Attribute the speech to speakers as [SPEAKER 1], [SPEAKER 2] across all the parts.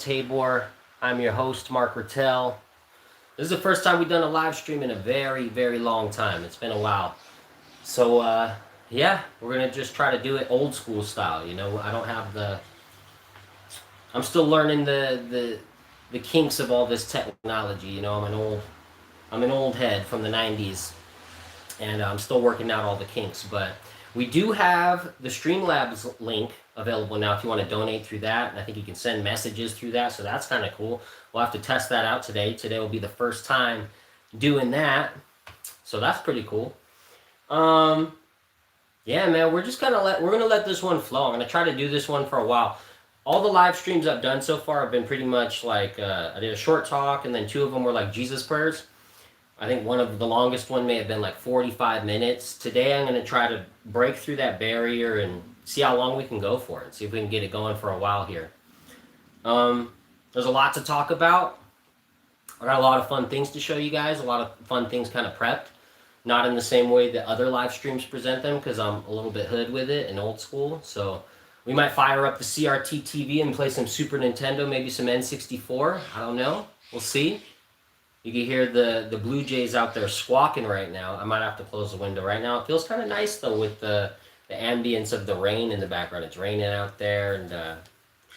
[SPEAKER 1] Tabor. I'm your host, Mark Rattel. This is the first time we've done a live stream in a very, very long time. It's been a while. So, yeah, we're going to just try to do it old school style. You know, I don't have I'm still learning the kinks of all this technology. You know, I'm an old head from the 90s, and I'm still working out all the kinks. But we do have the Streamlabs link available now if you want to donate through that. And I think you can send messages through that, so that's kind of cool. We'll have to test that out today. Today will be the first time doing that, so that's pretty cool. Yeah, man, we're just we're gonna let this one flow. I'm gonna try to do this one for a while. All the live streams I've done so far have been pretty much like I did a short talk, and then two of them were like Jesus prayers. I think one of the longest one may have been like 45 minutes. Today I'm going to try to break through that barrier and see how long we can go for it. See if we can get it going for a while here. There's a lot to talk about. I got a lot of fun things to show you guys. A lot of fun things kind of prepped. Not in the same way that other live streams present them because I'm a little bit hood with it and old school. So we might fire up the CRT TV and play some Super Nintendo, maybe some N64. I don't know. We'll see. You can hear the Blue Jays out there squawking right now. I might have to close the window right now. It feels kind of nice, though, with the ambience of the rain in the background. It's raining out there, and I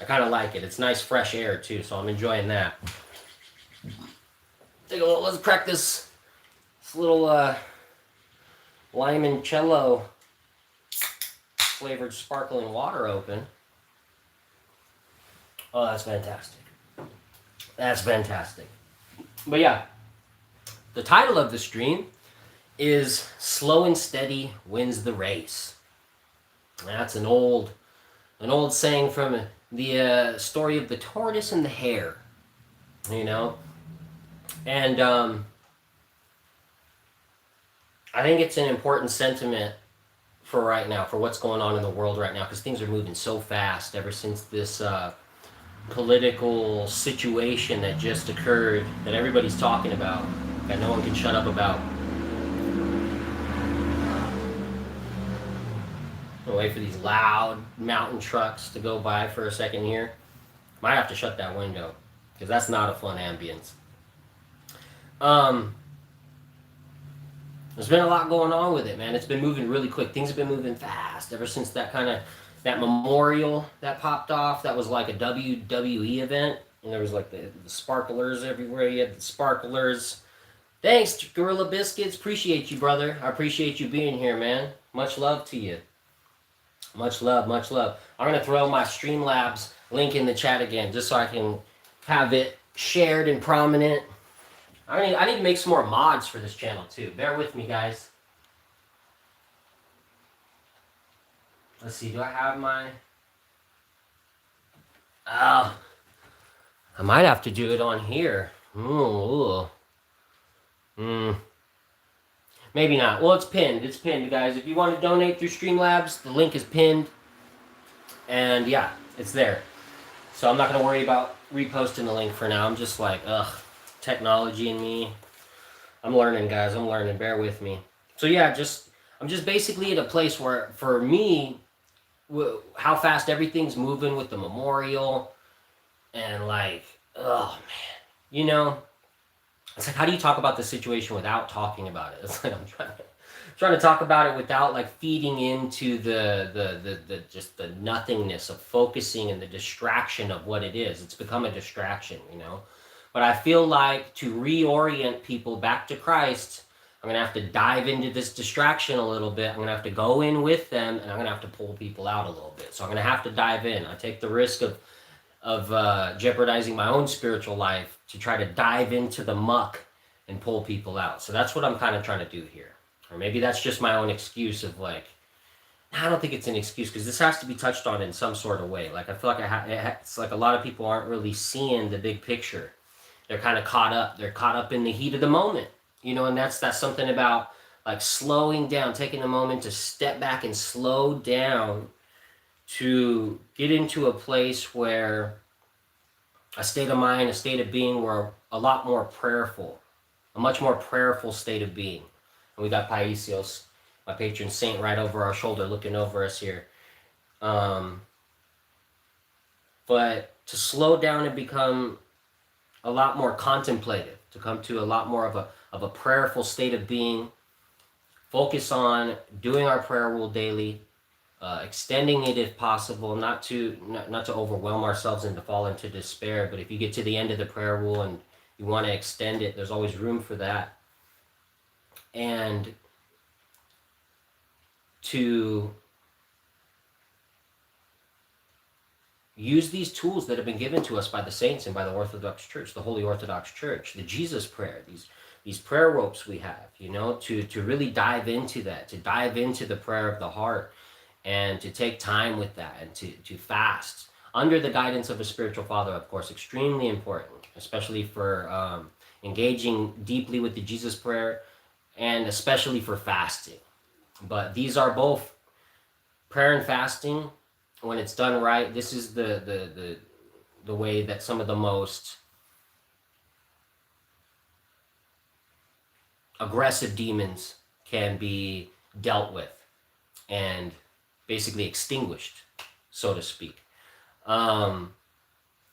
[SPEAKER 1] kind of like it. It's nice, fresh air, too, so I'm enjoying that. Let's crack this little limoncello flavored sparkling water open. Oh, that's fantastic. That's fantastic. But yeah, the title of the stream is "Slow and Steady Wins the Race." That's an old saying from the story of the tortoise and the hare, you know. And I think it's an important sentiment for right now, for what's going on in the world right now, because things are moving so fast ever since this political situation that just occurred that everybody's talking about, that no one can shut up about. I'll wait for these loud mountain trucks to go by for a second here. Might have to shut that window because that's not a fun ambience. There's been a lot going on with it, man. It's been moving really quick. Things have been moving fast ever since that memorial that popped off. That was like a WWE event, and there was like the sparklers everywhere. You had the sparklers. Thanks, Gorilla Biscuits. Appreciate you, brother. I appreciate you being here, man. Much love to you. Much love, much love. I'm gonna throw my Streamlabs link in the chat again, just so I can have it shared and prominent. I need to make some more mods for this channel too. Bear with me, guys. Let's see, do I have my... Oh, I might have to do it on here. Maybe not. Well, it's pinned. It's pinned, guys. If you want to donate through Streamlabs, the link is pinned. And yeah, it's there. So I'm not going to worry about reposting the link for now. I'm just like, technology and me. I'm learning, guys. I'm learning. Bear with me. So yeah, I'm just basically at a place where, for me, how fast everything's moving with the memorial, and like, oh man, you know, it's like, how do you talk about the situation without talking about it? It's like I'm trying to talk about it without like feeding into the just the nothingness of focusing and the distraction of what it is. It's become a distraction, you know. But I feel like to reorient people back to Christ, I'm going to have to dive into this distraction a little bit. I'm going to have to go in with them, and I'm going to have to pull people out a little bit. So I'm going to have to dive in. I take the risk of jeopardizing my own spiritual life to try to dive into the muck and pull people out. So that's what I'm kind of trying to do here. Or maybe that's just my own excuse of like, I don't think it's an excuse, because this has to be touched on in some sort of way. Like I feel like it's like a lot of people aren't really seeing the big picture. They're kind of caught up. They're caught up in the heat of the moment. You know, and that's something about like slowing down, taking a moment to step back and slow down to get into a place where a state of mind, a state of being where a lot more prayerful, a much more prayerful state of being. And we got Paisios, my patron saint, right over our shoulder looking over us here. But to slow down and become a lot more contemplative, to come to a lot more of a prayerful state of being, focus on doing our prayer rule daily, extending it if possible, not to overwhelm ourselves and to fall into despair. But if you get to the end of the prayer rule and you want to extend it, there's always room for that. And to use these tools that have been given to us by the saints and by the Orthodox Church, the Holy Orthodox Church, the Jesus prayer, these prayer ropes we have, to really dive into that, to dive into the prayer of the heart, and to take time with that, and to fast under the guidance of a spiritual father, of course, extremely important, especially for engaging deeply with the Jesus prayer, and especially for fasting. But these are both, prayer and fasting, when it's done right, this is the way that some of the most aggressive demons can be dealt with and basically extinguished, so to speak,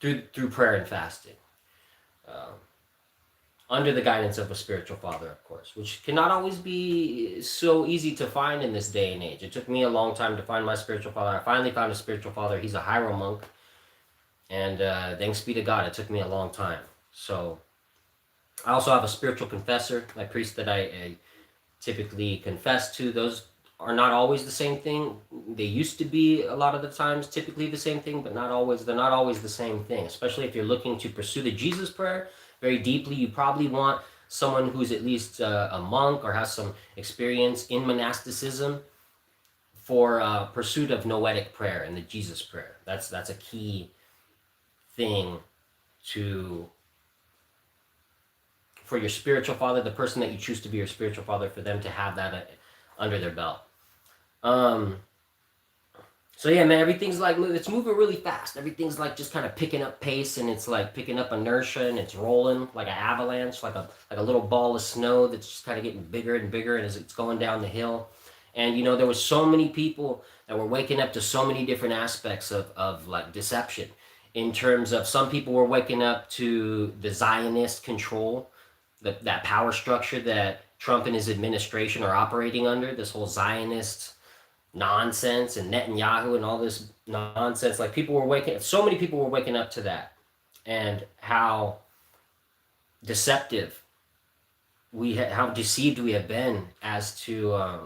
[SPEAKER 1] through prayer and fasting, under the guidance of a spiritual father, of course, which cannot always be so easy to find in this day and age. It took me a long time to find my spiritual father. I finally found a spiritual father. He's a Hierom monk, and thanks be to God, it took me a long time. So I also have a spiritual confessor, my priest that I typically confess to. Those are not always the same thing. They used to be a lot of the times typically the same thing, but not always. They're not always the same thing, especially if you're looking to pursue the Jesus prayer very deeply. You probably want someone who's at least a monk or has some experience in monasticism for pursuit of noetic prayer and the Jesus prayer. That's a key thing for your spiritual father, the person that you choose to be your spiritual father, for them to have that under their belt. So yeah, man, everything's like, it's moving really fast. Everything's like just kind of picking up pace, and it's like picking up inertia, and it's rolling like an avalanche, like a little ball of snow that's just kind of getting bigger and bigger, and as it's going down the hill. And there was so many people that were waking up to so many different aspects of like deception, in terms of some people were waking up to the Zionist control, that power structure that Trump and his administration are operating under, this whole Zionist nonsense, and Netanyahu and all this nonsense. Like, so many people were waking up to that, and how deceptive how deceived we have been as to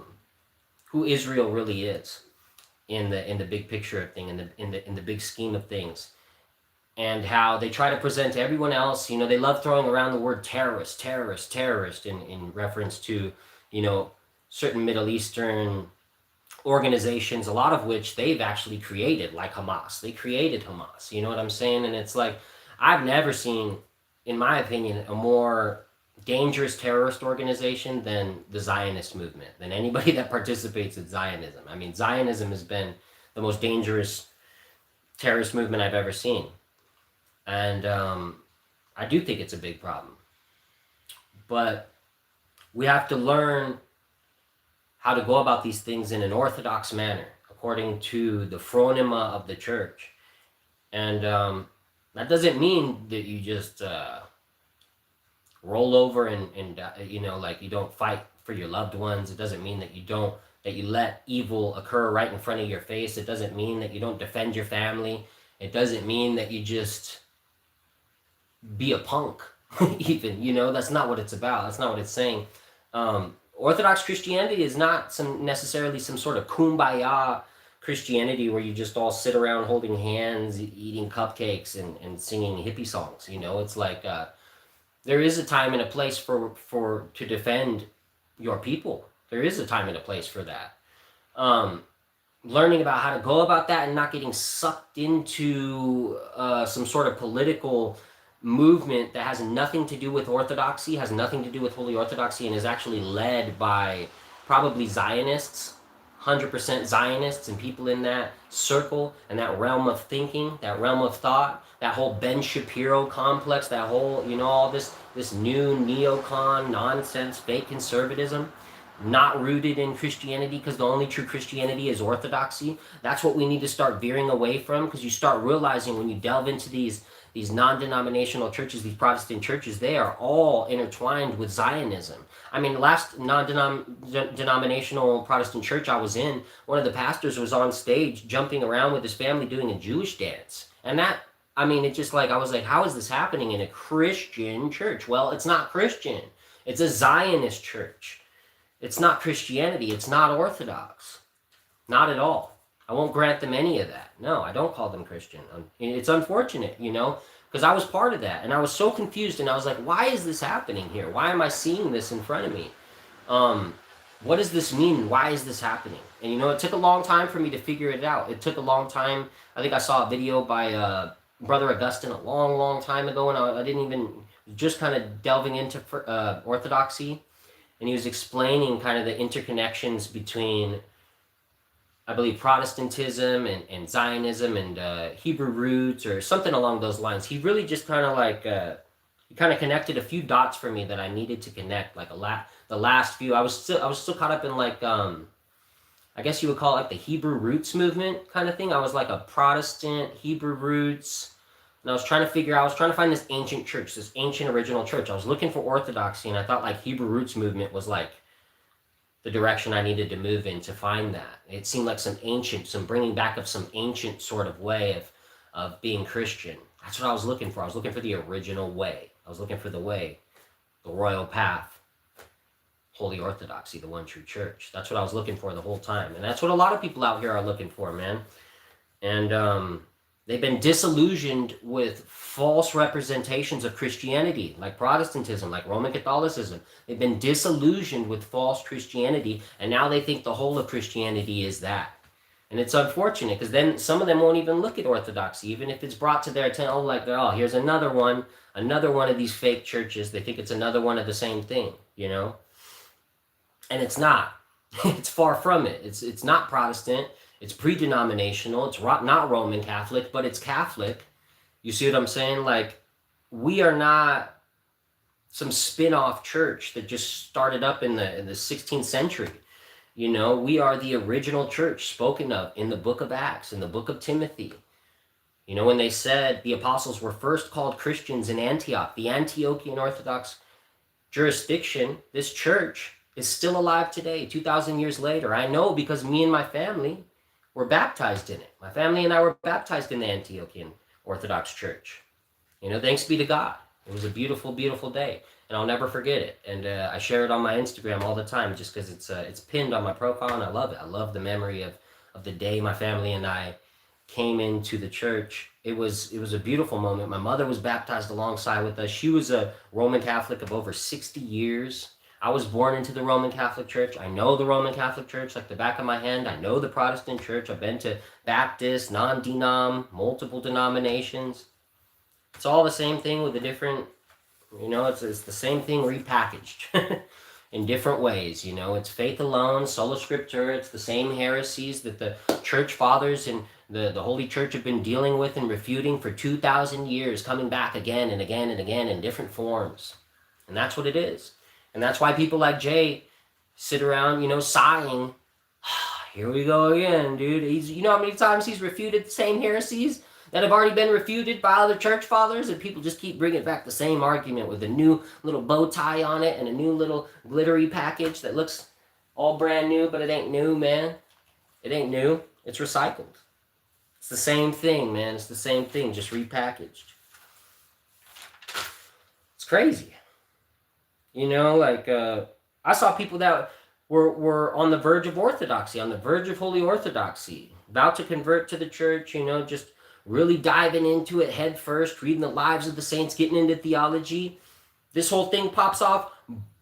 [SPEAKER 1] who Israel really is in the big picture of things, in the big scheme of things. And how they try to present everyone else, they love throwing around the word terrorist in reference to, certain Middle Eastern organizations, a lot of which they've actually created, like Hamas. They created Hamas, you know what I'm saying? And it's like, I've never seen, in my opinion, a more dangerous terrorist organization than the Zionist movement, than anybody that participates in Zionism. I mean, Zionism has been the most dangerous terrorist movement I've ever seen. And I do think it's a big problem. But we have to learn how to go about these things in an orthodox manner, according to the phronema of the church. And that doesn't mean that you just roll over and like, you don't fight for your loved ones. It doesn't mean that you let evil occur right in front of your face. It doesn't mean that you don't defend your family. It doesn't mean that you just be a punk, even, that's not what it's about. That's not what it's saying. Orthodox Christianity is not necessarily some sort of kumbaya Christianity where you just all sit around holding hands, eating cupcakes and singing hippie songs. It's like, there is a time and a place to defend your people. There is a time and a place for that. Learning about how to go about that and not getting sucked into some sort of political movement that has nothing to do with orthodoxy, has nothing to do with Holy Orthodoxy, and is actually led by probably Zionists, 100% Zionists, and people in that circle and that realm of thinking, that realm of thought, that whole Ben Shapiro complex, that whole, all this new neocon nonsense, fake conservatism. not rooted in Christianity, because the only true Christianity is orthodoxy. That's what we need to start veering away from, because you start realizing when you delve into these non-denominational churches, these Protestant churches, they are all intertwined with Zionism. I mean, the last non-denominational Protestant church I was in, one of the pastors was on stage jumping around with his family doing a Jewish dance. And that, I mean, it just like, I was like, how is this happening in a Christian church? Well, it's not Christian. It's a Zionist church. It's not Christianity. It's not Orthodox. Not at all. I won't grant them any of that. No, I don't call them Christian. It's unfortunate, you know, because I was part of that. And I was so confused. And I was like, why is this happening here? Why am I seeing this in front of me? What does this mean? Why is this happening? And, you know, it took a long time for me to figure it out. It took a long time. I think I saw a video by Brother Augustine a long, long time ago. And I didn't even, just kind of delving into Orthodoxy. And he was explaining kind of the interconnections between, I believe, Protestantism and Zionism and Hebrew roots or something along those lines. He really just kind of like, he kind of connected a few dots for me that I needed to connect. Like the last few, I was still caught up in like, I guess you would call it like the Hebrew roots movement kind of thing. I was like a Protestant, Hebrew roots. And I was trying to find this ancient church, this ancient original church. I was looking for orthodoxy, and I thought like Hebrew roots movement was like the direction I needed to move in to find that. It seemed like some bringing back of some ancient sort of way of being Christian. That's what I was looking for. I was looking for the original way. I was looking for the way, the royal path, holy orthodoxy, the one true church. That's what I was looking for the whole time. And that's what a lot of people out here are looking for, man. And, they've been disillusioned with false representations of Christianity, like Protestantism, like Roman Catholicism. They've been disillusioned with false Christianity, and now they think the whole of Christianity is that. And it's unfortunate, because then some of them won't even look at Orthodoxy, even if it's brought to their attention. Oh, like, oh, here's another one of these fake churches. They think it's another one of the same thing, you know? And it's not. It's far from it. It's not Protestant. It's pre-denominational. It's not Roman Catholic, but it's Catholic. You see what I'm saying? Like, we are not some spin-off church that just started up in the 16th century. You know, we are the original church spoken of in the book of Acts, in the book of Timothy. You know, when they said the apostles were first called Christians in Antioch, the Antiochian Orthodox jurisdiction, this church is still alive today, 2,000 years later. I know because me and my family were baptized in it. My family and I were baptized in the Antiochian Orthodox Church. You know, thanks be to God. It was a beautiful, beautiful day, and I'll never forget it. And I share it on my Instagram all the time, just because it's pinned on my profile, and I love it. I love the memory of the day my family and I came into the church. It was a beautiful moment. My mother was baptized alongside with us. She was a Roman Catholic of over 60 years. I was born into the Roman Catholic Church. I know the Roman Catholic Church like the back of my hand. I know the Protestant Church. I've been to Baptist, non-denom, multiple denominations. It's all the same thing with a different, you know, it's the same thing repackaged in different ways. You know, it's faith alone, sola scriptura. It's the same heresies that the church fathers and the Holy Church have been dealing with and refuting for 2,000 years, coming back again and again and again in different forms. And that's what it is. And that's why people like Jay sit around, you know, sighing. Here we go again, dude. You know how many times he's refuted the same heresies that have already been refuted by other church fathers? And people just keep bringing back the same argument with a new little bow tie on it and a new little glittery package that looks all brand new, but it ain't new, man. It ain't new. It's recycled. It's the same thing, man. It's the same thing, just repackaged. It's crazy. You know, like, I saw people that were on the verge of orthodoxy, on the verge of holy orthodoxy, about to convert to the church, you know, just really diving into it head first, reading the lives of the saints, getting into theology. This whole thing pops off,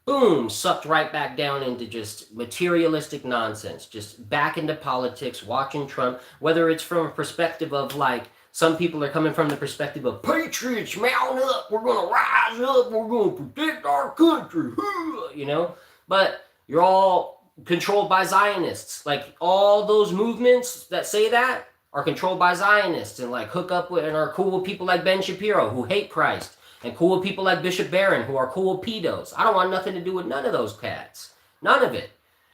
[SPEAKER 1] boom, sucked right back down into just materialistic nonsense, just back into politics, watching Trump, whether it's from a perspective of like, some people are coming from the perspective of patriots, mount up, we're going to rise up, we're going to protect our country, you know? But you're all controlled by Zionists. Like, all those movements that say that are controlled by Zionists and like hook up with and are cool with people like Ben Shapiro who hate Christ, and cool with people like Bishop Barron who are cool with pedos. I don't want nothing to do with none of those cats. None of it.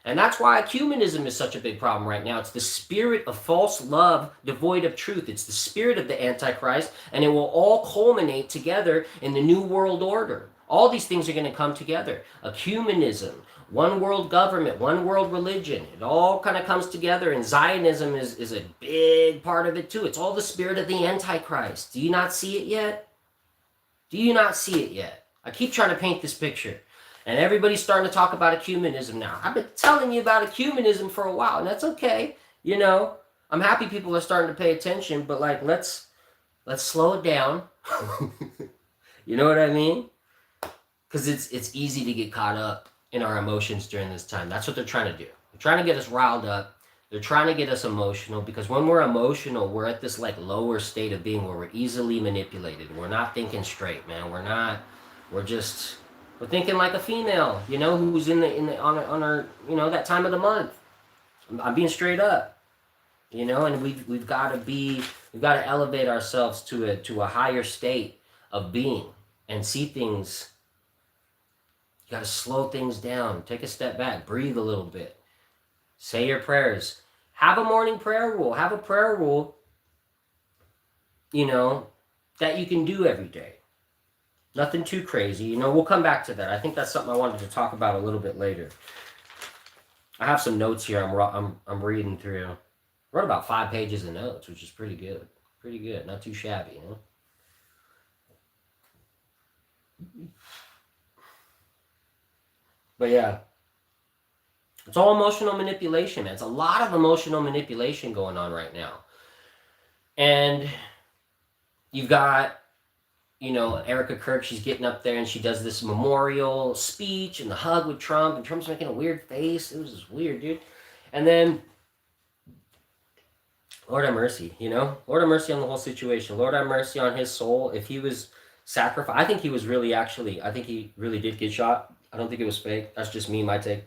[SPEAKER 1] And that's why ecumenism is such a big problem right now. It's the spirit of false love devoid of truth. It's the spirit of the Antichrist, and it will all culminate together in the New World Order. All these things are going to come together. Ecumenism, one world government, one world religion. It all kind of comes together, and Zionism is a big part of it too. It's all the spirit of the Antichrist. Do you not see it yet? Do you not see it yet? I keep trying to paint this picture. And everybody's starting to talk about ecumenism now. I've been telling you about ecumenism for a while, and that's okay. You know, I'm happy people are starting to pay attention, but like, let's slow it down. You know what I mean? Because it's easy to get caught up in our emotions during this time. That's what they're trying to do. They're trying to get us riled up. They're trying to get us emotional, because when we're emotional, we're at this like lower state of being where we're easily manipulated. We're not thinking straight, man. We're thinking like a female, you know, who's on our you know, that time of the month. I'm being straight up, you know, and we've got to elevate ourselves to a higher state of being and see things. You got to slow things down, take a step back, breathe a little bit, say your prayers, have a morning prayer rule, have a prayer rule, you know, that you can do every day. Nothing too crazy, you know. We'll come back to that. I think that's something I wanted to talk about a little bit later. I have some notes here. I'm reading through. I wrote about 5 pages of notes, which is pretty good. Pretty good. Not too shabby, you know. But yeah, it's all emotional manipulation, man. It's a lot of emotional manipulation going on right now, and you've got, you know, Erica Kirk, she's getting up there and she does this memorial speech and the hug with Trump, and Trump's making a weird face. It was just weird, dude. And then, Lord have mercy, you know? Lord have mercy on the whole situation. Lord have mercy on his soul. If he was sacrificed, I think he really did get shot. I don't think it was fake. That's just me, my take.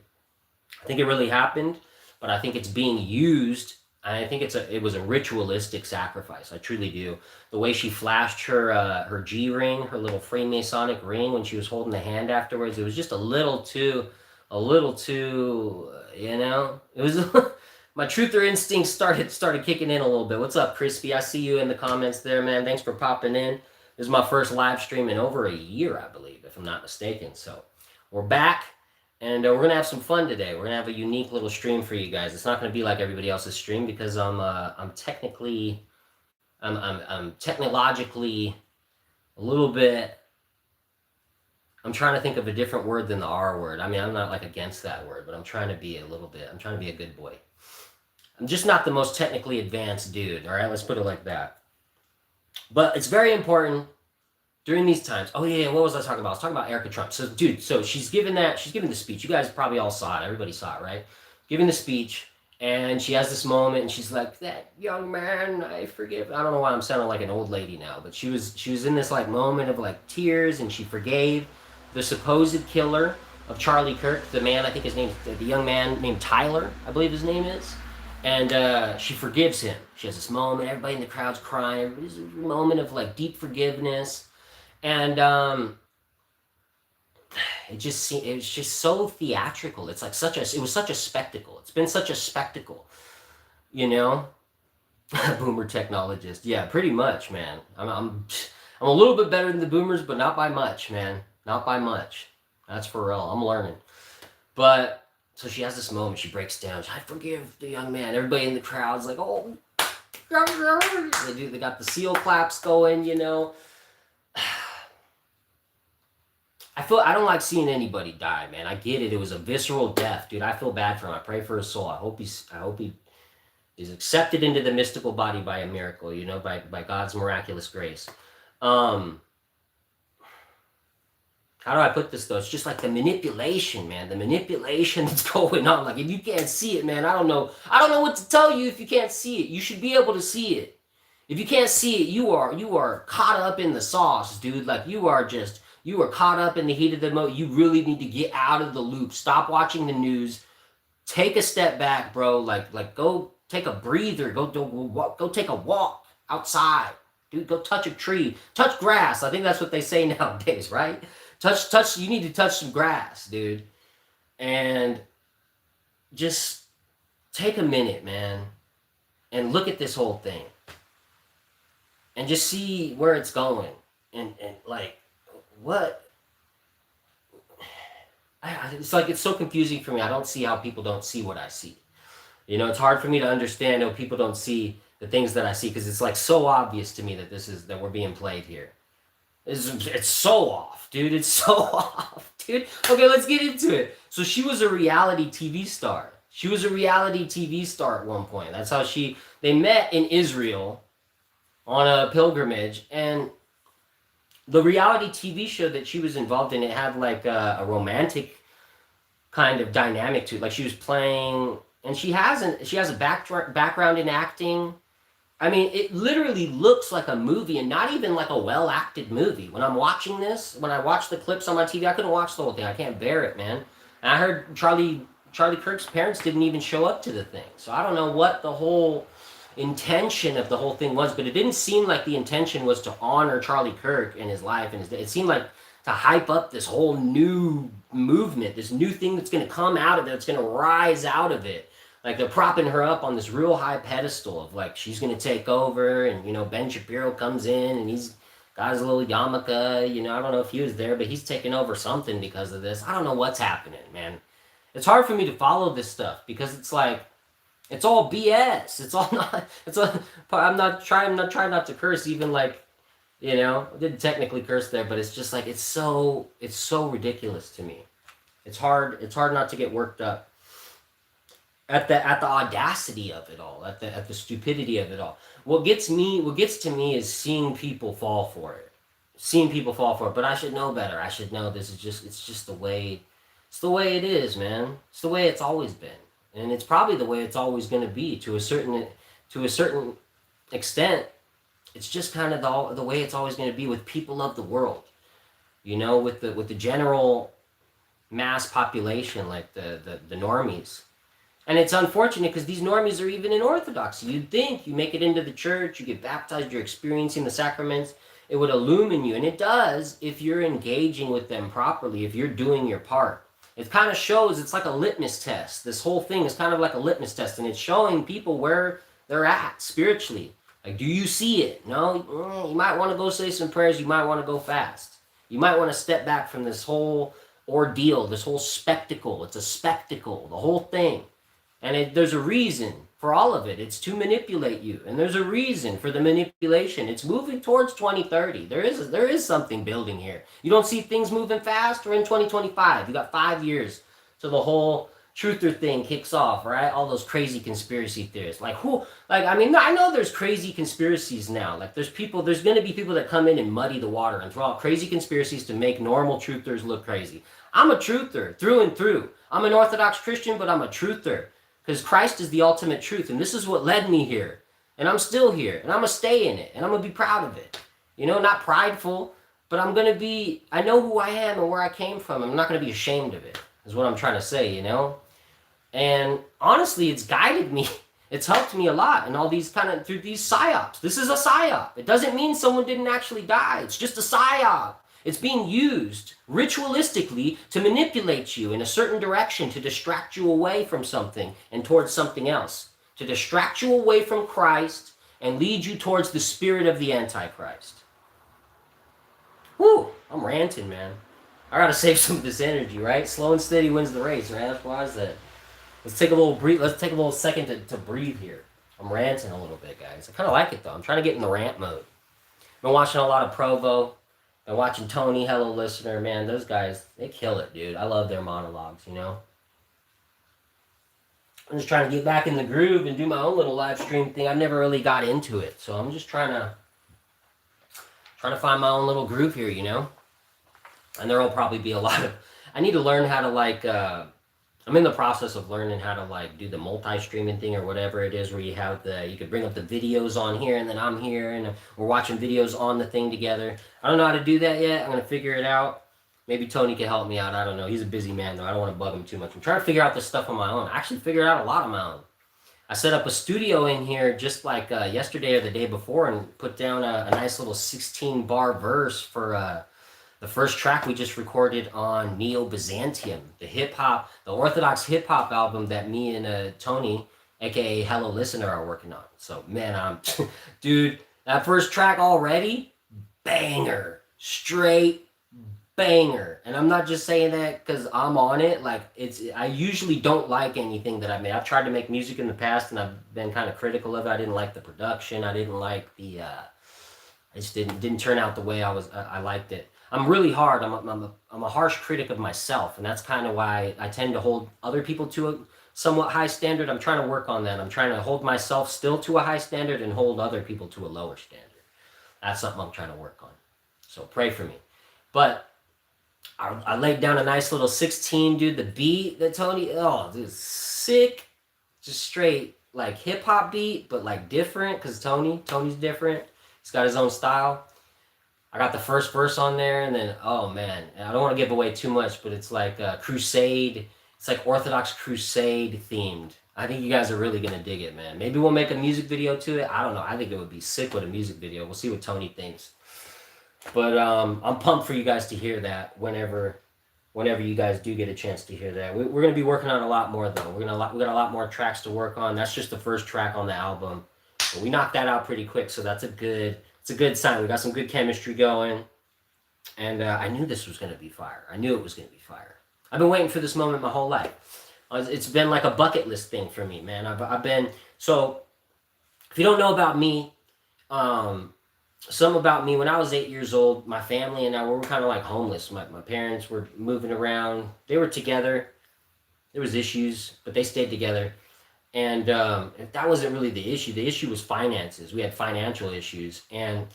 [SPEAKER 1] I think it really happened, but I think it's being used. I think it was a ritualistic sacrifice. I truly do. The way she flashed her G ring, her little Freemasonic ring, when she was holding the hand afterwards, it was just a little too, you know. It was my truther instinct started kicking in a little bit. What's up, Crispy? I see you in the comments there, man. Thanks for popping in. This is my first live stream in over a year, I believe, if I'm not mistaken. So we're back. And we're gonna have some fun today. We're gonna have a unique little stream for you guys. It's not gonna be like everybody else's stream, because I'm technologically a little bit. I'm trying to think of a different word than the R word. I mean, I'm not like against that word, but I'm trying to be a good boy. I'm just not the most technically advanced dude. All right, let's put it like that. But it's very important during these times. Oh yeah, what was I talking about? I was talking about Erica Trump. So dude, she's giving the speech. You guys probably all saw it. Everybody saw it, right? Giving the speech, and she has this moment, and she's like, "That young man, I forgive." I don't know why I'm sounding like an old lady now, but she was in this like moment of like tears, and she forgave the supposed killer of Charlie Kirk, the man, I think his name, the young man named Tyler, I believe his name is. And she forgives him. She has this moment, everybody in the crowd's crying. It's a moment of like deep forgiveness. And it was just so theatrical. It's like it was such a spectacle. It's been such a spectacle, you know. Boomer technologist, yeah, pretty much, man. I'm a little bit better than the boomers, but not by much, man. Not by much. That's for real. I'm learning. But so she has this moment. She breaks down. I forgive the young man. Everybody in the crowd's like, oh, they got the seal claps going, you know. I don't like seeing anybody die, man. I get it. It was a visceral death, dude. I feel bad for him. I pray for his soul. I hope he is accepted into the mystical body by a miracle, you know, by God's miraculous grace. How do I put this though? It's just like the manipulation, man. The manipulation that's going on. Like if you can't see it, man, I don't know what to tell you if you can't see it. You should be able to see it. If you can't see it, you are caught up in the sauce, dude. Like you are caught up in the heat of the moment. You really need to get out of the loop. Stop watching the news. Take a step back, bro. Like go take a breather. Go take a walk outside. Dude, go touch a tree. Touch grass. I think that's what they say nowadays, right? Touch, you need to touch some grass, dude. And just take a minute, man, and look at this whole thing and just see where it's going. And like, what? It's like, it's so confusing for me. I don't see how people don't see what I see. You know, it's hard for me to understand how people don't see the things that I see, because it's like so obvious to me that that we're being played here. It's so off, dude. It's so off, dude. Okay, let's get into it. So she was a reality TV star. She was a reality TV star at one point. That's how they met in Israel on a pilgrimage, and the reality TV show that she was involved in, it had like a romantic kind of dynamic to it. Like, she was playing, and she has a background in acting. I mean, it literally looks like a movie, and not even like a well-acted movie. When I'm watching this, when I watch the clips on my TV, I couldn't watch the whole thing. I can't bear it, man. And I heard Charlie Kirk's parents didn't even show up to the thing. So I don't know what the whole intention of the whole thing was, but it didn't seem like the intention was to honor Charlie Kirk and his life and his day. It seemed like to hype up this whole new movement, this new thing that's going to come out of it, that's going to rise out of it. Like, they're propping her up on this real high pedestal of like, she's going to take over, and, you know, Ben Shapiro comes in and he's got his little yarmulke, you know, I don't know if he was there, but he's taking over something because of this. I don't know what's happening, man. It's hard for me to follow this stuff because it's like, it's all BS. It's all not, I'm not trying not to curse, even like, you know, I didn't technically curse there, but it's just like, it's so ridiculous to me. It's hard not to get worked up at the audacity of it all, at the stupidity of it all. What gets to me is seeing people fall for it. But I should know better. I should know it's just the way it is, man. It's the way it's always been. And it's probably the way it's always going to be to a certain extent. It's just kind of the way it's always going to be with people of the world. You know, with the general mass population, like the normies. And it's unfortunate because these normies are even in Orthodoxy. You'd think you make it into the church, you get baptized, you're experiencing the sacraments, it would illumine you. And it does if you're engaging with them properly, if you're doing your part. It kind of shows, it's like a litmus test. This whole thing is kind of like a litmus test, and it's showing people where they're at spiritually. Like, do you see it? No? You might want to go say some prayers, you might want to go fast. You might want to step back from this whole ordeal, this whole spectacle. It's a spectacle, the whole thing. And there's a reason for all of it. It's to manipulate you. And there's a reason for the manipulation. It's moving towards 2030. There is something building here. You don't see things moving fast. We're in 2025. You got 5 years till the whole truther thing kicks off, right? All those crazy conspiracy theorists. Like, who? Like, I mean, I know there's crazy conspiracies now. Like, there's going to be people that come in and muddy the water and throw out crazy conspiracies to make normal truthers look crazy. I'm a truther through and through. I'm an Orthodox Christian, but I'm a truther. Because Christ is the ultimate truth, and this is what led me here. And I'm still here, and I'm going to stay in it, and I'm going to be proud of it. You know, not prideful, but I know who I am and where I came from. I'm not going to be ashamed of it, is what I'm trying to say, you know? And honestly, it's guided me. It's helped me a lot in all these through these psyops. This is a psyop. It doesn't mean someone didn't actually die. It's just a psyop. It's being used ritualistically to manipulate you in a certain direction, to distract you away from something and towards something else, to distract you away from Christ and lead you towards the spirit of the Antichrist. Whew, I'm ranting, man. I gotta save some of this energy, right? Slow and steady wins the race, right? That's why I said. Let's take a little second to breathe here. I'm ranting a little bit, guys. I kind of like it, though. I'm trying to get in the rant mode. I've been watching a lot of Provo. And watching Tony, Hello Listener, man, those guys, they kill it, dude. I love their monologues, you know? I'm just trying to get back in the groove and do my own little live stream thing. I've never really got into it, so I'm just trying to find my own little groove here, you know? And there'll probably be a lot of... I need to learn how to, I'm in the process of learning how to, do the multi-streaming thing or whatever it is where you have you could bring up the videos on here and then I'm here and we're watching videos on the thing together. I don't know how to do that yet. I'm going to figure it out. Maybe Tony can help me out. I don't know. He's a busy man, though. I don't want to bug him too much. I'm trying to figure out this stuff on my own. I actually figured out a lot on my own. I set up a studio in here just yesterday or the day before and put down a nice little 16-bar verse for The first track we just recorded on Neo Byzantium, the Orthodox hip hop album that me and Tony, aka Hello Listener, are working on. So man, dude, that first track already, banger, straight banger. And I'm not just saying that because I'm on it. Like I usually don't like anything that I made. I've tried to make music in the past and I've been kind of critical of it. I didn't like the production. I didn't like the. I just didn't turn out the way I liked it. I'm really hard. I'm a harsh critic of myself, and that's kind of why I tend to hold other people to a somewhat high standard. I'm trying to work on that. I'm trying to hold myself still to a high standard and hold other people to a lower standard. That's something I'm trying to work on. So pray for me. But I laid down a nice little 16, dude. The beat that Tony, dude, sick, just straight like hip hop beat, but like different because Tony's different. He's got his own style. I got the first verse on there, and then, oh man, I don't want to give away too much, but it's like a crusade. It's like Orthodox crusade themed. I think you guys are really going to dig it, man. Maybe we'll make a music video to it. I don't know. I think it would be sick with a music video. We'll see what Tony thinks. But I'm pumped for you guys to hear that whenever you guys do get a chance to hear that. We're going to be working on a lot more, though. We got a lot more tracks to work on. That's just the first track on the album. But we knocked that out pretty quick, so that's a good sign. We got some good chemistry going, and I knew this was going to be fire. I knew it was going to be fire. I've been waiting for this moment my whole life. It's been like a bucket list thing for me, man. I've been, so if you don't know about me, some about me, when I was 8 years old, my family and I were kind of like homeless. My parents were moving around. They were together. There was issues, but they stayed together. And that wasn't really the issue. The issue was finances. We had financial issues, and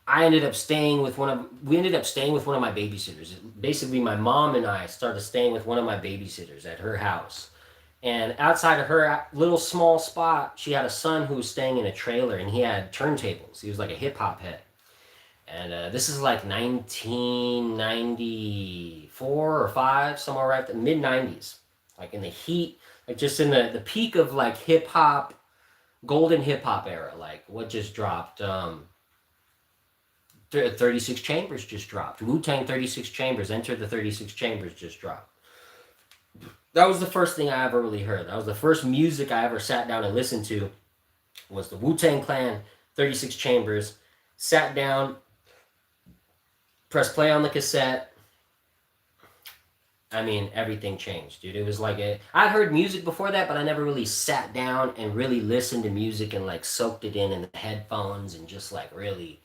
[SPEAKER 1] we ended up staying with one of my babysitters. Basically, my mom and I started staying with one of my babysitters at her house. And outside of her little small spot, she had a son who was staying in a trailer, and he had turntables. He was like a hip hop head. And this is like 1994 or 5, somewhere right there, mid 90s, like in the heat. Like just in the peak of like hip hop, golden hip hop era. Like what just dropped? 36 Chambers just dropped. Wu-Tang 36 Chambers, Enter the 36 Chambers just dropped. That was the first thing I ever really heard. That was the first music I ever sat down and listened to. Was the Wu-Tang Clan 36 Chambers. Sat down, pressed play on the cassette. I mean, everything changed, dude. It was like I'd heard music before that, but I never really sat down and really listened to music and like soaked it in the headphones and just like really,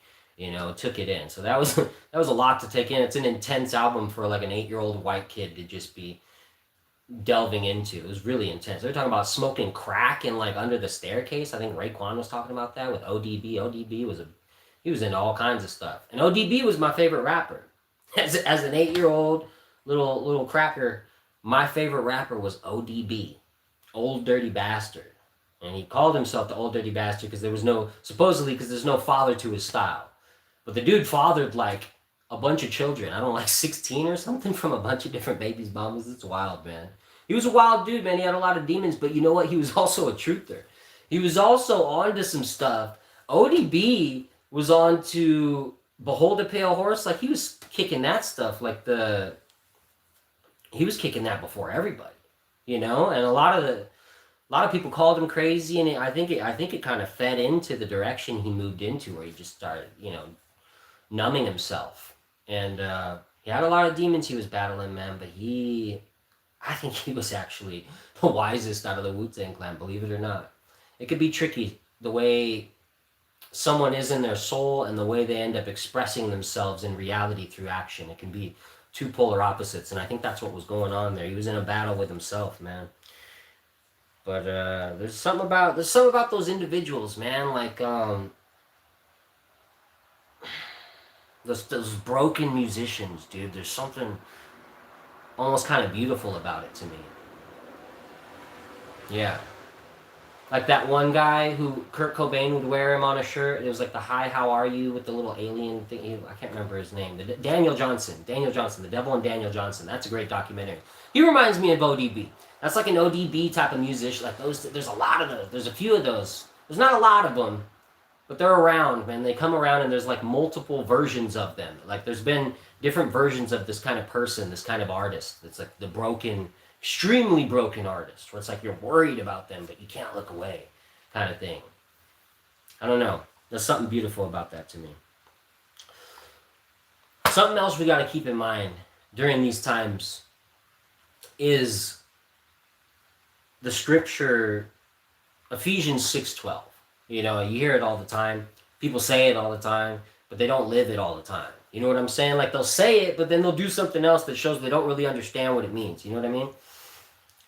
[SPEAKER 1] took it in. So that was a lot to take in. It's an intense album for like an 8-year-old white kid to just be delving into. It was really intense. They're talking about smoking crack and like under the staircase. I think Raekwon was talking about that with ODB. ODB he was into all kinds of stuff. And ODB was my favorite rapper. As an 8-year-old little cracker, my favorite rapper was ODB, Old Dirty Bastard. And he called himself the Old Dirty Bastard because there's no father to his style. But the dude fathered like a bunch of children. I don't know, like 16 or something from a bunch of different babies' mamas. It's wild, man. He was a wild dude, man. He had a lot of demons, but you know what? He was also a truther. He was also onto some stuff. ODB was on to Behold a Pale Horse. Like he was kicking that stuff he was kicking that before everybody, and a lot of people called him crazy, and I think it kind of fed into the direction he moved into, where he just started, numbing himself, and he had a lot of demons he was battling, man. But I think he was actually the wisest out of the Wu-Tang Clan, believe it or not. It could be tricky the way someone is in their soul and the way they end up expressing themselves in reality through action. It can be two polar opposites, and I think that's what was going on there. He was in a battle with himself, man. But there's something about those individuals, man. Like those broken musicians, dude. There's something almost kind of beautiful about it to me. Yeah. Like that one guy who Kurt Cobain would wear him on a shirt. It was like the "Hi, how are you?" with the little alien thing. I can't remember his name. Daniel Johnson, The Devil and Daniel Johnson. That's a great documentary. He reminds me of ODB. That's like an ODB type of musician. Like those, there's a lot of those. There's a few of those. There's not a lot of them, but they're around, man. They come around, and there's like multiple versions of them. Like there's been different versions of this kind of person, this kind of artist. It's like the broken, extremely broken artist, where it's like you're worried about them, but you can't look away, kind of thing. I don't know. There's something beautiful about that to me. Something else we got to keep in mind during these times is the scripture, Ephesians 6:12. You know, you hear it all the time. People say it all the time, but they don't live it all the time. You know what I'm saying? Like they'll say it, but then they'll do something else that shows they don't really understand what it means. You know what I mean?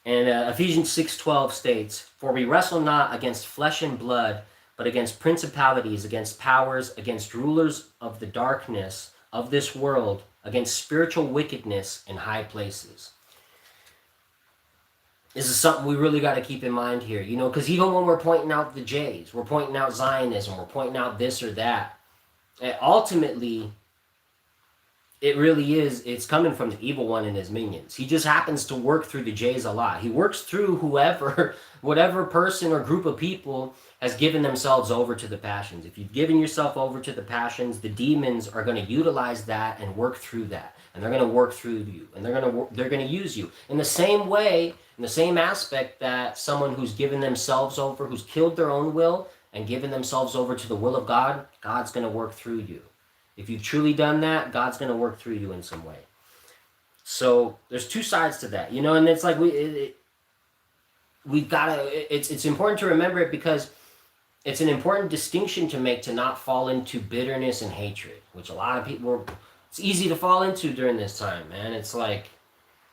[SPEAKER 1] And Ephesians 6:12 states, "For we wrestle not against flesh and blood, but against principalities, against powers, against rulers of the darkness of this world, against spiritual wickedness in high places." This is something we really got to keep in mind here, you know, because even when we're pointing out the J's, we're pointing out Zionism, we're pointing out this or that, and ultimately, it really is, it's coming from the evil one and his minions. He just happens to work through the J's a lot. He works through whoever, whatever person or group of people has given themselves over to the passions. If you've given yourself over to the passions, the demons are going to utilize that and work through that. And they're going to work through you. And they're going to use you. In the same way, in the same aspect that someone who's given themselves over, who's killed their own will and given themselves over to the will of God, God's going to work through you. If you've truly done that, God's going to work through you in some way. So there's two sides to that, you know, and it's like we've got to, it's important to remember it because it's an important distinction to make, to not fall into bitterness and hatred, which a lot of people, it's easy to fall into during this time, man. It's like,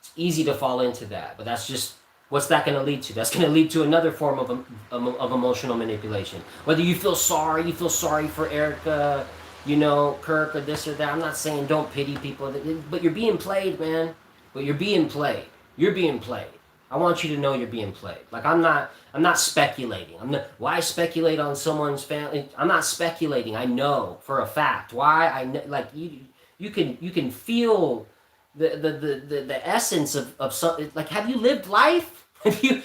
[SPEAKER 1] it's easy to fall into that, but that's just, what's that going to lead to? That's going to lead to another form of emotional manipulation. Whether you feel sorry for Erica, you know, Kirk, or this or that. I'm not saying don't pity people, but you're being played, man. But you're being played. You're being played. I want you to know you're being played. Like I'm not speculating. Why speculate on someone's family? I'm not speculating. I know for a fact. Why? I know, like you can feel the essence of something. Like, have you lived life? Have you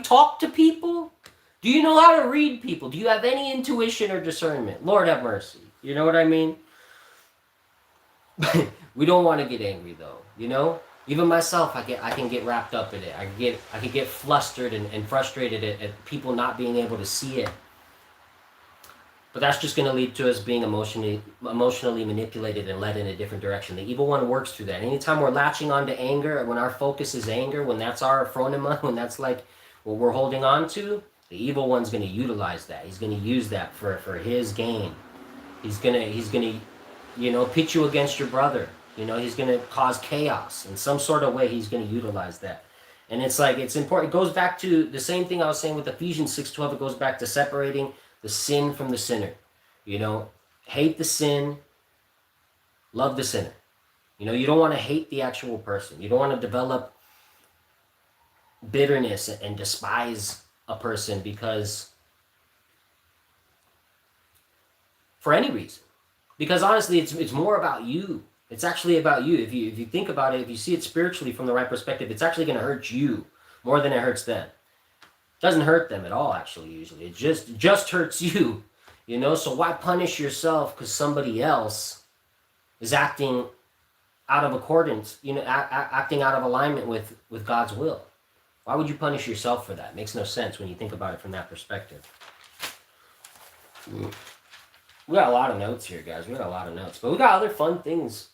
[SPEAKER 1] talked to people? Do you know how to read people? Do you have any intuition or discernment? Lord have mercy. You know what I mean? We don't want to get angry though, you know? Even myself, I can get wrapped up in it. I can get flustered and frustrated at people not being able to see it. But that's just going to lead to us being emotionally manipulated and led in a different direction. The evil one works through that. Anytime we're latching on to anger, when our focus is anger, when that's our phronema, when that's like what we're holding on to, the evil one's going to utilize that. He's going to use that for his gain. He's gonna, you know, pit you against your brother. You know, he's gonna cause chaos in some sort of way. He's gonna utilize that, and it's like it's important. It goes back to the same thing I was saying with Ephesians 6:12. It goes back to separating the sin from the sinner. You know, hate the sin, love the sinner. You know, you don't want to hate the actual person. You don't want to develop bitterness and despise a person because. For any reason, because honestly, it's more about you. It's actually about you. If you think about it, if you see it spiritually from the right perspective, it's actually going to hurt you more than it hurts them. It doesn't hurt them at all, actually. Usually, it just hurts you. You know, so why punish yourself because somebody else is acting out of accordance? You know, acting out of alignment with God's will. Why would you punish yourself for that? It makes no sense when you think about it from that perspective. We got a lot of notes here, guys. We got a lot of notes. But we got other fun things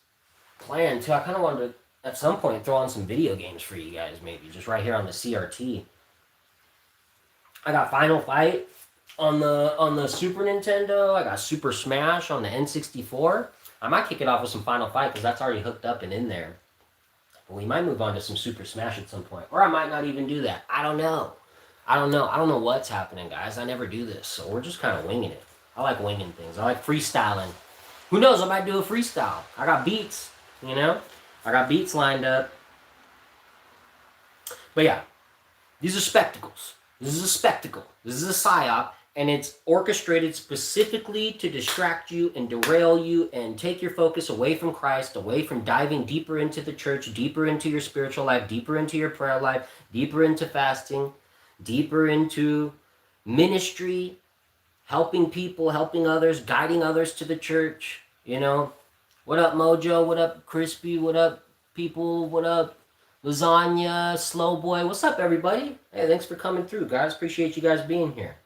[SPEAKER 1] planned, too. I kind of wanted to, at some point, throw on some video games for you guys, maybe. Just right here on the CRT. I got Final Fight on the Super Nintendo. I got Super Smash on the N64. I might kick it off with some Final Fight, because that's already hooked up and in there. But we might move on to some Super Smash at some point. Or I might not even do that. I don't know. I don't know what's happening, guys. I never do this. So we're just kind of winging it. I like winging things. I like freestyling. Who knows? I might do a freestyle. I got beats, you know? I got beats lined up. But yeah, these are spectacles. This is a spectacle. This is a psyop. And it's orchestrated specifically to distract you and derail you and take your focus away from Christ, away from diving deeper into the church, deeper into your spiritual life, deeper into your prayer life, deeper into fasting, deeper into ministry, helping people, helping others, guiding others to the church, you know. What up, Mojo? What up, Crispy? What up, people? What up, Lasagna, Slow Boy? What's up, everybody? Hey, thanks for coming through, guys. Appreciate you guys being here.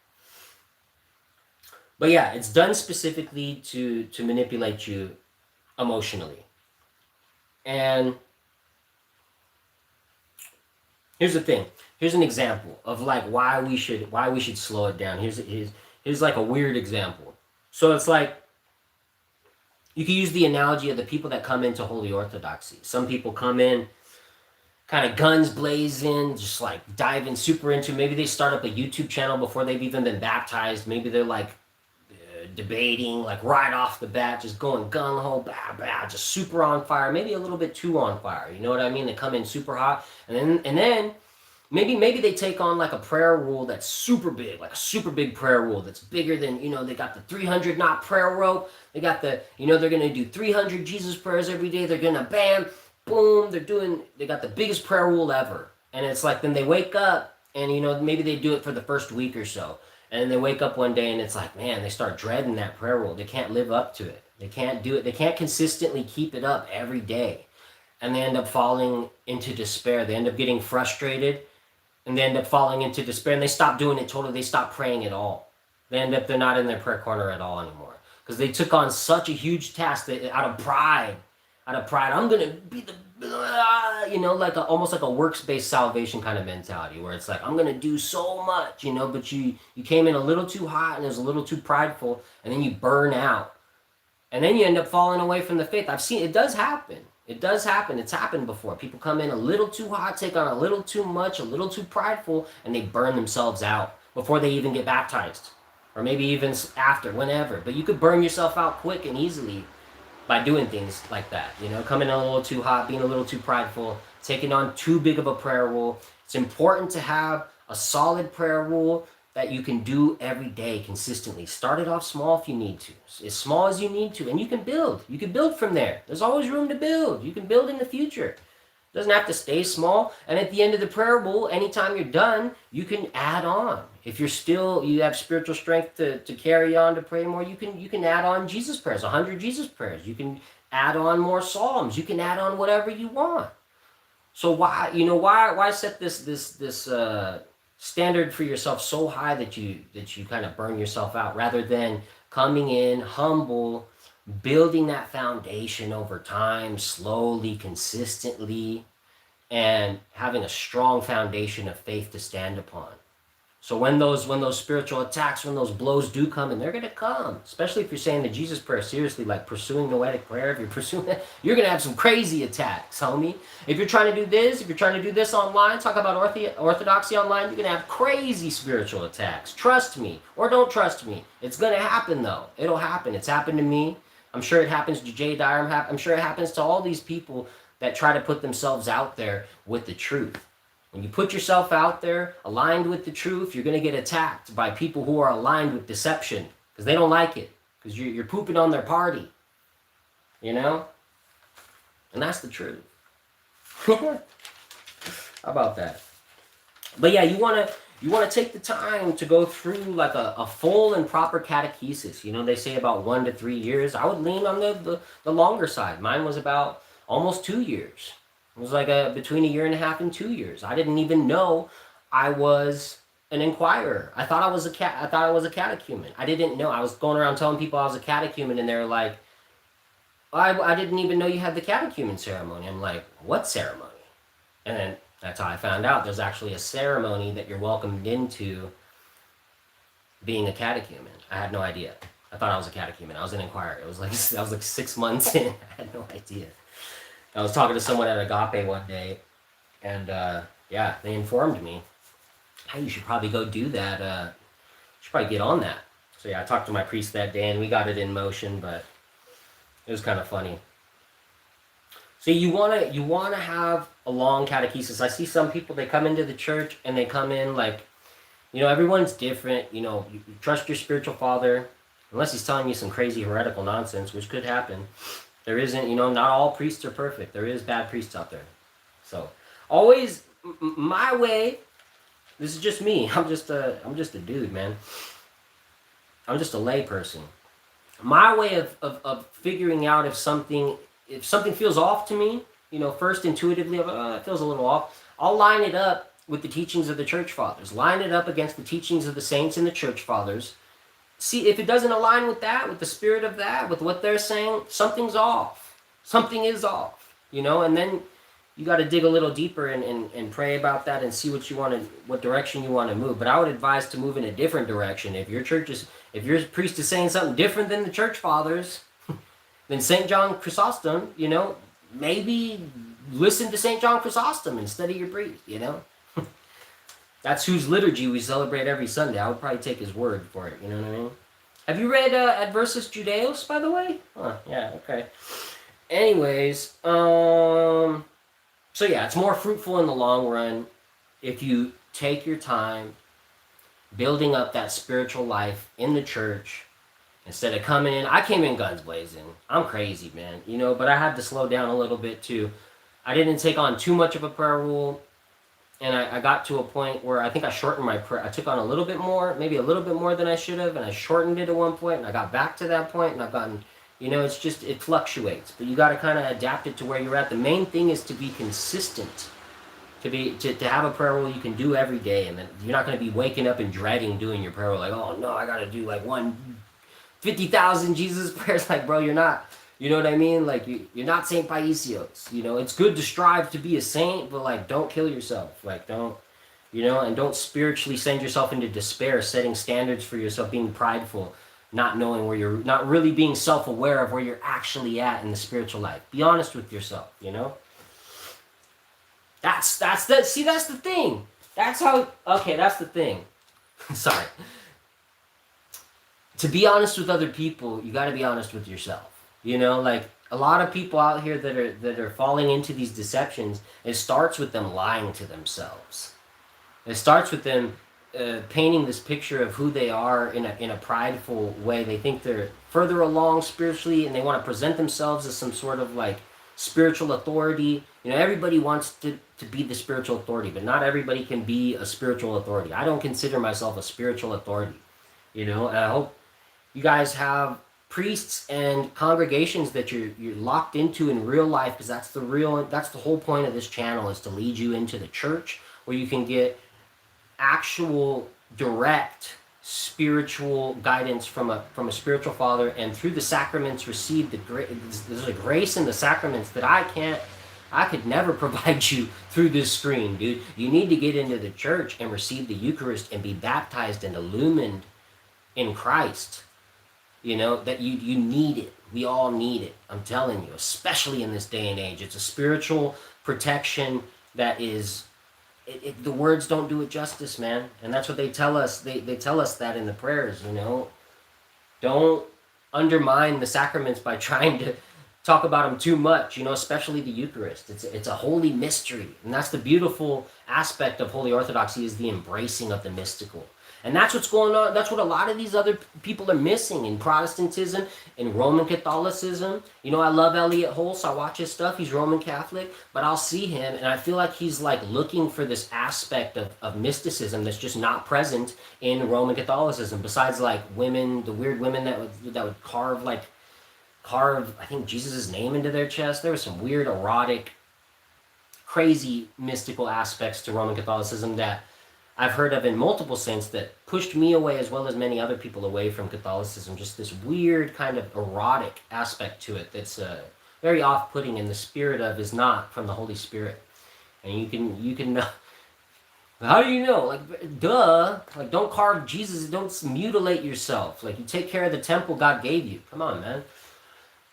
[SPEAKER 1] But yeah, it's done specifically to manipulate you emotionally. And here's the thing. Here's an example of like why we should slow it down. Here's like a weird example. So it's like you can use the analogy of the people that come into Holy Orthodoxy. Some people come in kind of guns blazing, just like diving super into. Maybe they start up a YouTube channel before they've even been baptized. Maybe they're like debating, like right off the bat, just going gung ho, bah, bah, just super on fire. Maybe a little bit too on fire. You know what I mean? They come in super hot, and then maybe they take on like a prayer rule that's super big, like a super big prayer rule that's bigger than, you know, they got the 300 knot prayer rope. They got the, you know, they're going to do 300 Jesus prayers every day. They're going to bam, boom. They got the biggest prayer rule ever. And it's like, then they wake up and, you know, maybe they do it for the first week or so. And then they wake up one day and it's like, man, they start dreading that prayer rule. They can't live up to it. They can't do it. They can't consistently keep it up every day. And they end up falling into despair. They end up getting frustrated. And they end up falling into despair, and they stop doing it totally. They stop praying at all. They're not in their prayer corner at all anymore. Because they took on such a huge task that out of pride, I'm going to be the, you know, like almost like a works-based salvation kind of mentality, where it's like, I'm going to do so much, you know, but you came in a little too hot and it was a little too prideful, and then you burn out. And then you end up falling away from the faith. I've seen it does happen. It does happen. It's happened before. People come in a little too hot, take on a little too much, a little too prideful, and they burn themselves out before they even get baptized. Or maybe even after, whenever. But you could burn yourself out quick and easily by doing things like that. You know, coming in a little too hot, being a little too prideful, taking on too big of a prayer rule. It's important to have a solid prayer rule that you can do every day consistently. Start it off small if you need to. As small as you need to. And you can build. You can build from there. There's always room to build. You can build in the future. It doesn't have to stay small. And at the end of the prayer rule, anytime you're done, you can add on. If you have spiritual strength to carry on to pray more, you can add on Jesus prayers, 100 Jesus prayers. You can add on more Psalms. You can add on whatever you want. So why set this standard for yourself so high that you kind of burn yourself out, rather than coming in humble, building that foundation over time, slowly, consistently, and having a strong foundation of faith to stand upon. So when those spiritual attacks, when those blows do come, and they're going to come, especially if you're saying the Jesus prayer seriously, like pursuing noetic prayer, if you're pursuing that, you're going to have some crazy attacks, homie. If you're trying to do this online, talk about orthodoxy online, you're going to have crazy spiritual attacks. Trust me, or don't trust me. It's going to happen, though. It'll happen. It's happened to me. I'm sure it happens to Jay Dyer. I'm sure it happens to all these people that try to put themselves out there with the truth. When you put yourself out there, aligned with the truth, you're going to get attacked by people who are aligned with deception, because they don't like it, because you're pooping on their party, you know? And that's the truth. How about that? But yeah, you want to take the time to go through like a full and proper catechesis. You know, they say about 1 to 3 years. I would lean on the longer side. Mine was about almost 2 years. It was like between 1.5 years and 2 years. I didn't even know I was an inquirer. I thought I was a catechumen. I didn't know. I was going around telling people I was a catechumen, and they're like, I didn't even know you had the catechumen ceremony. I'm like, what ceremony? And then that's how I found out there's actually a ceremony that you're welcomed into being a catechumen. I had no idea. I thought I was a catechumen. I was an inquirer. I was like 6 months in. I had no idea. I was talking to someone at Agape one day, and yeah, they informed me, hey, you should probably go do that. You should probably get on that. So yeah, I talked to my priest that day, and we got it in motion, but it was kind of funny. So you wanna have a long catechesis. I see some people, they come into the church and they come in like, you know, everyone's different. You know, you trust your spiritual father, unless he's telling you some crazy heretical nonsense, which could happen. There isn't, you know, not all priests are perfect. There is bad priests out there. So always my way. This is just me. I'm just a dude, man. I'm just a lay person. My way of figuring out if something feels off to me, first intuitively, I'm like, oh, it feels a little off. I'll line it up with the teachings of the church fathers. Line it up against the teachings of the saints and the church fathers. See if it doesn't align with that, with the spirit of that, with what they're saying, something's off. Something is off, and then you got to dig a little deeper and pray about that and see what direction you want to move. But I would advise to move in a different direction. If your priest is saying something different than the church fathers, then St. John Chrysostom, maybe listen to St. John Chrysostom instead of your priest, That's whose liturgy we celebrate every Sunday. I would probably take his word for it, you know what I mean? Have you read Adversus Judaeos, by the way? Yeah, okay. Anyways, so yeah, it's more fruitful in the long run if you take your time building up that spiritual life in the church instead of coming in. I came in guns blazing. I'm crazy, man, but I had to slow down a little bit too. I didn't take on too much of a prayer rule, and I got to a point where I think I shortened my prayer. I took on a little bit more, maybe a little bit more than I should have, and I shortened it at one point, and I got back to that point, and I've gotten, it's just, it fluctuates, but you got to kind of adapt it to where you're at. The main thing is to be consistent, to have a prayer rule you can do every day, and then you're not going to be waking up and dreading doing your prayer rule, like, oh no, I got to do like 50,000 Jesus prayers. Like, bro, you're not, you know what I mean? Like, you're not Saint Paisios, it's good to strive to be a saint, but like, don't kill yourself, like, don't, and don't spiritually send yourself into despair, setting standards for yourself, being prideful, not knowing where you're, not really being self-aware of where you're actually at in the spiritual life. Be honest with yourself, That's the thing. That's the thing. Sorry. To be honest with other people, you got to be honest with yourself. Like a lot of people out here that are falling into these deceptions, it starts with them lying to themselves. It starts with them painting this picture of who they are in a prideful way. They think they're further along spiritually, and they want to present themselves as some sort of like spiritual authority. Everybody wants to be the spiritual authority, but not everybody can be a spiritual authority. I don't consider myself a spiritual authority, and I hope you guys have priests and congregations that you're locked into in real life, because that's the whole point of this channel, is to lead you into the church where you can get actual direct spiritual guidance from a spiritual father, and through the sacraments receive there's a grace in the sacraments that I could never provide you through this screen, dude. You need to get into the church and receive the Eucharist and be baptized and illumined in Christ. That you need it. We all need it. I'm telling you, especially in this day and age. It's a spiritual protection that is, the words don't do it justice, man. And that's what they tell us. They tell us that in the prayers, Don't undermine the sacraments by trying to talk about them too much, especially the Eucharist. It's a holy mystery. And that's the beautiful aspect of Holy Orthodoxy, is the embracing of the mystical. And that's what's going on. That's what a lot of these other people are missing in Protestantism, in Roman Catholicism. I love Elliot Holst. I watch his stuff. He's Roman Catholic. But I'll see him, and I feel like he's like looking for this aspect of mysticism that's just not present in Roman Catholicism. Besides like women, the weird women that would carve, I think, Jesus' name into their chest. There was some weird, erotic, crazy, mystical aspects to Roman Catholicism that I've heard of in multiple saints that pushed me away, as well as many other people, away from Catholicism. Just this weird kind of erotic aspect to it that's very off-putting, and the spirit of is not from the Holy Spirit. And you can how do you know? Like, duh. Like, don't carve Jesus. Don't mutilate yourself. Like, you take care of the temple God gave you. Come on, man.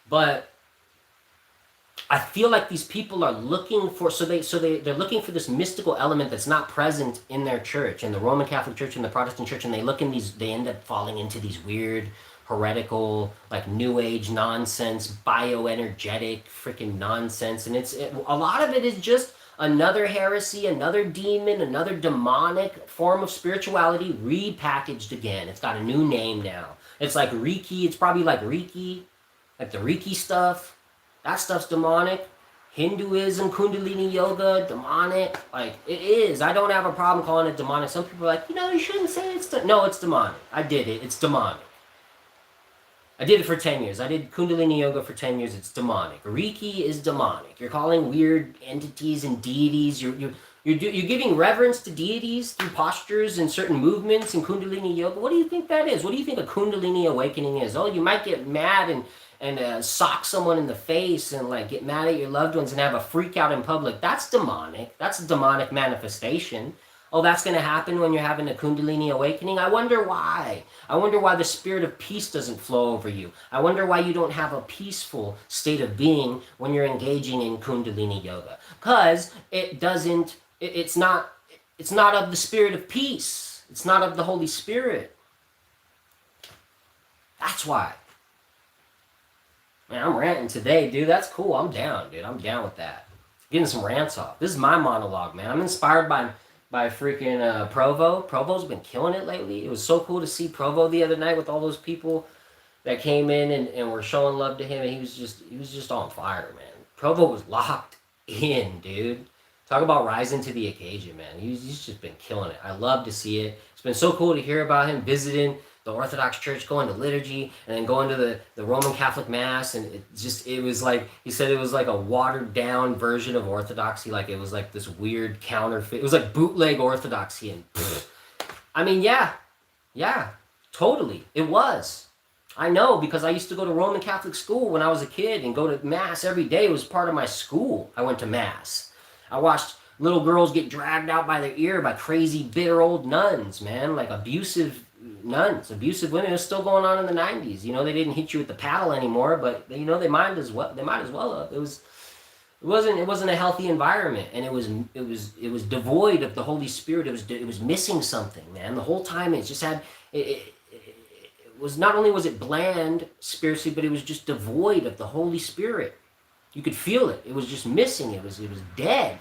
[SPEAKER 1] But I feel like these people are looking for, they're looking for this mystical element that's not present in their church, in the Roman Catholic Church and the Protestant Church, and they end up falling into these weird, heretical, like New Age nonsense, bioenergetic freaking nonsense, and a lot of it is just another heresy, another demon, another demonic form of spirituality repackaged again. It's got a new name now. It's like Reiki. It's probably like Reiki, like the Reiki stuff. That stuff's demonic. Hinduism, Kundalini yoga, demonic. Like, it is. I don't have a problem calling it demonic. Some people are like, you shouldn't say it's no, it's demonic. I did it. It's demonic. I did it for 10 years. I did Kundalini yoga for 10 years. It's demonic. Reiki is demonic. You're calling weird entities and deities. You're giving reverence to deities through postures and certain movements in Kundalini yoga. What do you think that is? What do you think a Kundalini awakening is? Oh, you might get mad and sock someone in the face and like get mad at your loved ones and have a freak out in public. That's demonic. That's a demonic manifestation. Oh, that's going to happen when you're having a Kundalini awakening? I wonder why. I wonder why the spirit of peace doesn't flow over you. I wonder why you don't have a peaceful state of being when you're engaging in Kundalini yoga. Because it's not of the spirit of peace. It's not of the Holy Spirit. That's why. Man, I'm ranting today, dude. That's cool. I'm down, dude. I'm down with that. Getting some rants off. This is my monologue, man. I'm inspired by freaking Provo. Provo's been killing it lately. It was so cool to see Provo the other night with all those people that came in and were showing love to him, and he was just on fire, man. Provo was locked in, dude. Talk about rising to the occasion, man. He's just been killing it. I love to see it. It's been so cool to hear about him visiting the Orthodox Church, going to liturgy, and then going to the Roman Catholic Mass, and it was like, he said it was like a watered down version of Orthodoxy, like it was like this weird counterfeit, it was like bootleg Orthodoxy, and I mean, yeah, totally, it was. I know, because I used to go to Roman Catholic school when I was a kid, and go to Mass every day. It was part of my school. I went to Mass. I watched little girls get dragged out by their ear by crazy, bitter old nuns, man, like abusive nuns, abusive women. It was still going on in the 90s. You know, they didn't hit you with the paddle anymore, but you know, they might as well have. It wasn't a healthy environment, and it was devoid of the Holy Spirit. It was missing something, man. The whole time it just had it was, not only was it bland spiritually, but it was just devoid of the Holy Spirit. You could feel it. It was just missing. It was dead.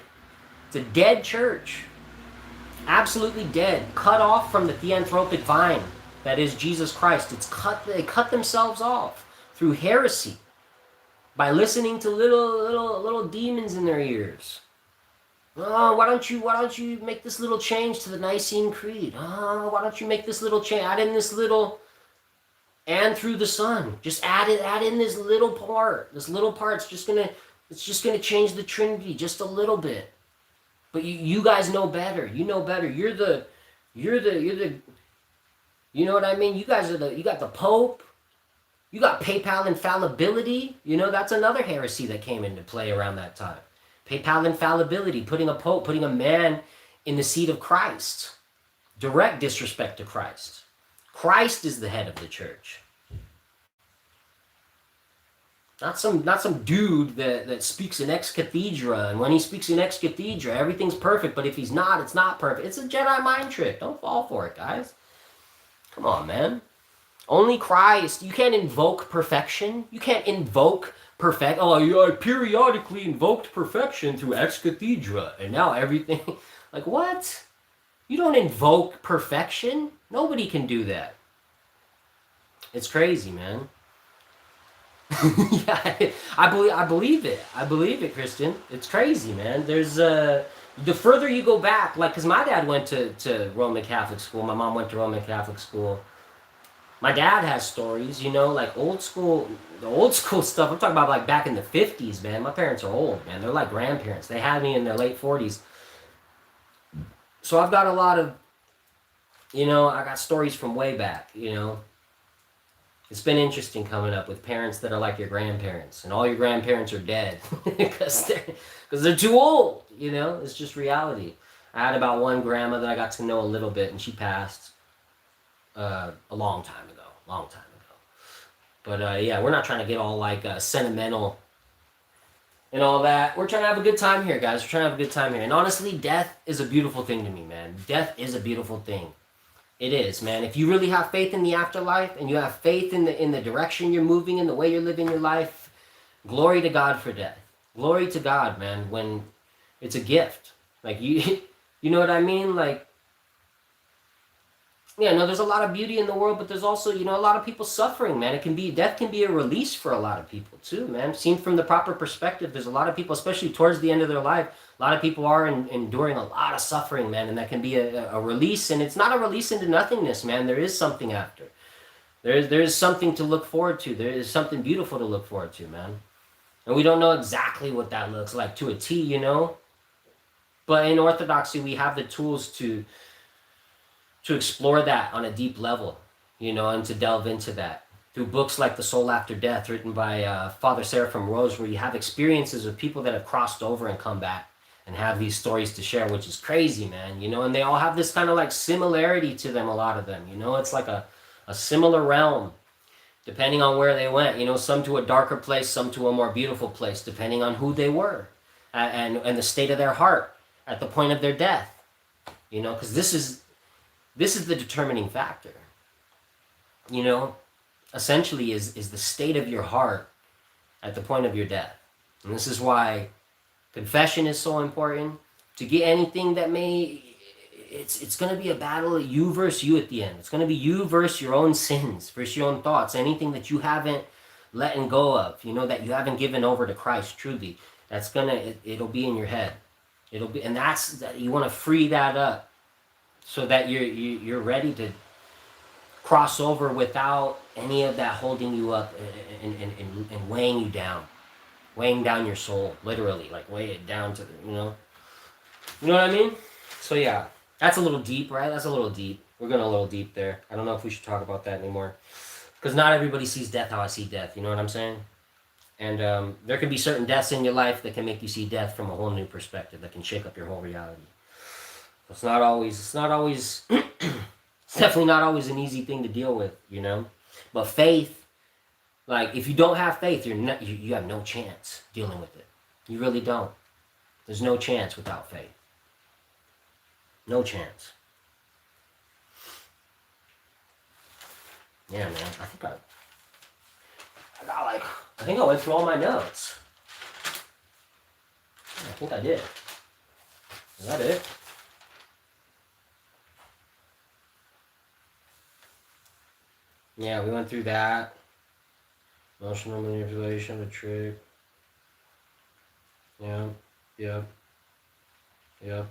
[SPEAKER 1] It's a dead church. Absolutely dead, cut off from the theanthropic vine that is Jesus Christ. They cut themselves off through heresy by listening to little demons in their ears. Oh, why don't you make this little change to the Nicene Creed? Oh, why don't you make this little change? Add in this little, and through the Son. Just add in this little part. This little part's just gonna change the Trinity just a little bit. But you guys know better. You know better. You're the, you know what I mean? You guys you got the Pope. You got PayPal infallibility. You know, that's another heresy that came into play around that time. PayPal infallibility, putting a Pope, putting a man in the seat of Christ. Direct disrespect to Christ. Christ is the head of the church. Not some dude that speaks in ex cathedra, and when he speaks in ex cathedra, everything's perfect, but if he's not, it's not perfect. It's a Jedi mind trick. Don't fall for it, guys. Come on, man. Only Christ. You can't invoke perfection. You can't invoke perfect. Oh, I periodically invoked perfection through ex cathedra, and now everything. Like, what? You don't invoke perfection. Nobody can do that. It's crazy, man. Yeah, I believe it. I believe it, Christian. It's crazy, man. There's the further you go back, like, because my dad went to Roman Catholic school. My mom went to Roman Catholic school. My dad has stories, you know, like the old school stuff. I'm talking about like back in the 50s, man. My parents are old, man. They're like grandparents. They had me in their late 40s. So I've got a lot of, you know, I got stories from way back, you know. It's been interesting coming up with parents that are like your grandparents, and all your grandparents are dead because they're too old, you know. It's just reality. I had about one grandma that I got to know a little bit, and she passed a long time ago. But yeah, we're not trying to get all like sentimental and all that. We're trying to have a good time here, guys. We're trying to have a good time here. And honestly, death is a beautiful thing to me, man. Death is a beautiful thing. It is, man. If you really have faith in the afterlife, and you have faith in the direction you're moving in, the way you're living your life, glory to God for death. Glory to God, man, when it's a gift. Like, you know what I mean? Like, yeah, no, there's a lot of beauty in the world, but there's also, you know, a lot of people suffering, man. Death can be a release for a lot of people too, man. Seen from the proper perspective, there's a lot of people, especially towards the end of their life, a lot of people are enduring a lot of suffering, man, and that can be a release, and it's not a release into nothingness, man. There is something after. There's something to look forward to. There is something beautiful to look forward to, man. And we don't know exactly what that looks like to a T, you know? But in Orthodoxy, we have the tools to explore that on a deep level, you know, and to delve into that through books like The Soul After Death, written by Father Seraphim Rose, where you have experiences of people that have crossed over and come back and have these stories to share, which is crazy, man, you know, and they all have this kind of like similarity to them, a lot of them, you know, it's like a similar realm, depending on where they went, you know, some to a darker place, some to a more beautiful place, depending on who they were and the state of their heart at the point of their death, you know, because this is the determining factor, you know, essentially is the state of your heart at the point of your death. And this is why confession is so important. To get anything that may, it's going to be a battle of you versus you at the end. It's going to be you versus your own sins, versus your own thoughts, anything that you haven't letting go of, you know, that you haven't given over to Christ truly. That's it'll be in your head. It'll be, and that's, you want to free that up so that you're ready to cross over without any of that holding you up and weighing down your soul, literally, like weigh it down to, you know what I mean? So yeah, that's a little deep, right? That's a little deep. We're going a little deep there. I don't know if we should talk about that anymore, because not everybody sees death how I see death. You know what I'm saying? And there can be certain deaths in your life that can make you see death from a whole new perspective, that can shake up your whole reality. It's not always, it's definitely not always an easy thing to deal with, you know? But faith, like, if you don't have faith, you have no chance dealing with it. You really don't. There's no chance without faith. No chance. Yeah, man. I think I went through all my notes. I think I did. Is that it? Yeah, we went through that. Emotional manipulation, the trick. Yeah, yep, yep.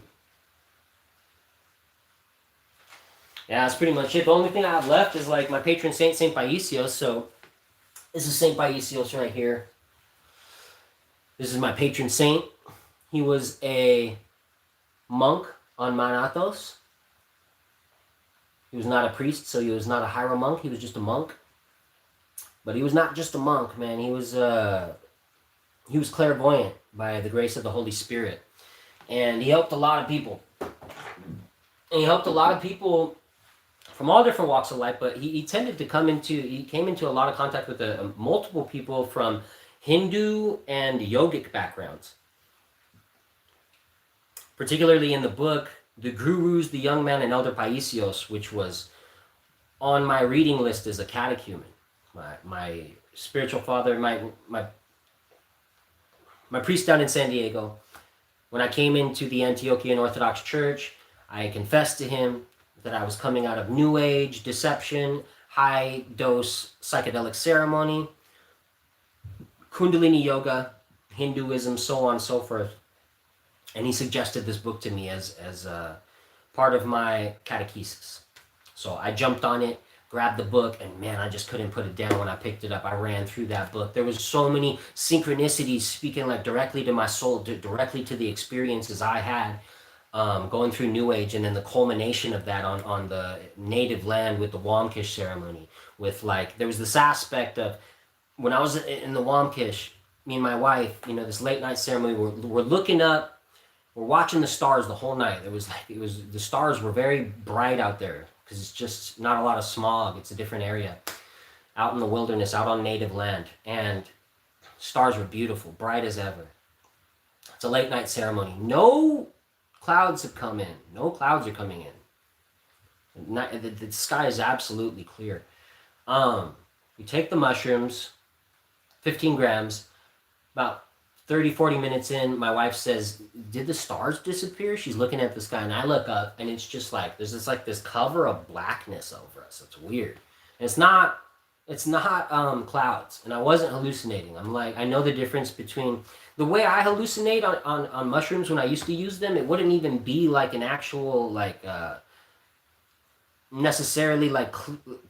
[SPEAKER 1] Yeah, that's pretty much it. The only thing I have left is like my patron saint, Saint Paisios. So this is Saint Paisios right here. This is my patron saint. He was a monk on Mount Athos. He was not a priest, so he was not a hieromonk. He was just a monk. But he was not just a monk, man. He was clairvoyant by the grace of the Holy Spirit. And he helped a lot of people. And he helped a lot of people from all different walks of life, but he came into a lot of contact with multiple people from Hindu and yogic backgrounds. Particularly in the book, The Gurus, the Young Man, and Elder Paisios, which was on my reading list as a catechumen. My spiritual father, my priest down in San Diego, when I came into the Antiochian Orthodox Church, I confessed to him that I was coming out of New Age, deception, high-dose psychedelic ceremony, Kundalini Yoga, Hinduism, so on and so forth. And he suggested this book to me as part of my catechesis. So I jumped on it, grabbed the book, and man, I just couldn't put it down when I picked it up. I ran through that book. There was so many synchronicities speaking like directly to my soul, directly to the experiences I had going through New Age, and then the culmination of that on the native land with the Wamkish ceremony. With like, there was this aspect of when I was in the Wamkish, me and my wife, you know, this late night ceremony, we're looking up. We're watching the stars the whole night. The stars were very bright out there because it's just not a lot of smog. It's a different area out in the wilderness, out on native land. And stars were beautiful, bright as ever. It's a late night ceremony. No clouds have come in. No clouds are coming in. The sky is absolutely clear. We take the mushrooms, 15 grams, about 30, 40 minutes in, my wife says, did the stars disappear? She's looking at the sky, and I look up, and it's just like, there's this cover of blackness over us. It's weird. And it's not clouds, and I wasn't hallucinating. I'm like, I know the difference between, the way I hallucinate on mushrooms when I used to use them, it wouldn't even be like an actual, like, necessarily like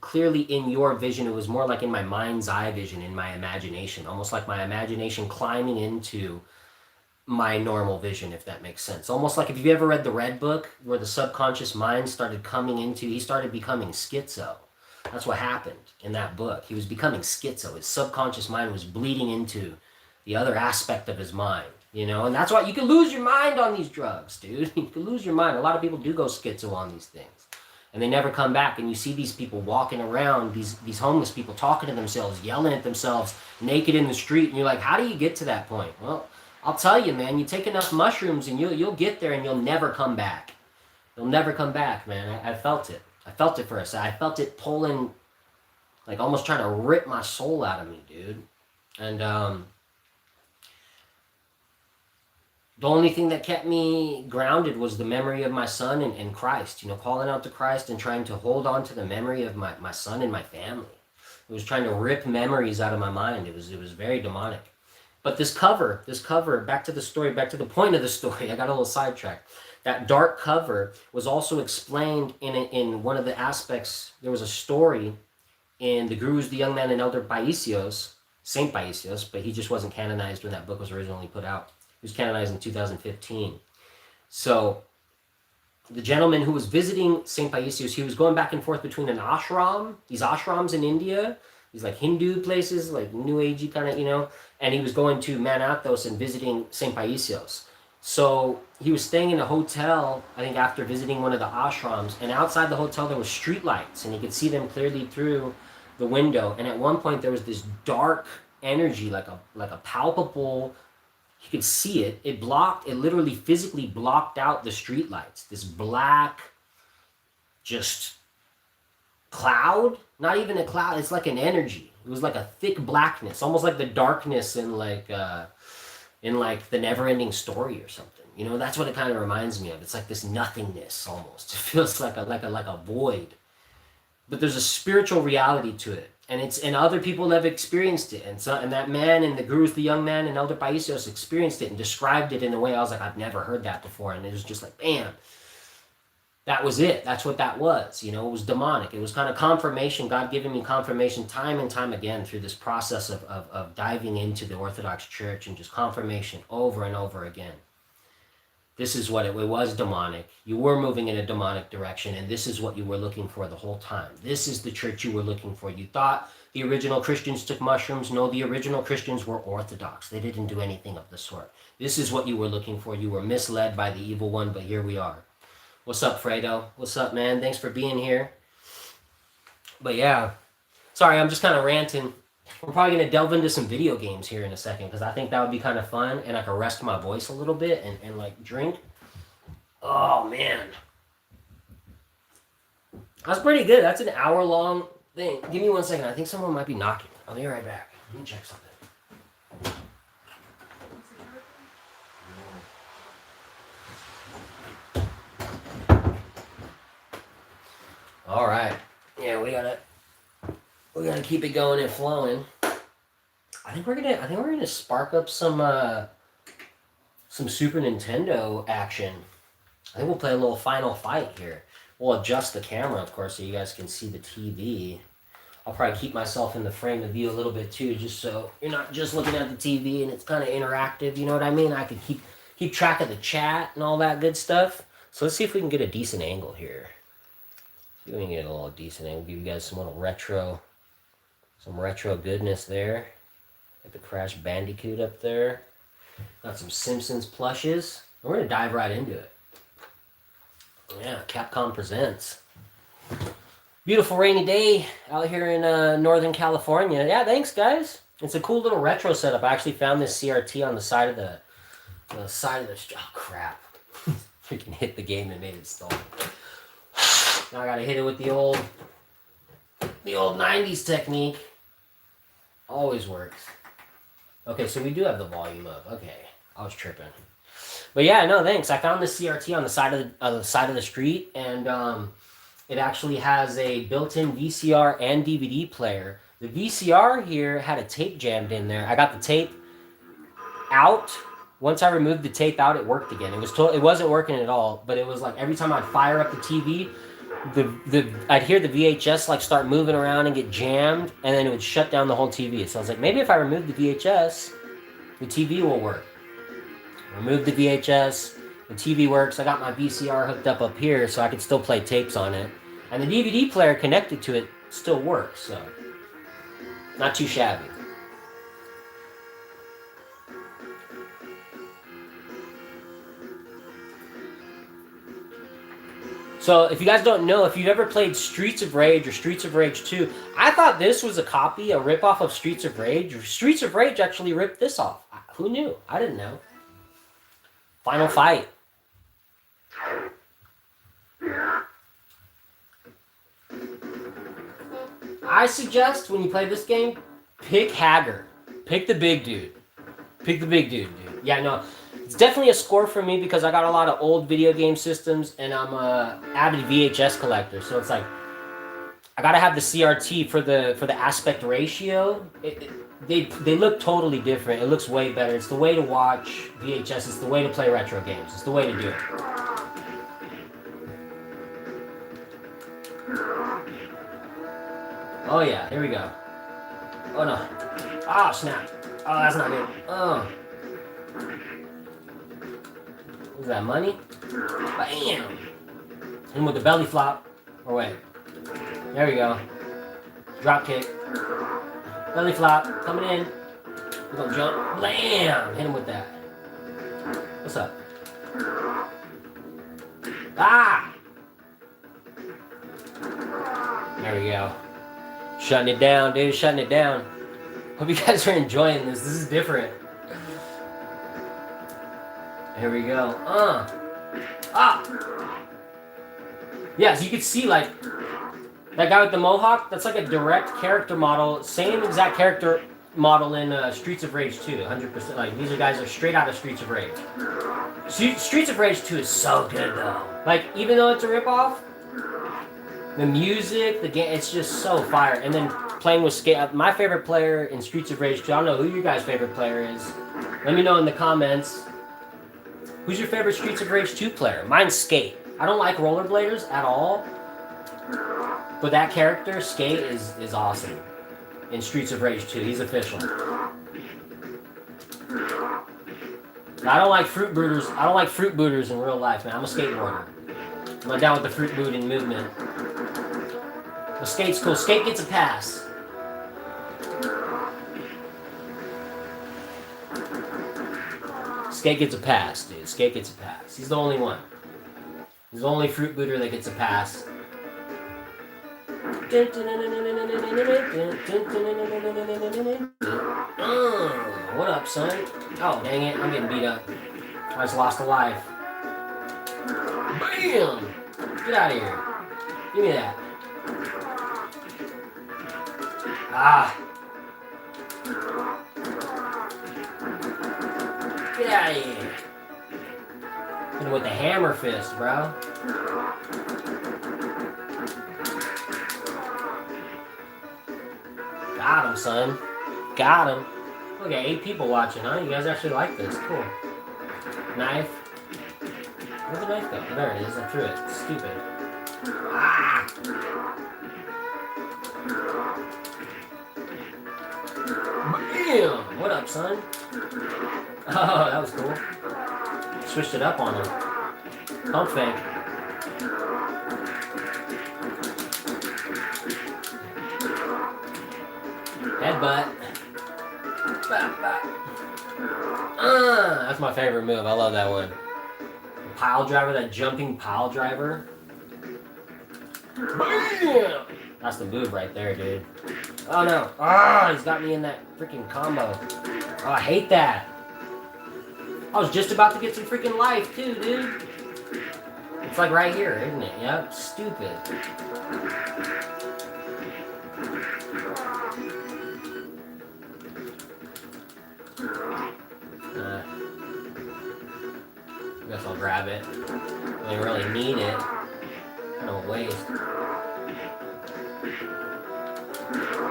[SPEAKER 1] clearly in your vision. It was more like in my mind's eye vision, in my imagination, almost like my imagination climbing into my normal vision, if that makes sense. Almost like if you ever read the Red Book, where the subconscious mind started coming into, he started becoming schizo. That's what happened in that book. He was becoming schizo. His subconscious mind was bleeding into the other aspect of his mind, you know? And that's why you can lose your mind on these drugs, dude. You can lose your mind. A lot of people do go schizo on these things. And they never come back. And you see these people walking around, these homeless people talking to themselves, yelling at themselves, naked in the street. And you're like, how do you get to that point? Well, I'll tell you, man, you take enough mushrooms and you'll get there and you'll never come back. You'll never come back, man. I felt it. I felt it for a second. I felt it pulling, like almost trying to rip my soul out of me, dude. And the only thing that kept me grounded was the memory of my son and Christ, you know, calling out to Christ and trying to hold on to the memory of my son and my family. It was trying to rip memories out of my mind. It was very demonic. But this cover, back to the story, back to the point of the story, I got a little sidetracked. That dark cover was also explained in one of the aspects. There was a story in the Gurus, the Young Man and Elder Paisios, Saint Paisios, but he just wasn't canonized when that book was originally put out. He was canonized in 2015. So the gentleman who was visiting Saint Paisios, he was going back and forth between an ashram, these ashrams in India, these like Hindu places, like New Agey kind of, you know, and he was going to Manathos and visiting St. Paisios. So he was staying in a hotel, I think after visiting one of the ashrams, and outside the hotel there was street lights, and he could see them clearly through the window. And at one point there was this dark energy, like a palpable, you could see it. It literally physically blocked out the street lights. This black, just cloud, not even a cloud, it's like an energy. It was like a thick blackness, almost like the darkness in like the Never-Ending Story or something. You know, that's what it kind of reminds me of. It's like this nothingness almost. It feels like a void. But there's a spiritual reality to it. And other people have experienced it. And that man and the Gurus, the Young Man and Elder Paisios experienced it and described it in a way I was like, I've never heard that before. And it was just like, bam. That was it. That's what that was. You know, it was demonic. It was kind of confirmation, God giving me confirmation time and time again through this process of diving into the Orthodox Church, and just confirmation over and over again. This is what it was, demonic. You were moving in a demonic direction, and this is what you were looking for the whole time. This is the church you were looking for. You thought the original Christians took mushrooms. No, the original Christians were Orthodox. They didn't do anything of the sort. This is what you were looking for. You were misled by the evil one, but here we are. What's up, Fredo? What's up, man? Thanks for being here. But yeah, sorry, I'm just kind of ranting. We're probably going to delve into some video games here in a second, because I think that would be kind of fun, and I could rest my voice a little bit and like drink. Oh, man. That's pretty good. That's an hour-long thing. Give me 1 second. I think someone might be knocking. I'll be right back. Let me check something. All right. Yeah, we gotta keep it going and flowing. I think we're gonna spark up some Super Nintendo action. I think we'll play a little Final Fight here. We'll adjust the camera, of course, so you guys can see the TV. I'll probably keep myself in the frame of view a little bit too, just so you're not just looking at the TV and it's kind of interactive. You know what I mean? I can keep track of the chat and all that good stuff. So let's see if we can get a decent angle here. See if we can get a little decent angle. Give you guys some retro goodness there. Got the Crash Bandicoot up there. Got some Simpsons plushes. We're gonna dive right into it. Yeah, Capcom presents. Beautiful rainy day out here in Northern California. Yeah, thanks guys. It's a cool little retro setup. I actually found this CRT on the side of the oh crap. Freaking hit the game and made it stall. Now I gotta hit it with the old 90s technique. Always works. Okay, so we do have the volume up. Okay, I was tripping. But yeah, no, thanks. I found this CRT on the side of the street, and it actually has a built-in VCR and DVD player. The VCR here had a tape jammed in there. I got the tape out. Once I removed the tape out, it worked again. It wasn't working at all, but it was like every time I'd fire up the TV, I'd hear the VHS like start moving around and get jammed, and then it would shut down the whole TV. So I was like, maybe if I remove the VHS, the TV will work. Remove the VHS, the TV works. I got my VCR hooked up here so I could still play tapes on it. And the DVD player connected to it still works, so not too shabby. So if you guys don't know, if you've ever played Streets of Rage or Streets of Rage 2, I thought this was a ripoff of Streets of Rage. Streets of Rage actually ripped this off. Who knew? I didn't know. Final fight. I suggest when you play this game, pick Hager. Pick the big dude. Pick the big dude. Yeah, no. It's definitely a score for me because I got a lot of old video game systems and I'm a avid VHS collector. So it's like I gotta have the CRT for the aspect ratio. They look totally different. It looks way better. It's the way to watch VHS. It's the way to play retro games. It's the way to do it. Oh yeah, here we go. Oh no. Oh snap. Oh, that's not good. Oh. Is that money? Bam! And with the belly flop. Or wait. There we go. Drop kick. Belly flop. Coming in. We're gonna jump. Blam! Hit him with that. What's up? Ah! There we go. Shutting it down, dude. Shutting it down. Hope you guys are enjoying this. This is different. Here we go. Yeah, so you can see, like, that guy with the mohawk, that's like a direct character model. Same exact character model in Streets of Rage 2, 100%. Like, these guys are straight out of Streets of Rage. Streets of Rage 2 is so good, though. Like, even though it's a ripoff, the music, the game, it's just so fire. And then playing with Skate. My favorite player in Streets of Rage 2, I don't know who your guys' favorite player is. Let me know in the comments. Who's your favorite Streets of Rage 2 player? Mine's Skate. I don't like rollerbladers at all. But that character, Skate, is awesome. In Streets of Rage 2. He's official. I don't like fruit booters. I don't like fruit booters in real life, man. I'm a skateboarder. I'm not down with the fruit booting movement. But Skate's cool. Skate gets a pass. Skate gets a pass, dude. Skate gets a pass. He's the only one. He's the only fruit booter that gets a pass. What up, son? Oh, dang it. I'm getting beat up. I just lost a life. Bam! Get out of here. Give me that. Ah. Get out of here. And with the hammer fist, bro. Got him, son. Got him. Look at 8 people watching, huh? You guys actually like this. Cool. Knife. Where'd the knife go? There it is. I threw it. Stupid. Ah! Bam! What up, son? Oh, that was cool. Switched it up on him. Pump fake. Headbutt. That's my favorite move. I love that one. The pile driver, that jumping pile driver. Bam! That's the move right there, dude. Oh no. Ah, he's got me in that freaking combo. Oh, I hate that. I was just about to get some freaking life too, dude. It's like right here, isn't it? Yep, stupid. I guess I'll grab it. I don't really need it. Kind of a waste.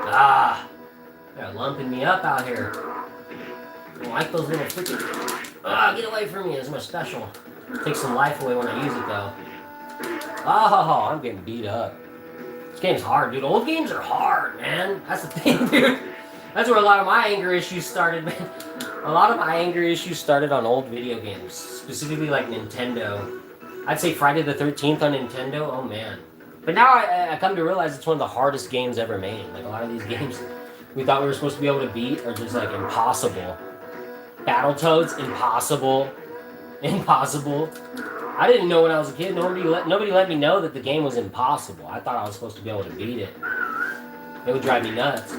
[SPEAKER 1] Ah! They're lumping me up out here. I don't like those little freaking... Ah, get away from me. It's my special. Take some life away when I use it, though. Oh, I'm getting beat up. This game's hard, dude. Old games are hard, man. That's the thing, dude. That's where a lot of my anger issues started, man. A lot of my anger issues started on old video games, specifically like Nintendo. I'd say Friday the 13th on Nintendo. Oh, man. But now I come to realize it's one of the hardest games ever made. Like, a lot of these games we thought we were supposed to be able to beat are just, like, impossible. Battletoads, impossible. Impossible. I didn't know when I was a kid. Nobody let me know that the game was impossible. I thought I was supposed to be able to beat it. It would drive me nuts.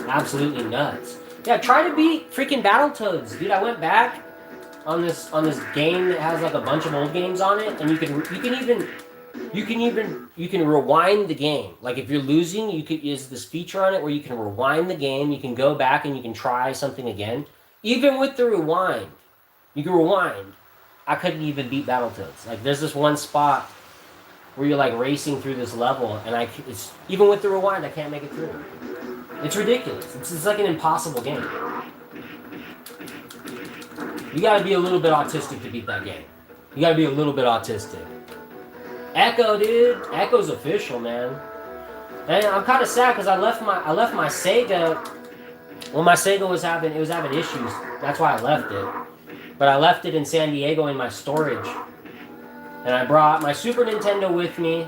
[SPEAKER 1] Absolutely nuts. Yeah, try to beat freaking Battletoads, dude. I went back on this game that has like a bunch of old games on it, and you can rewind the game. Like if you're losing, is this feature on it where you can rewind the game. You can go back and you can try something again. Even with the rewind, you can rewind. I couldn't even beat Battletoads. Like there's this one spot where you're like racing through this level, and it's even with the rewind, I can't make it through. It's ridiculous. It's like an impossible game. You gotta be a little bit autistic to beat that game. You gotta be a little bit autistic. Echo, dude. Echo's official, man. And I'm kind of sad because I left my Sega. Well, my Sega was having issues. That's why I left it. But I left it in San Diego in my storage. And I brought my Super Nintendo with me.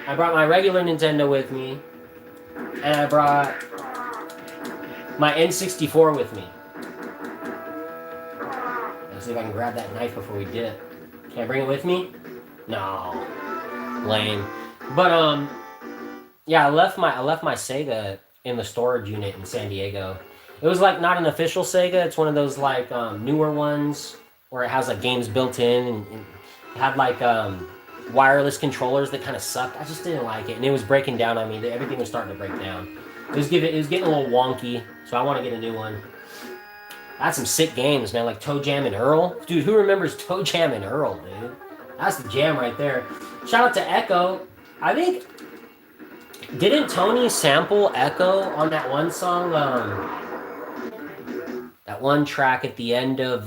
[SPEAKER 1] I brought my regular Nintendo with me. And I brought my N64 with me. Let's see if I can grab that knife before we dip. Can I bring it with me? No. Lame. But yeah, I left my Sega in the storage unit in San Diego. It was like not an official Sega. It's one of those like newer ones where it has like games built in and it had like wireless controllers that kind of sucked. I just didn't like it, and it was breaking down on me. Everything was starting to break down. It was getting a little wonky, so I want to get a new one. I had some sick games, man, like Toe Jam and Earl. Dude, who remembers Toe Jam and Earl, dude? That's the jam right there. Shout out to Echo. I think, didn't Tony sample Echo on that one song? That one track at the end of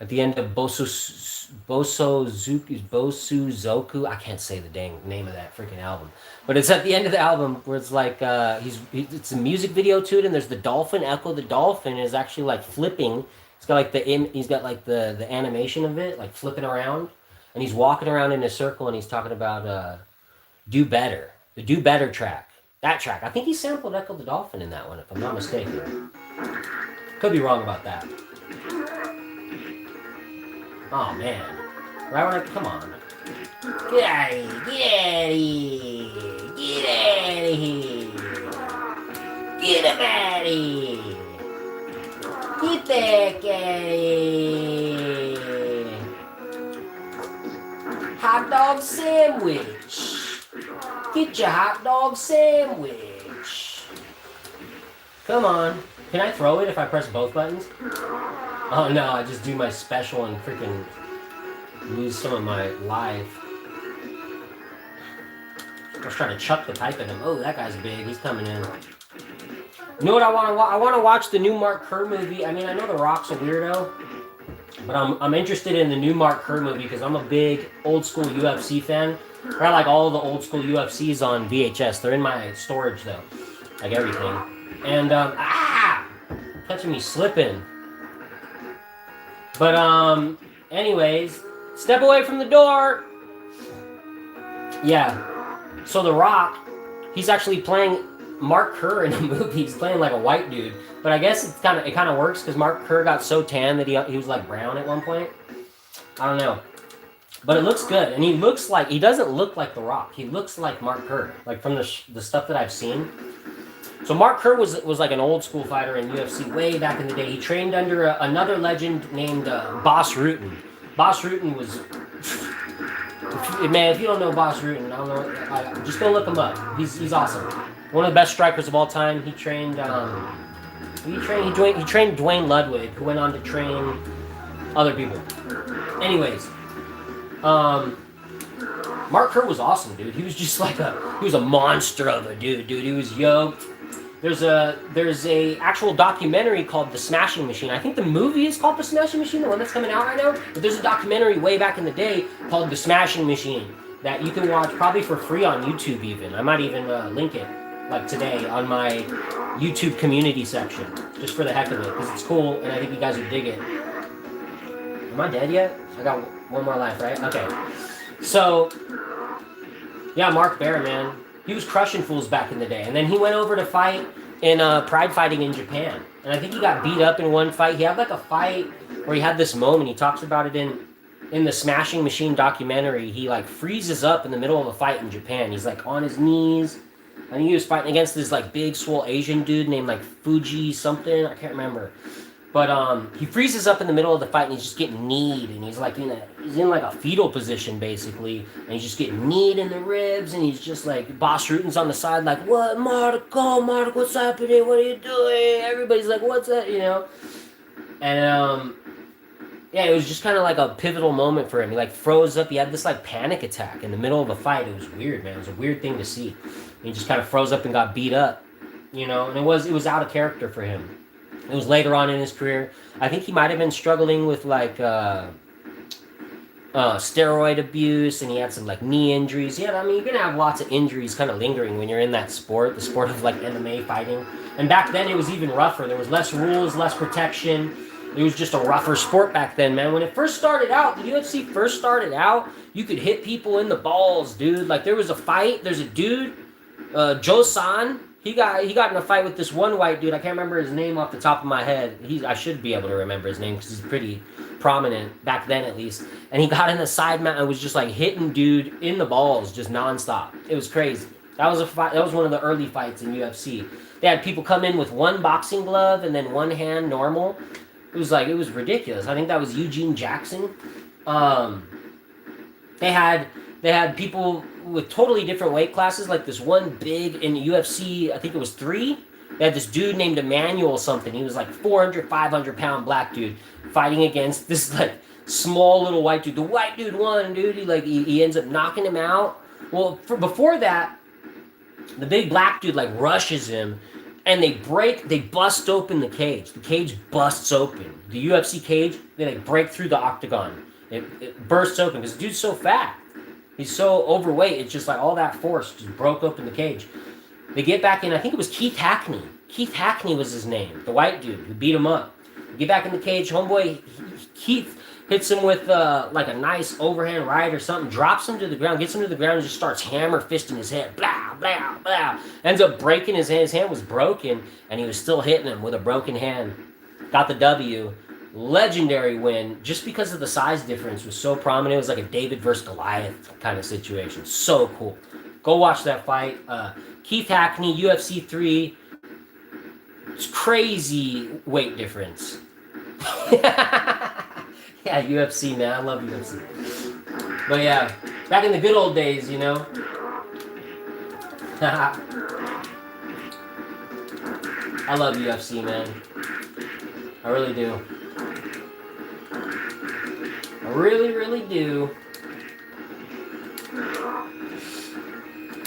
[SPEAKER 1] Bosuzoku. I can't say the dang name of that freaking album, but it's at the end of the album where it's like it's a music video to it, and there's the dolphin. Echo the dolphin is actually like flipping. He's got like the animation of it like flipping around, and he's walking around in a circle, and he's talking about Do Better, the Do Better track. That track, I think he sampled Echo the Dolphin in that one, if I'm not mistaken. Could be wrong about that. Oh man. Right when come on. Get out of here. Get out of here. Get out of here. Get him out of here. Get back out of here. Hot dog sandwich. Get your hot dog sandwich. Come on. Can I throw it if I press both buttons? Oh no, I just do my special and freaking lose some of my life. I was trying to chuck the pipe at him. Oh, that guy's big. He's coming in. You know what I want to watch? I want to watch the new Mark Kerr movie. I mean, I know The Rock's a weirdo, but I'm interested in the new Mark Kerr movie because I'm a big old school UFC fan. I got like all the old school UFCs on VHS. They're in my storage though, like everything. And catching me slipping. But anyways, step away from the door. Yeah. So The Rock, he's actually playing Mark Kerr in a movie. He's playing like a white dude. But I guess it kind of works because Mark Kerr got so tan that he was like brown at one point. I don't know. But it looks good, and he doesn't look like The Rock. He looks like Mark Kerr, like from the stuff that I've seen. So Mark Kerr was like an old school fighter in UFC way back in the day. He trained under another legend named Boss Rutan. Boss Rutan was, man, if you don't know Boss Rutan, I don't know, just go look him up. He's awesome. One of the best strikers of all time. He trained, he trained Dwayne Ludwig, who went on to train other people. Anyways. Mark Kerr was awesome, dude. He was just like he was a monster of a dude. He was yoked. There's a actual documentary called The Smashing Machine. I think the movie is called The Smashing Machine, the one that's coming out right now. But there's a documentary way back in the day called The Smashing Machine that you can watch probably for free on YouTube even. I might even link it like today on my YouTube community section just for the heck of it because it's cool and I think you guys would dig it. Am I dead yet? I got one more life, right? Okay. So, yeah, Mark Bear, man. He was crushing fools back in the day. And then he went over to fight in pride fighting in Japan. And I think he got beat up in one fight. He had like a fight where he had this moment. He talks about it in the Smashing Machine documentary. He like freezes up in the middle of a fight in Japan. He's like on his knees. I think he was fighting against this like big swole Asian dude named like Fuji something. I can't remember. But he freezes up in the middle of the fight and he's just getting kneed and he's like he's in like a fetal position basically and he's just getting kneed in the ribs and he's just like Boss Rutan's on the side like, what, Mark, what's happening? What are you doing? Everybody's like, what's that? You know? And yeah, it was just kind of like a pivotal moment for him. He like froze up. He had this like panic attack in the middle of a fight. It was weird, man. It was a weird thing to see. He just kind of froze up and got beat up, you know. And it was out of character for him. It was later on in his career. I think he might have been struggling with like steroid abuse, and he had some like knee injuries. Yeah, I mean, you're gonna have lots of injuries kind of lingering when you're in that sport, the sport of like MMA fighting. And back then, it was even rougher. There was less rules, less protection. It was just a rougher sport back then, man. When it first started out, the UFC first started out, you could hit people in the balls, dude. Like there was a fight. There's a dude, Joe San. He got in a fight with this one white dude. I can't remember his name off the top of my head. I should be able to remember his name because he's pretty prominent back then at least. And he got in the side mount and was just like hitting dude in the balls just nonstop. It was crazy. That was a fight. That was one of the early fights in UFC. They had people come in with one boxing glove and then one hand normal. It was ridiculous. I think that was Eugene Jackson. They had people with totally different weight classes, like this one big in UFC, I think it was 3. They had this dude named Emmanuel something. He was like 400, 500-pound black dude fighting against this like small little white dude. The white dude won, dude. He ends up knocking him out. Well, before that, the big black dude like rushes him, and they bust open the cage. The cage busts open. The UFC cage, they like break through the octagon. It bursts open because the dude's so fat. He's so overweight, it's just like all that force just broke open the cage. They get back in, I think it was Keith Hackney. Keith Hackney was his name, the white dude who beat him up. They get back in the cage, homeboy, Keith hits him with like a nice overhand right or something, drops him to the ground, gets him to the ground and just starts hammer fisting his head. Blah, blah, blah. Ends up breaking his hand. His hand was broken and he was still hitting him with a broken hand. Got the W. Legendary win just because of the size difference was so prominent. It was like a David versus Goliath kind of situation. So cool. Go watch that fight. Keith Hackney, UFC 3. It's crazy weight difference. Yeah, UFC, man. I love UFC. But yeah, back in the good old days, you know. I love UFC, man. I really do. I really, really do.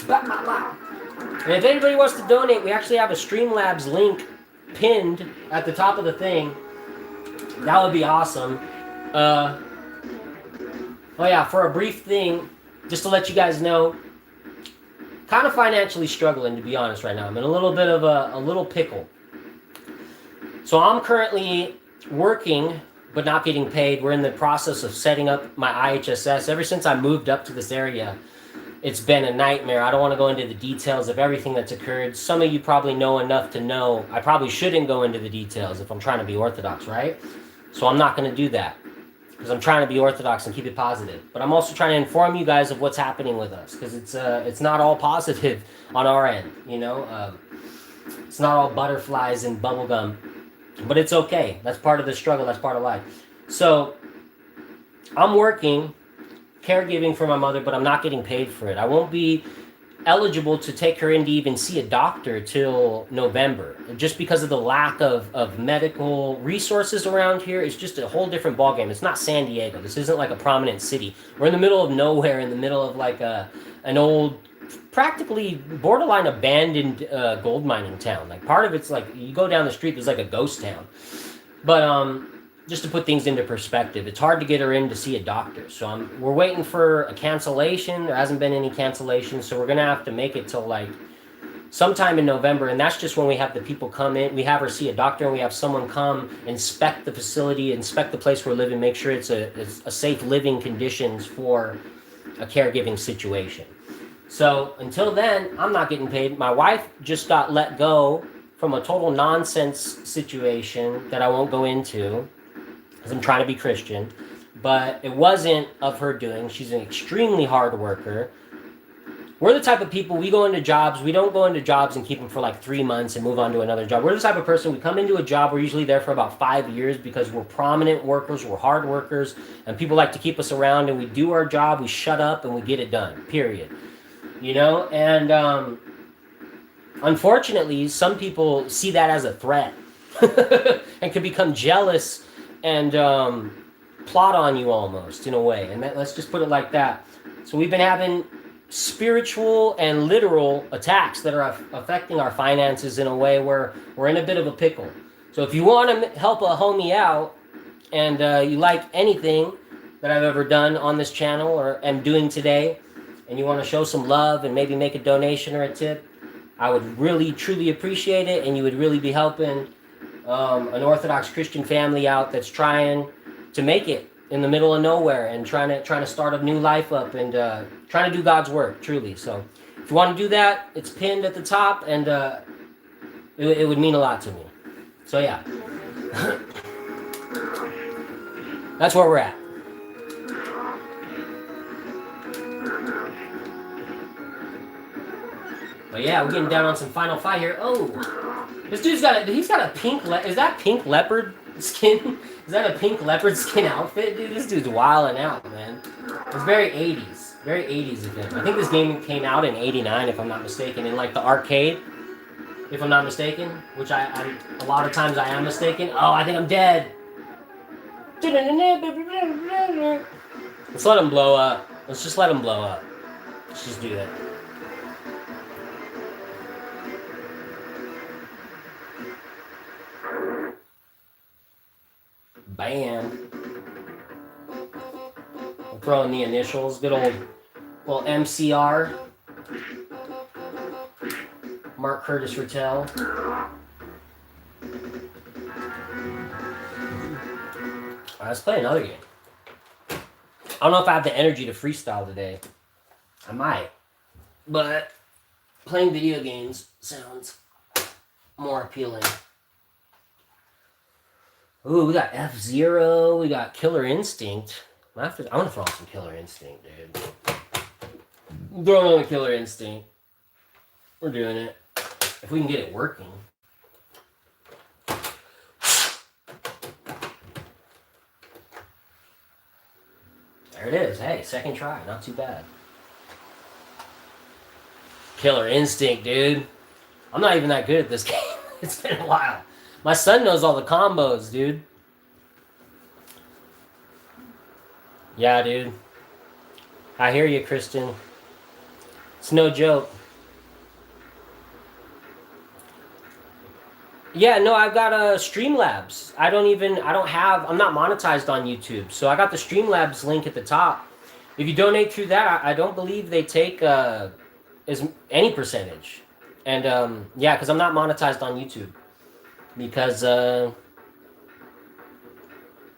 [SPEAKER 1] And if anybody wants to donate, we actually have a Streamlabs link pinned at the top of the thing. That would be awesome. Oh yeah, for a brief thing, just to let you guys know, kind of financially struggling, to be honest, right now. I'm in a little bit of a little pickle. So I'm currently working but not getting paid. We're in the process of setting up my IHSS. Ever since I moved up to this area, it's been a nightmare. I don't want to go into the details of everything that's occurred. Some of you probably know enough to know I probably shouldn't go into the details if I'm trying to be orthodox, right? So I'm not going to do that because I'm trying to be orthodox and keep it positive. But I'm also trying to inform you guys of what's happening with us because it's not all positive on our end, you know? It's not all butterflies and bubblegum. But it's okay. That's part of the struggle. That's part of life. So I'm working, caregiving for my mother, but I'm not getting paid for it. I won't be eligible to take her in to even see a doctor till November, just because of the lack of medical resources around here. It's just a whole different ballgame. It's not San Diego. This isn't like a prominent city. We're in the middle of nowhere, in the middle of like an old, practically borderline abandoned gold mining town. Like part of it's like you go down the street, there's like a ghost town. But just to put things into perspective, it's hard to get her in to see a doctor. So we're waiting for a cancellation. There hasn't been any cancellations, so we're gonna have to make it till like sometime in November, and that's just when we have the people come in. We have her see a doctor, and we have someone come inspect the facility, inspect the place we're living, make sure it's a safe living conditions for a caregiving situation. So until then, I'm not getting paid. My wife just got let go from a total nonsense situation that I won't go into because I'm trying to be Christian, but it wasn't of her doing. She's an extremely hard worker. We're the type of people, we go into jobs, we don't go into jobs and keep them for like 3 months and move on to another job. We're the type of person, we come into a job, we're usually there for about 5 years because we're prominent workers, we're hard workers, and people like to keep us around, and we do our job, we shut up, and we get it done, period. You know, and unfortunately, some people see that as a threat and can become jealous and plot on you almost in a way. And let's just put it like that. So we've been having spiritual and literal attacks that are affecting our finances in a way where we're in a bit of a pickle. So if you want to help a homie out and you like anything that I've ever done on this channel or am doing today, and you want to show some love and maybe make a donation or a tip, I would really, truly appreciate it, and you would really be helping an Orthodox Christian family out that's trying to make it in the middle of nowhere and trying to start a new life up and trying to do God's work, truly. So if you want to do that, it's pinned at the top, and it would mean a lot to me. So yeah, that's where we're at. But yeah, we're getting down on some final fight here. Oh, this dude's got a pink, is that pink leopard skin? Is that a pink leopard skin outfit? Dude, this dude's wilding out, man. It's very 80s of him. I think this game came out in 89, if I'm not mistaken, in like the arcade, if I'm not mistaken, which I a lot of times I am mistaken. Oh, I think I'm dead. Let's let him blow up. Let's just let him blow up. Let's just do that. Bam. I'm throwing the initials. Good old little MCR. Mark Curtis Rattel. Alright, let's play another game. I don't know if I have the energy to freestyle today. I might. But playing video games sounds more appealing. Ooh, we got F-Zero, we got Killer Instinct. I want to throw on some Killer Instinct, dude. I'm throwing on the Killer Instinct. We're doing it. If we can get it working. There it is. Hey, second try. Not too bad. Killer Instinct, dude. I'm not even that good at this game. It's been a while. My son knows all the combos, dude. Yeah, dude. I hear you, Kristen. It's no joke. Yeah, no, I've got Streamlabs. I'm not monetized on YouTube. So I got the Streamlabs link at the top. If you donate through that, I don't believe they take any percentage. And yeah, because I'm not monetized on YouTube. Because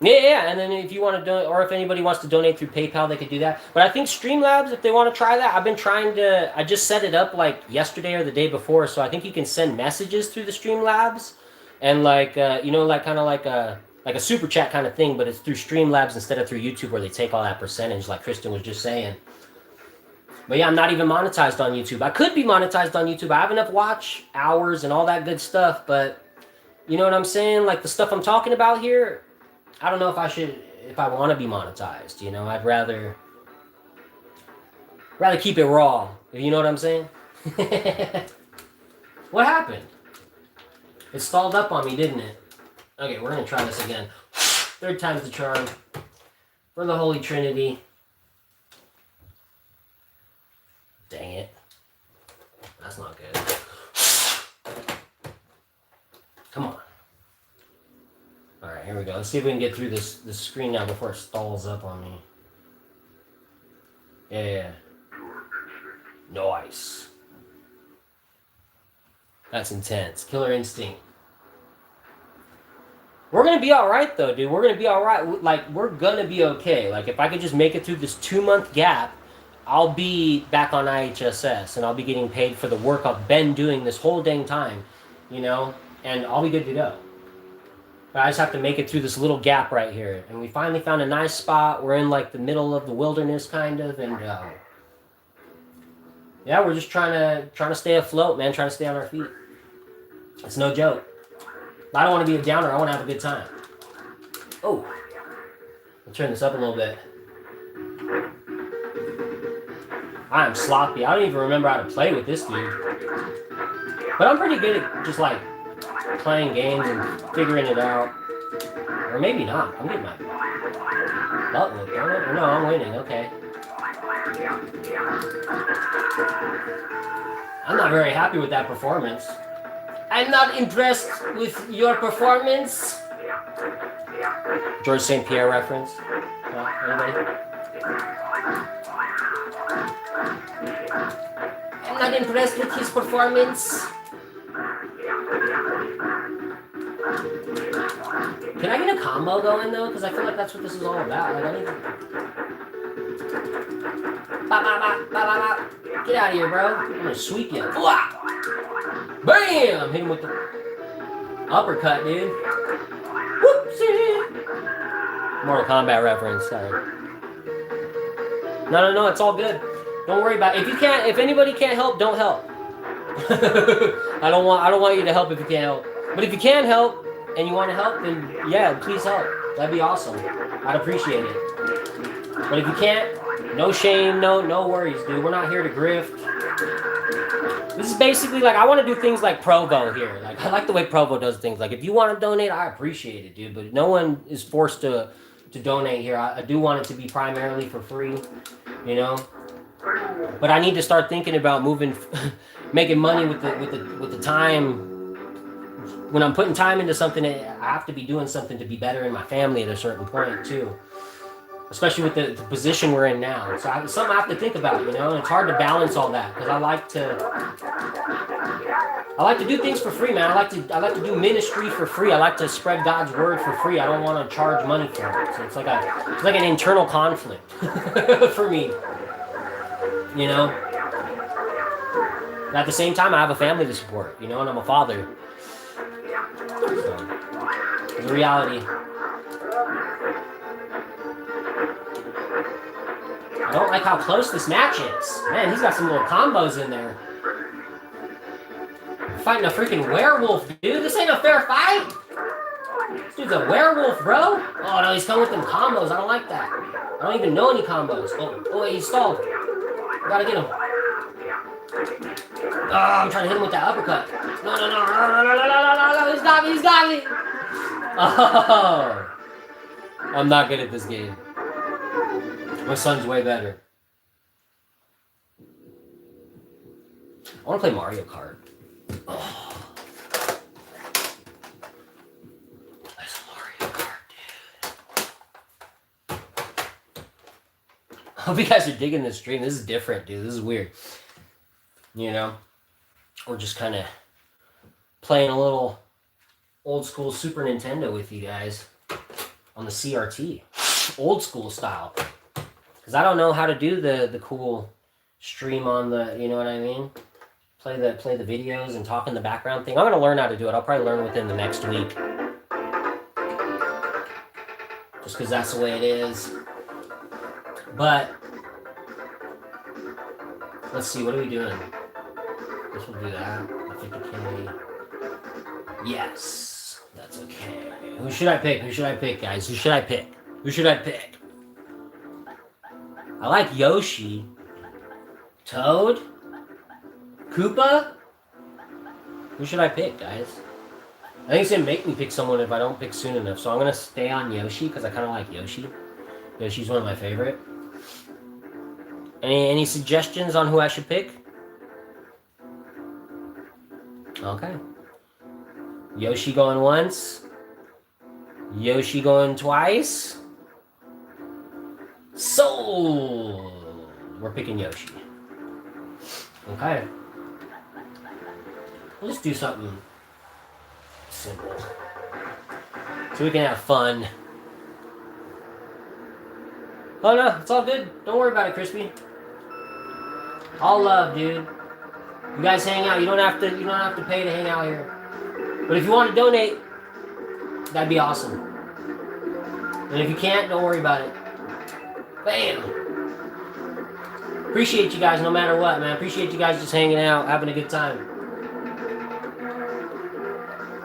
[SPEAKER 1] yeah, and then if you want to donate, or if anybody wants to donate through PayPal, they could do that. But I think Streamlabs, if they want to try that, I just set it up like yesterday or the day before, so I think you can send messages through the Streamlabs, and like like kind of like a super chat kind of thing, but it's through Streamlabs instead of through YouTube, where they take all that percentage, like Kristen was just saying. But yeah, I'm not even monetized on YouTube. I could be monetized on YouTube. I have enough watch hours and all that good stuff, but you know what I'm saying? Like the stuff I'm talking about here, I don't know if I want to be monetized, you know? I'd rather keep it raw You know what I'm saying? What happened? It stalled up on me, didn't it? Okay, we're gonna try this again. Third time's the charm. For the Holy Trinity. Dang it. That's not good. Come on. Alright, here we go. Let's see if we can get through this screen now before it stalls up on me. Yeah. Nice. That's intense. Killer Instinct. We're going to be alright, though, dude. We're going to be alright. Like, we're going to be okay. Like, if I could just make it through this 2-month gap, I'll be back on IHSS, and I'll be getting paid for the work I've been doing this whole dang time, you know? And I'll be good to go. But I just have to make it through this little gap right here. And we finally found a nice spot. We're in, like, the middle of the wilderness, kind of, and, yeah, we're just trying to stay afloat, man, trying to stay on our feet. It's no joke. I don't want to be a downer. I want to have a good time. Oh. I'll turn this up a little bit. I am sloppy. I don't even remember how to play with this dude. But I'm pretty good at just, like, playing games and figuring it out. Or maybe not. I'm getting my butt whooped, don't it? Or no, I'm winning. Okay. I'm not very happy with that performance. I'm not impressed with your performance. George St. Pierre reference? Anybody? I'm not impressed with his performance. Can I get a combo going though? Because I feel like that's what this is all about. Like, I need to... Get out of here, bro. I'm gonna sweep you. Bam! Hit him with the uppercut, dude. Whoopsie! Mortal Kombat reference. Sorry. No. It's all good. Don't worry about it. If anybody can't help, don't help. I don't want you to help if you can't help. But if you can help and you want to help, then yeah, please help. That'd be awesome. I'd appreciate it. But if you can't, no shame, no worries, dude. We're not here to grift. This is basically like, I want to do things like Provo here. Like, I like the way Provo does things. Like, if you want to donate, I appreciate it, dude. But no one is forced to donate here. I do want it to be primarily for free, you know. But I need to start thinking about making money with the time. When I'm putting time into something, I have to be doing something to be better in my family at a certain point too. Especially with the position we're in now. So it's something I have to think about, you know, and it's hard to balance all that because I like to do things for free, man. I like to do ministry for free. I like to spread God's word for free. I don't want to charge money for it. So it's like an internal conflict for me, you know. And at the same time, I have a family to support, you know, and I'm a father. So, it's a reality. I don't like how close this match is. Man, he's got some little combos in there. Fighting a freaking werewolf, dude. This ain't a fair fight. This dude's a werewolf, bro. Oh, no, he's coming with them combos. I don't like that. I don't even know any combos. Oh, he stalled. I gotta get him. Oh, I'm trying to hit him with that uppercut. No. He's got me. Oh. I'm not good at this game. My son's way better. I want to play Mario Kart. Oh. That's Mario Kart, dude. I hope you guys are digging this stream. This is different, dude. This is weird. You know? We're just kind of playing a little old school Super Nintendo with you guys on the CRT. Old school style. Because I don't know how to do the cool stream on the, you know what I mean? Play the videos and talk in the background thing. I'm going to learn how to do it. I'll probably learn within the next week. Just because that's the way it is. But, let's see, what are we doing? This will do that. 50K. Yes. That's okay. Who should I pick, guys? Who should I pick? I like Yoshi. Toad? Koopa? Who should I pick, guys? I think it's gonna make me pick someone if I don't pick soon enough. So I'm gonna stay on Yoshi because I kind of like Yoshi. Yoshi's one of my favorite. Any suggestions on who I should pick? Okay. Yoshi going once. Yoshi going twice. So we're picking Yoshi. Okay. Let's do something simple so we can have fun. Oh no, it's all good. Don't worry about it, Crispy. All love, dude. You guys hang out. You don't have to pay to hang out here. But if you want to donate, that'd be awesome. And if you can't, don't worry about it. Bam. Appreciate you guys no matter what, man. Appreciate you guys just hanging out, having a good time.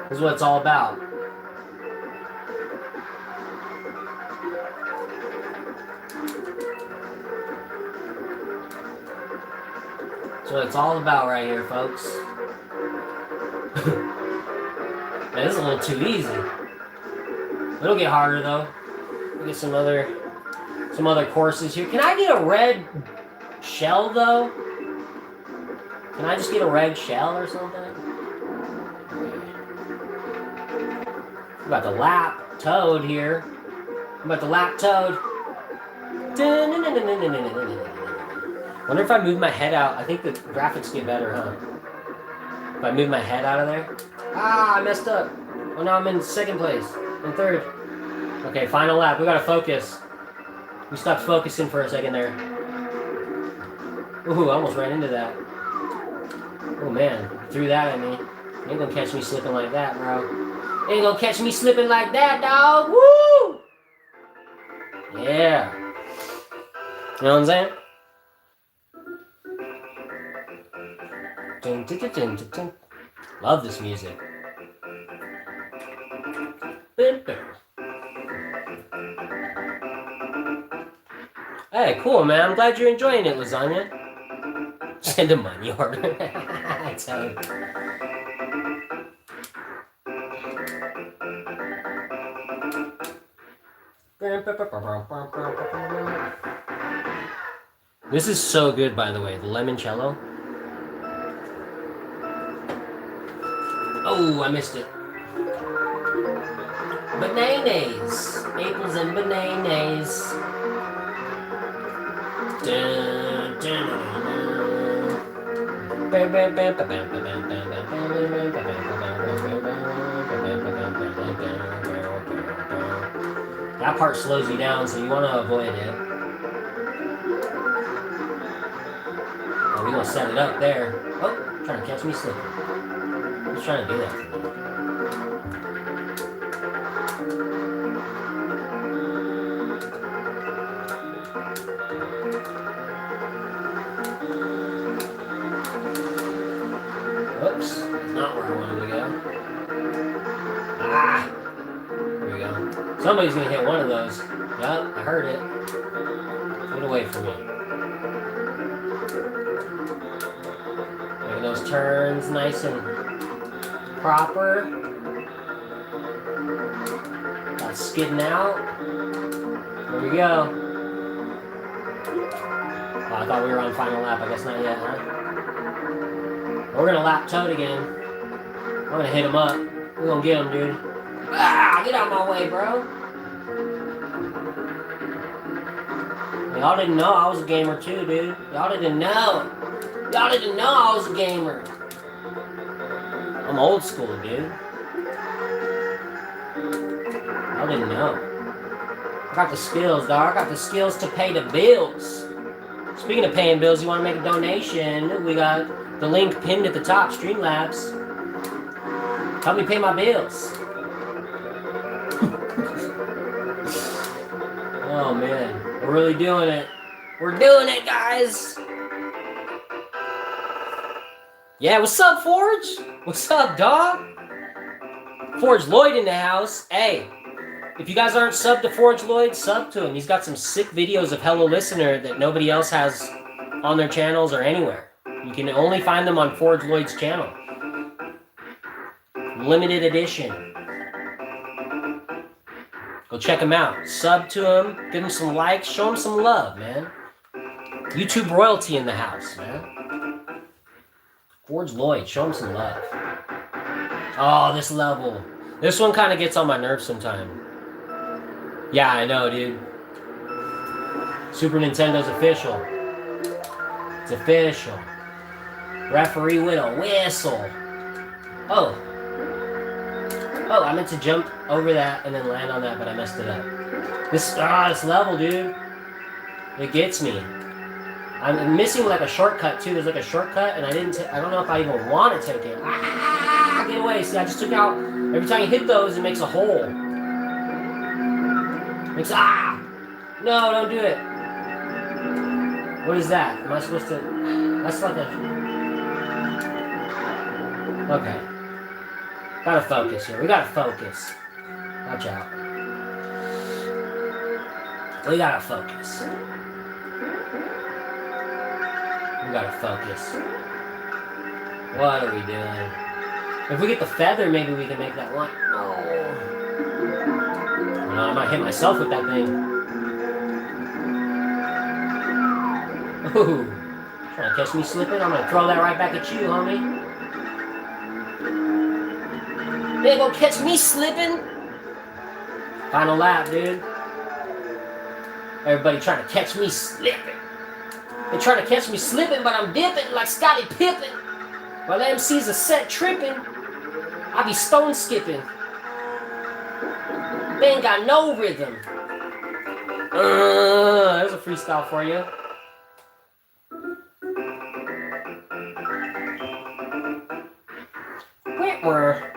[SPEAKER 1] This is what it's all about. That's what it's all about right here, folks. Man, this is a little too easy. It'll get harder though. We'll get some other courses here. Can I get a red shell though? Can I just get a red shell or something? I'm about to lap Toad here. I'm about to lap Toad. Wonder if I move my head out. I think the graphics get better, huh? If I move my head out of there. Ah, I messed up. Oh, now I'm in second place. In third. Okay, final lap. We gotta focus. We stopped focusing for a second there. Ooh, I almost ran into that. Oh man, threw that at me. You ain't gonna catch me slipping like that, bro. You ain't gonna catch me slipping like that, dog. Woo! Yeah. You know what I'm saying? Dun, dun, dun, dun, dun, dun. Love this music. Hey, cool, man. I'm glad you're enjoying it, lasagna. Send a money order. This is so good, by the way. The limoncello. Oh, I missed it. Bananas. Apples and bananas. Dun, dun, that part slows you down, so you want to avoid it. Oh, we're going to set it up there. Oh, trying to catch me slipping. Who's trying to do that to me? Whoops, that's not where I wanted to go. Ah! There we go. Somebody's gonna hit one of those. Yup, I heard it. Get away from me. Making those turns nice and proper. Not skidding out. There we go. Oh, I thought we were on final lap. I guess not yet, huh? We're gonna lap Toad again. I'm gonna hit him up. We're gonna get him, dude. Ah! Get out of my way, bro. Y'all didn't know I was a gamer too, dude. Y'all didn't know. Y'all didn't know I was a gamer. I'm old school, dude. Y'all didn't know. I got the skills, dog. I got the skills to pay the bills. Speaking of paying bills, you want to make a donation? We got the link pinned at the top, Streamlabs. Help me pay my bills. Oh man, we're really doing it. We're doing it, guys. Yeah, what's up, Forge? What's up, dog? Forge Lloyd in the house. Hey, if you guys aren't subbed to Forge Lloyd, sub to him. He's got some sick videos of Hello Listener that nobody else has on their channels or anywhere. You can only find them on Forge Lloyd's channel. Limited edition. Go check him out. Sub to him. Give him some likes. Show him some love, man. YouTube royalty in the house, man. Forge Lloyd. Show him some love. Oh, this level. This one kind of gets on my nerves sometimes. Yeah, I know, dude. Super Nintendo's official. It's official. Referee with a whistle. Oh. Oh, I meant to jump over that and then land on that, but I messed it up. This level, dude. It gets me. I'm missing like a shortcut too. There's like a shortcut, and I don't know if I even want to take it. Ah, get away! See, I just took out. Every time you hit those, it makes a hole. No, don't do it. What is that? Am I supposed to? That's like a. Okay. Gotta focus here. We gotta focus. Watch out. We gotta focus. We gotta focus. What are we doing? If we get the feather, maybe we can make that one. Oh. No, I might hit myself with that thing. Ooh. Trying to catch me slipping? I'm gonna throw that right back at you, homie. They gonna catch me slipping? Final lap, dude. Everybody trying to catch me slipping. They trying to catch me slipping, but I'm dipping like Scottie Pippen. While MCs are set tripping, I be stone skipping. They ain't got no rhythm. There's a freestyle for you. Where?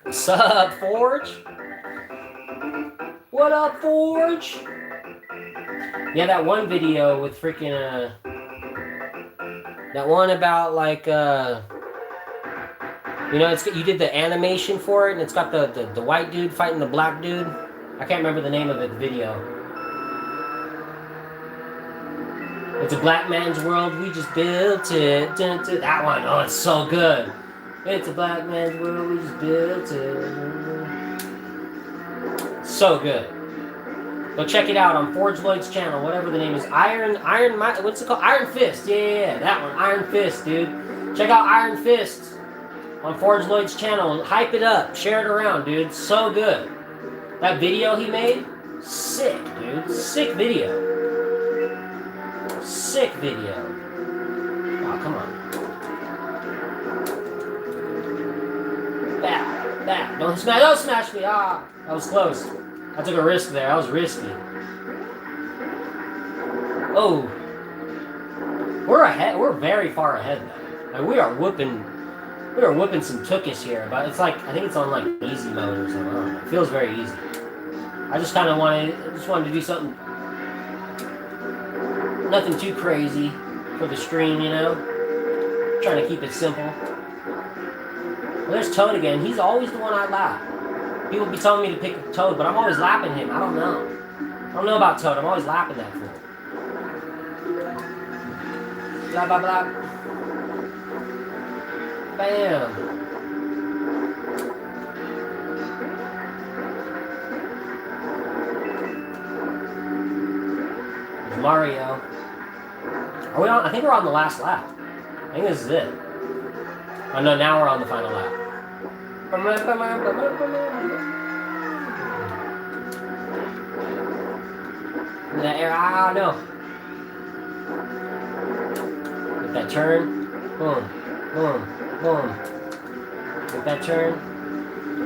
[SPEAKER 1] What's up, Forge? What up, Forge? Yeah, that one video with freaking that one about like you know, you did the animation for it, and it's got the white dude fighting the black dude. I can't remember the name of the video. It's a black man's world, we just built it. Dun, dun. That one, oh, it's so good. It's a black man's world, we just built it. So good. Go check it out on Forge Lloyd's channel, whatever the name is. What's it called? Iron Fist. Yeah, that one. Iron Fist, dude. Check out Iron Fist on Forge Lloyd's channel. Hype it up. Share it around, dude. So good. That video he made, sick, dude. Sick video. Sick video. Oh, come on. Back. Don't smash me. Ah, that was close. I took a risk there. That was risky. Oh. We're ahead. We're very far ahead though. Like, we are whooping some tookish here, but it's like, I think it's on like easy mode or something. I don't know. It feels very easy. I just kind of wanted to do something, nothing too crazy for the stream, you know? Trying to keep it simple. Well, there's Toad again. He's always the one I lap. People be telling me to pick Toad, but I'm always lapping him. I don't know. I don't know about Toad. I'm always lapping that fool. Blah, blah, blah. Bam. There's Mario. Are we on? I think we're on the last lap. I think this is it. Oh no, now we're on the final lap. In that air, I don't know. With that turn, boom, boom, boom. With that turn,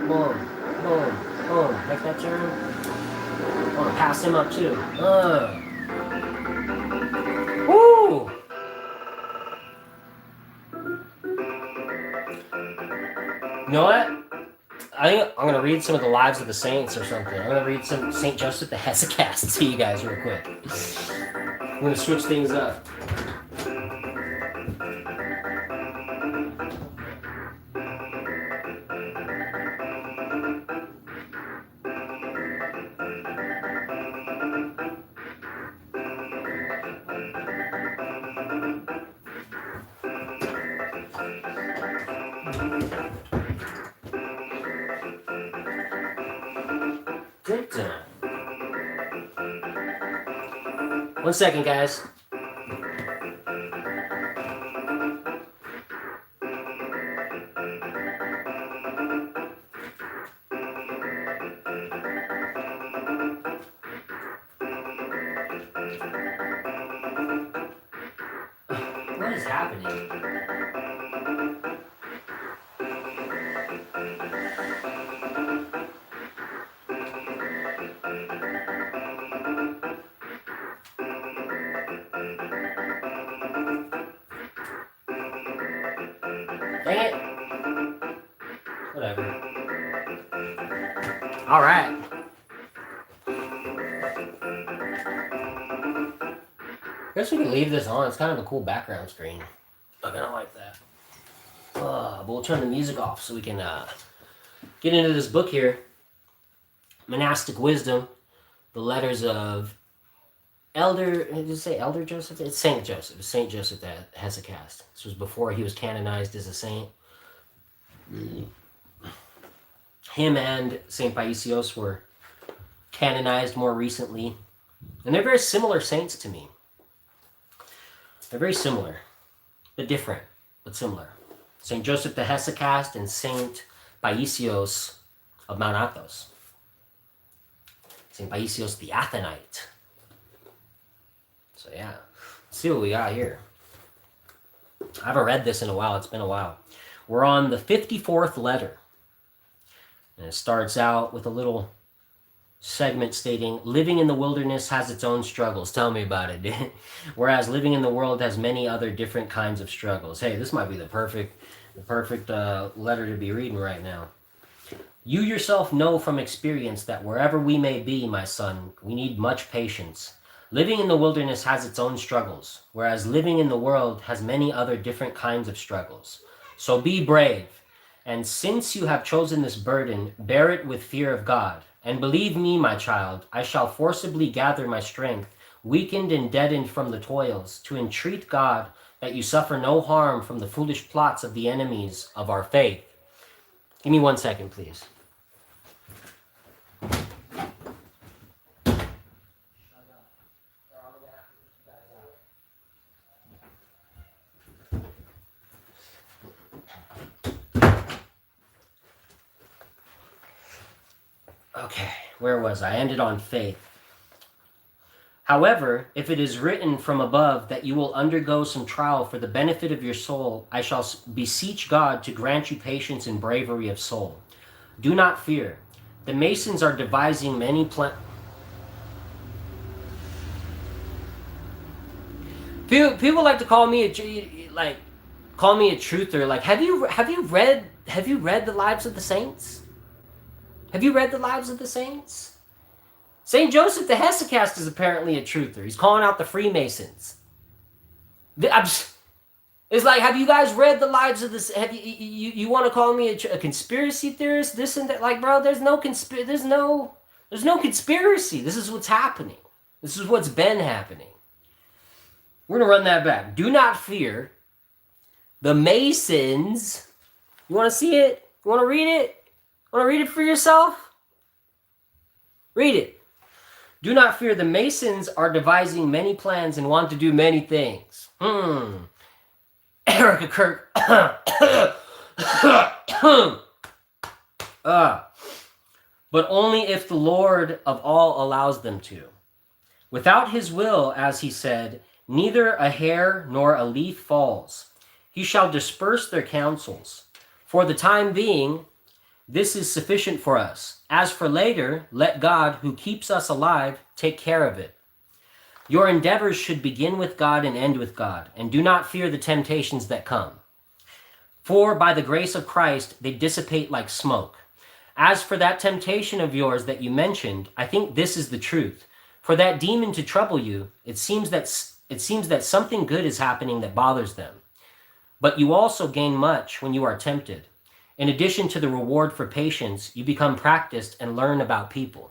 [SPEAKER 1] boom, boom, boom. Make that turn. I want to pass him up too. Woo! You know what? I think I'm going to read some of the lives of the saints or something. I'm going to read some St. Joseph the Hesychast to you guys real quick. I'm going to switch things up. One second, guys. What is happening? Dang it. Whatever. All right. I guess we can leave this on. It's kind of a cool background screen. I kind of like that. But we'll turn the music off so we can get into this book here. Monastic Wisdom, the letters of Elder, did you say Elder Joseph? It's Saint Joseph. It's Saint Joseph the Hesychast. This was before he was canonized as a saint. Him and Saint Paisios were canonized more recently. And they're very similar saints to me. They're very similar, but different, but similar. Saint Joseph the Hesychast and Saint Paisios of Mount Athos. Saint Paisios the Athonite. So yeah, let's see what we got here. I haven't read this in a while. It's been a while. We're on the 54th letter. And it starts out with a little segment stating, living in the wilderness has its own struggles. Tell me about it. Whereas living in the world has many other different kinds of struggles. Hey, this might be the perfect letter to be reading right now. You yourself know from experience that wherever we may be, my son, we need much patience. Living in the wilderness has its own struggles, whereas living in the world has many other different kinds of struggles. So be brave, and since you have chosen this burden, bear it with fear of God. And believe me, my child, I shall forcibly gather my strength, weakened and deadened from the toils, to entreat God that you suffer no harm from the foolish plots of the enemies of our faith. Give me 1 second, please. Okay, where was I? I ended on faith. However, if it is written from above that you will undergo some trial for the benefit of your soul, I shall beseech God to grant you patience and bravery of soul. Do not fear. The Masons are devising many plans. People like to call me a truther. Like, have you read the Lives of the Saints? Have you read the Lives of the Saints? Saint Joseph the Hesychast is apparently a truther. He's calling out the Freemasons. It's like, have you guys read the Lives of the? Have you want to call me a conspiracy theorist? This and that, like, bro. There's no conspiracy. This is what's happening. This is what's been happening. We're gonna run that back. Do not fear. The Masons. You want to see it? You want to read it? Want to read it for yourself? Read it. Do not fear. The Masons are devising many plans and want to do many things. Erica Kirk. But only if the Lord of all allows them to. Without his will, as he said, neither a hair nor a leaf falls. He shall disperse their counsels. For the time being, this is sufficient for us. As for later, let God, who keeps us alive, take care of it. Your endeavors should begin with God and end with God, and do not fear the temptations that come. For by the grace of Christ, they dissipate like smoke. As for that temptation of yours that you mentioned, I think this is the truth. For that demon to trouble you, it seems that something good is happening that bothers them. But you also gain much when you are tempted. In addition to the reward for patience, you become practiced and learn about people.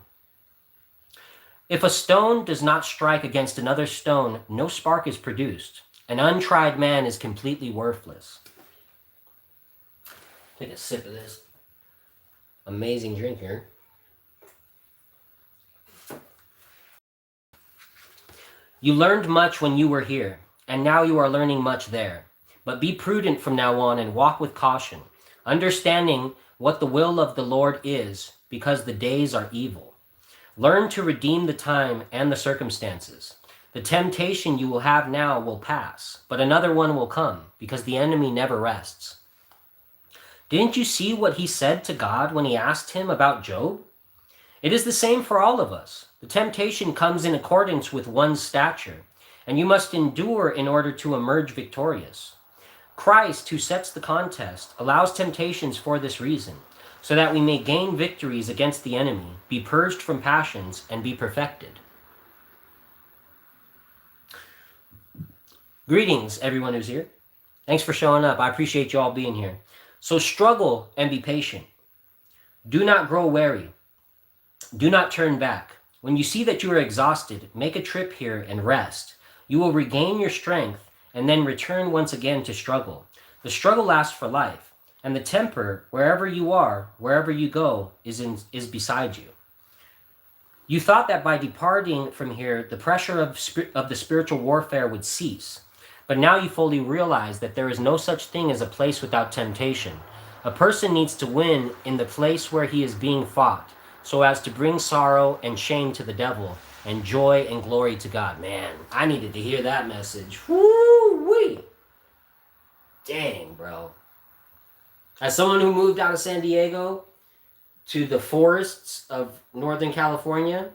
[SPEAKER 1] If a stone does not strike against another stone, no spark is produced. An untried man is completely worthless. Take a sip of this amazing drink here. You learned much when you were here, and now you are learning much there. But be prudent from now on and walk with caution, understanding what the will of the Lord is, because the days are evil. Learn to redeem the time and the circumstances. The temptation you will have now will pass, but another one will come, because the enemy never rests. Didn't you see what he said to God when he asked him about Job? It is the same for all of us. The temptation comes in accordance with one's stature, and you must endure in order to emerge victorious. Christ, who sets the contest, allows temptations for this reason, so that we may gain victories against the enemy, be purged from passions, and be perfected. Greetings, everyone who's here. Thanks for showing up. I appreciate you all being here. So struggle and be patient. Do not grow weary. Do not turn back. When you see that you are exhausted, make a trip here and rest. You will regain your strength and then return once again to struggle. The struggle lasts for life, and the temper, wherever you are, wherever you go, is beside you. You thought that by departing from here, the pressure of the spiritual warfare would cease. But now you fully realize that there is no such thing as a place without temptation. A person needs to win in the place where he is being fought, so as to bring sorrow and shame to the devil, and joy and glory to God. Man, I needed to hear that message. Woo-wee! Dang, bro. As someone who moved out of San Diego to the forests of Northern California,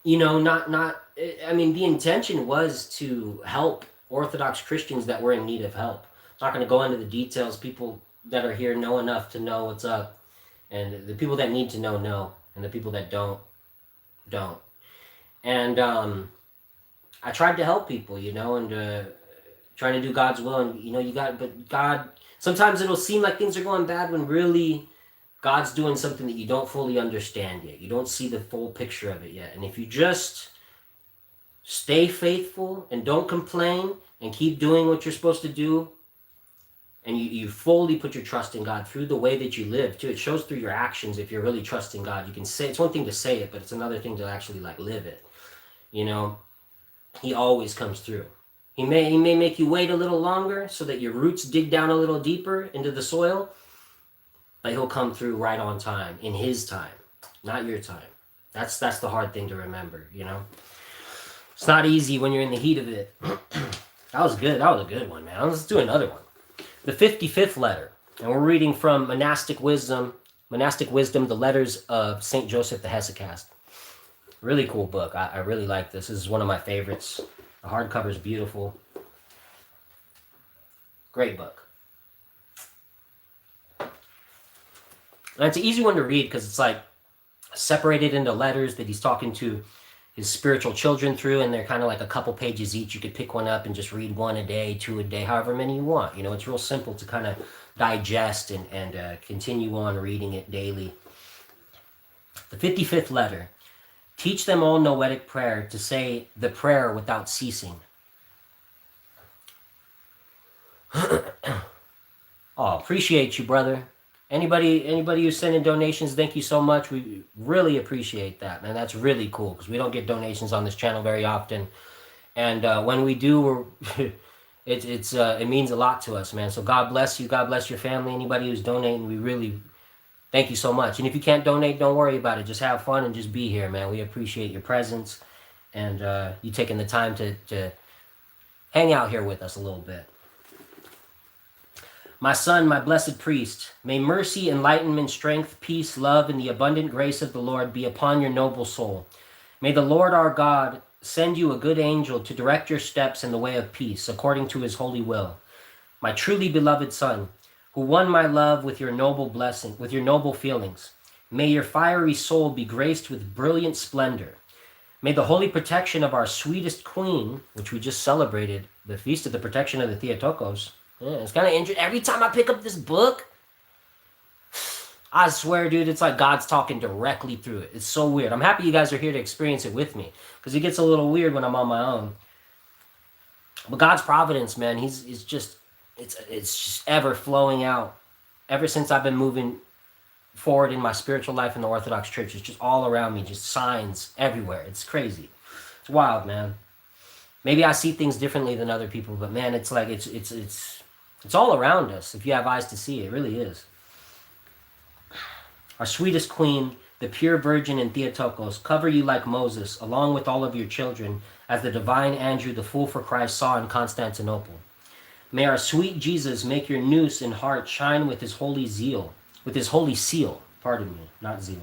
[SPEAKER 1] you know, I mean, the intention was to help Orthodox Christians that were in need of help. I'm not going to go into the details. People that are here know enough to know what's up. And the people that need to know, and the people that don't. And I tried to help people, you know, and trying to do God's will. And, you know, but God, sometimes it'll seem like things are going bad when really God's doing something that you don't fully understand yet. You don't see the full picture of it yet. And if you just stay faithful and don't complain and keep doing what you're supposed to do, and you fully put your trust in God through the way that you live, too. It shows through your actions if you're really trusting God. You can say, it's one thing to say it, but it's another thing to actually like live it. You know, he always comes through. He may make you wait a little longer so that your roots dig down a little deeper into the soil, but he'll come through right on time, in his time, not your time. That's the hard thing to remember, you know. It's not easy when you're in the heat of it. That was good. That was a good one, man. Let's do another one. The 55th letter, and we're reading from Monastic Wisdom, the Letters of St. Joseph the Hesychast. Really cool book. I really like this. This is one of my favorites. The hardcover is beautiful. Great book. And it's an easy one to read because it's like separated into letters that he's talking to his spiritual children through, and they're kind of like a couple pages each. You could pick one up and just read one a day, two a day, however many you want. You know, it's real simple to kind of digest and continue on reading it daily. The 55th letter. Teach them all noetic prayer to say the prayer without ceasing. Oh, appreciate you, brother. Anybody who's sending donations, thank you so much. We really appreciate that, man. That's really cool because we don't get donations on this channel very often, and when we do, it means a lot to us, man. So God bless you. God bless your family. Anybody who's donating, we really thank you so much. And if you can't donate, don't worry about it. Just have fun and just be here, man. We appreciate your presence and you taking the time to hang out here with us a little bit. My son, my blessed priest, may mercy, enlightenment, strength, peace, love, and the abundant grace of the Lord be upon your noble soul. May the Lord our God send you a good angel to direct your steps in the way of peace, according to his holy will. My truly beloved son, who won my love with your noble blessing, with your noble feelings, may your fiery soul be graced with brilliant splendor. May the holy protection of our sweetest queen, which we just celebrated, the Feast of the Protection of the Theotokos. Yeah, it's kind of interesting. Every time I pick up this book, I swear, dude, it's like God's talking directly through it. It's so weird. I'm happy you guys are here to experience it with me because it gets a little weird when I'm on my own. But God's providence, man, it's just ever flowing out ever since I've been moving forward in my spiritual life in the Orthodox Church. It's just all around me, just signs everywhere. It's crazy. It's wild, man. Maybe I see things differently than other people, but man, it's like it's all around us. If you have eyes to see, it really is. Our sweetest queen, the pure virgin in Theotokos, cover you like Moses, along with all of your children, as the divine Andrew, the fool for Christ, saw in Constantinople. May our sweet Jesus make your noose and heart shine with his holy zeal, with his holy seal, pardon me, not zeal,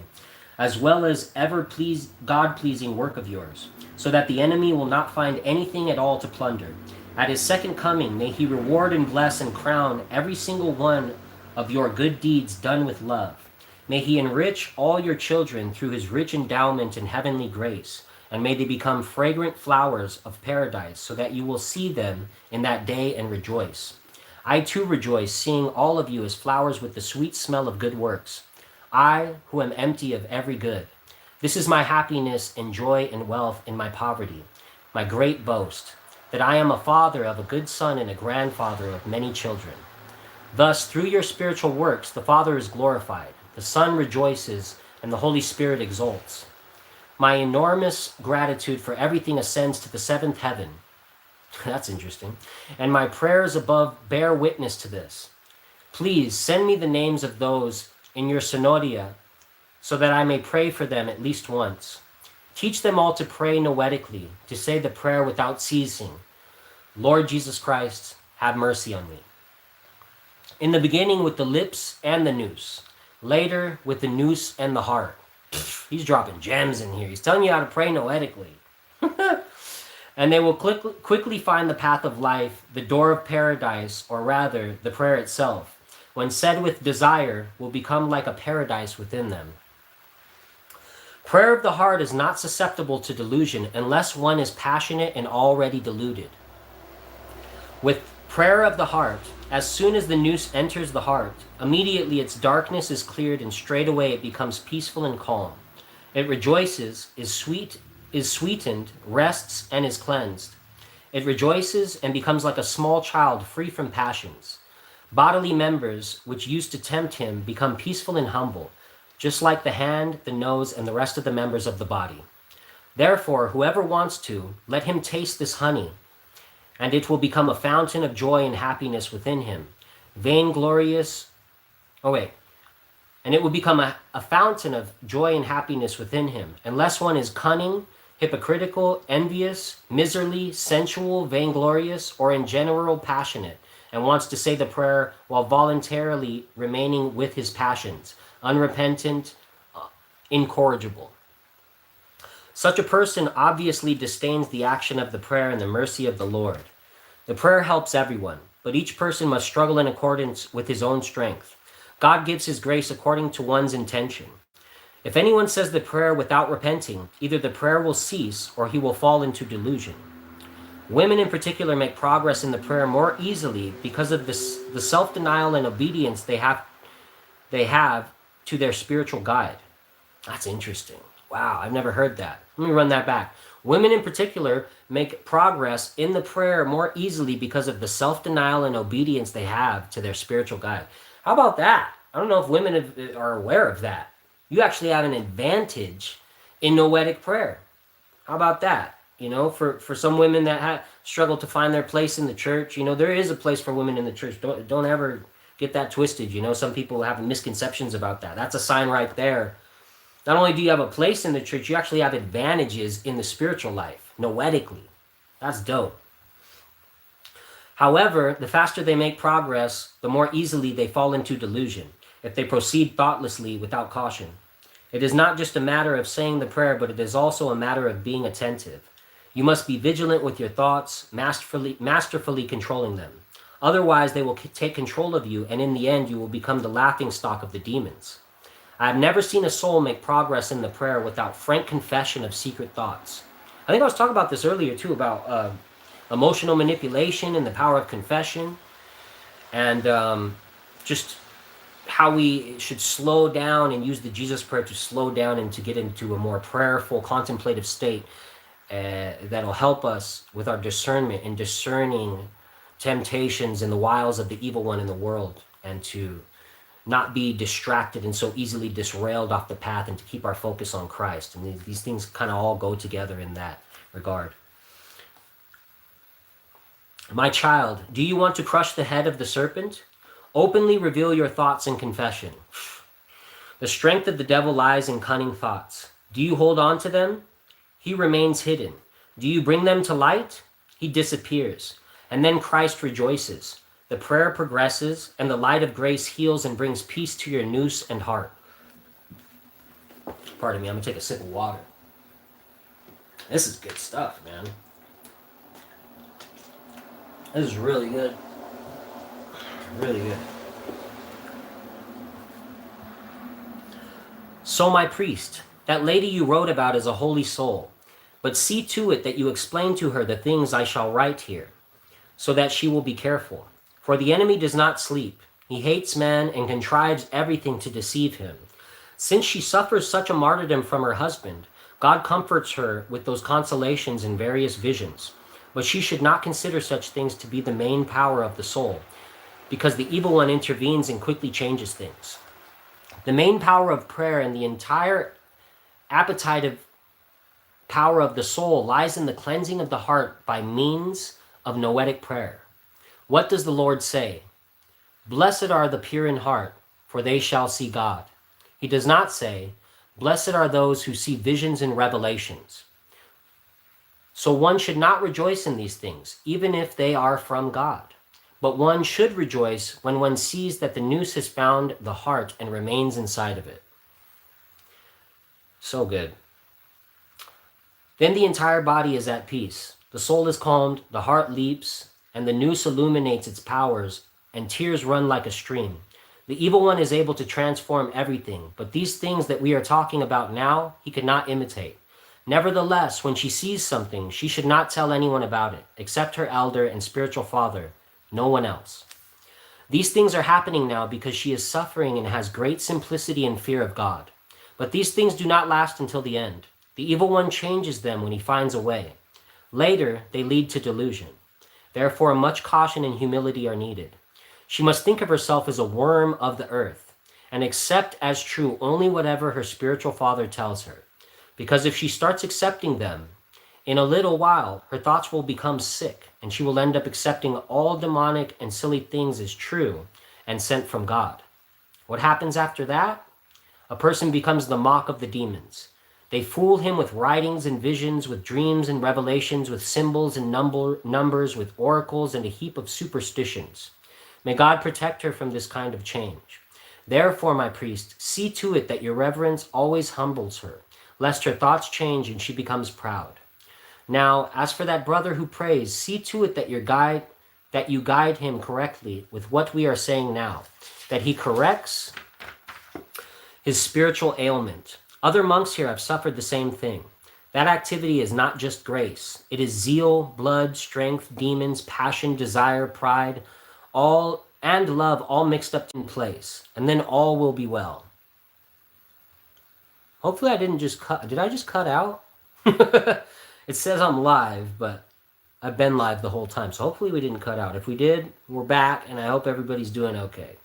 [SPEAKER 1] as well as ever God-pleasing work of yours, so that the enemy will not find anything at all to plunder. At his second coming, may he reward and bless and crown every single one of your good deeds done with love. May he enrich all your children through his rich endowment and heavenly grace, and may they become fragrant flowers of paradise, so that you will see them in that day and rejoice. I too rejoice, seeing all of you as flowers with the sweet smell of good works. I, who am empty of every good. This is my happiness and joy and wealth in my poverty, my great boast, that I am a father of a good son and a grandfather of many children. Thus, through your spiritual works, the Father is glorified, the Son rejoices, and the Holy Spirit exults. My enormous gratitude for everything ascends to the seventh heaven. That's interesting. And my prayers above bear witness to this. Please send me the names of those in your synodia, so that I may pray for them at least once. Teach them all to pray noetically, to say the prayer without ceasing. Lord Jesus Christ, have mercy on me. In the beginning with the lips and the noose. Later with the noose and the heart. He's dropping gems in here. He's telling you how to pray noetically. And they will quickly find the path of life, the door of paradise, or rather, the prayer itself, when said with desire, will become like a paradise within them. Prayer of the heart is not susceptible to delusion unless one is passionate and already deluded. With prayer of the heart, as soon as the noose enters the heart, immediately its darkness is cleared and straightway it becomes peaceful and calm. It rejoices, is sweetened, rests, and is cleansed. It rejoices and becomes like a small child free from passions. Bodily members, which used to tempt him, become peaceful and humble, just like the hand, the nose, and the rest of the members of the body. Therefore, whoever wants to, let him taste this honey, and it will become a fountain of joy and happiness within him. And it will become a fountain of joy and happiness within him, unless one is cunning, hypocritical, envious, miserly, sensual, vainglorious, or in general passionate, and wants to say the prayer while voluntarily remaining with his passions, unrepentant, incorrigible. Such a person obviously disdains the action of the prayer and the mercy of the Lord. The prayer helps everyone, but each person must struggle in accordance with his own strength. God gives his grace according to one's intention. If anyone says the prayer without repenting, either the prayer will cease or he will fall into delusion. Women in particular make progress in the prayer more easily because of the self-denial and obedience they have to their spiritual guide. That's interesting. Wow, I've never heard that. Let me run that back. Women in particular make progress in the prayer more easily because of the self-denial and obedience they have to their spiritual guide. How about that? I don't know if women are aware of that. You actually have an advantage in noetic prayer. How about that? You know, for some women that struggle to find their place in the church, you know, there is a place for women in the church. Don't ever get that twisted. You know, some people have misconceptions about that. That's a sign right there. Not only do you have a place in the church, you actually have advantages in the spiritual life, noetically. That's dope. However, the faster they make progress, the more easily they fall into delusion if they proceed thoughtlessly without caution. It is not just a matter of saying the prayer, but it is also a matter of being attentive. You must be vigilant with your thoughts, masterfully controlling them. Otherwise, they will take control of you, and in the end, you will become the laughingstock of the demons. I have never seen a soul make progress in the prayer without frank confession of secret thoughts. I think I was talking about this earlier too, about emotional manipulation and the power of confession, and just how we should slow down and use the Jesus prayer to slow down and to get into a more prayerful, contemplative state that'll help us with our discernment and discerning temptations and the wiles of the evil one in the world, and to not be distracted and so easily disrailed off the path, and to keep our focus on Christ. And these things kind of all go together in that regard. My child, do you want to crush the head of the serpent? Openly reveal your thoughts in confession. The strength of the devil lies in cunning thoughts. Do you hold on to them? He remains hidden. Do you bring them to light? He disappears. And then Christ rejoices. The prayer progresses, and the light of grace heals and brings peace to your noose and heart. Pardon me, I'm going to take a sip of water. This is good stuff, man. This is really good. Really good. So my priest, that lady you wrote about is a holy soul, but see to it that you explain to her the things I shall write here, so that she will be careful. For the enemy does not sleep. He hates man and contrives everything to deceive him. Since she suffers such a martyrdom from her husband, God comforts her with those consolations in various visions. But she should not consider such things to be the main power of the soul, because the evil one intervenes and quickly changes things. The main power of prayer and the entire appetitive power of the soul lies in the cleansing of the heart by means of noetic prayer. What does the Lord say? Blessed are the pure in heart, for they shall see God. He does not say, blessed are those who see visions and revelations. So one should not rejoice in these things, even if they are from God. But one should rejoice when one sees that the noose has found the heart and remains inside of it. So good. Then the entire body is at peace. The soul is calmed, the heart leaps, and the noose illuminates its powers, and tears run like a stream. The evil one is able to transform everything, but these things that we are talking about now, he could not imitate. Nevertheless, when she sees something, she should not tell anyone about it, except her elder and spiritual father, no one else. These things are happening now because she is suffering and has great simplicity and fear of God. But these things do not last until the end. The evil one changes them when he finds a way. Later, they lead to delusion. Therefore, much caution and humility are needed. She must think of herself as a worm of the earth and accept as true only whatever her spiritual father tells her. Because if she starts accepting them, in a little while, her thoughts will become sick, and she will end up accepting all demonic and silly things as true and sent from God. What happens after that? A person becomes the mock of the demons. They fool him with writings and visions, with dreams and revelations, with symbols and numbers, with oracles and a heap of superstitions. May God protect her from this kind of change. Therefore, my priest, see to it that your reverence always humbles her, lest her thoughts change and she becomes proud. Now, as for that brother who prays, see to it that you guide him correctly with what we are saying now, that he corrects his spiritual ailment. Other monks here have suffered the same thing. That activity is not just grace. It is zeal, blood, strength, demons, passion, desire, pride, all and love all mixed up in place. And then all will be well. Hopefully I didn't just cut. Did I just cut out? It says I'm live, but I've been live the whole time. So hopefully we didn't cut out. If we did, we're back, and I hope everybody's doing okay.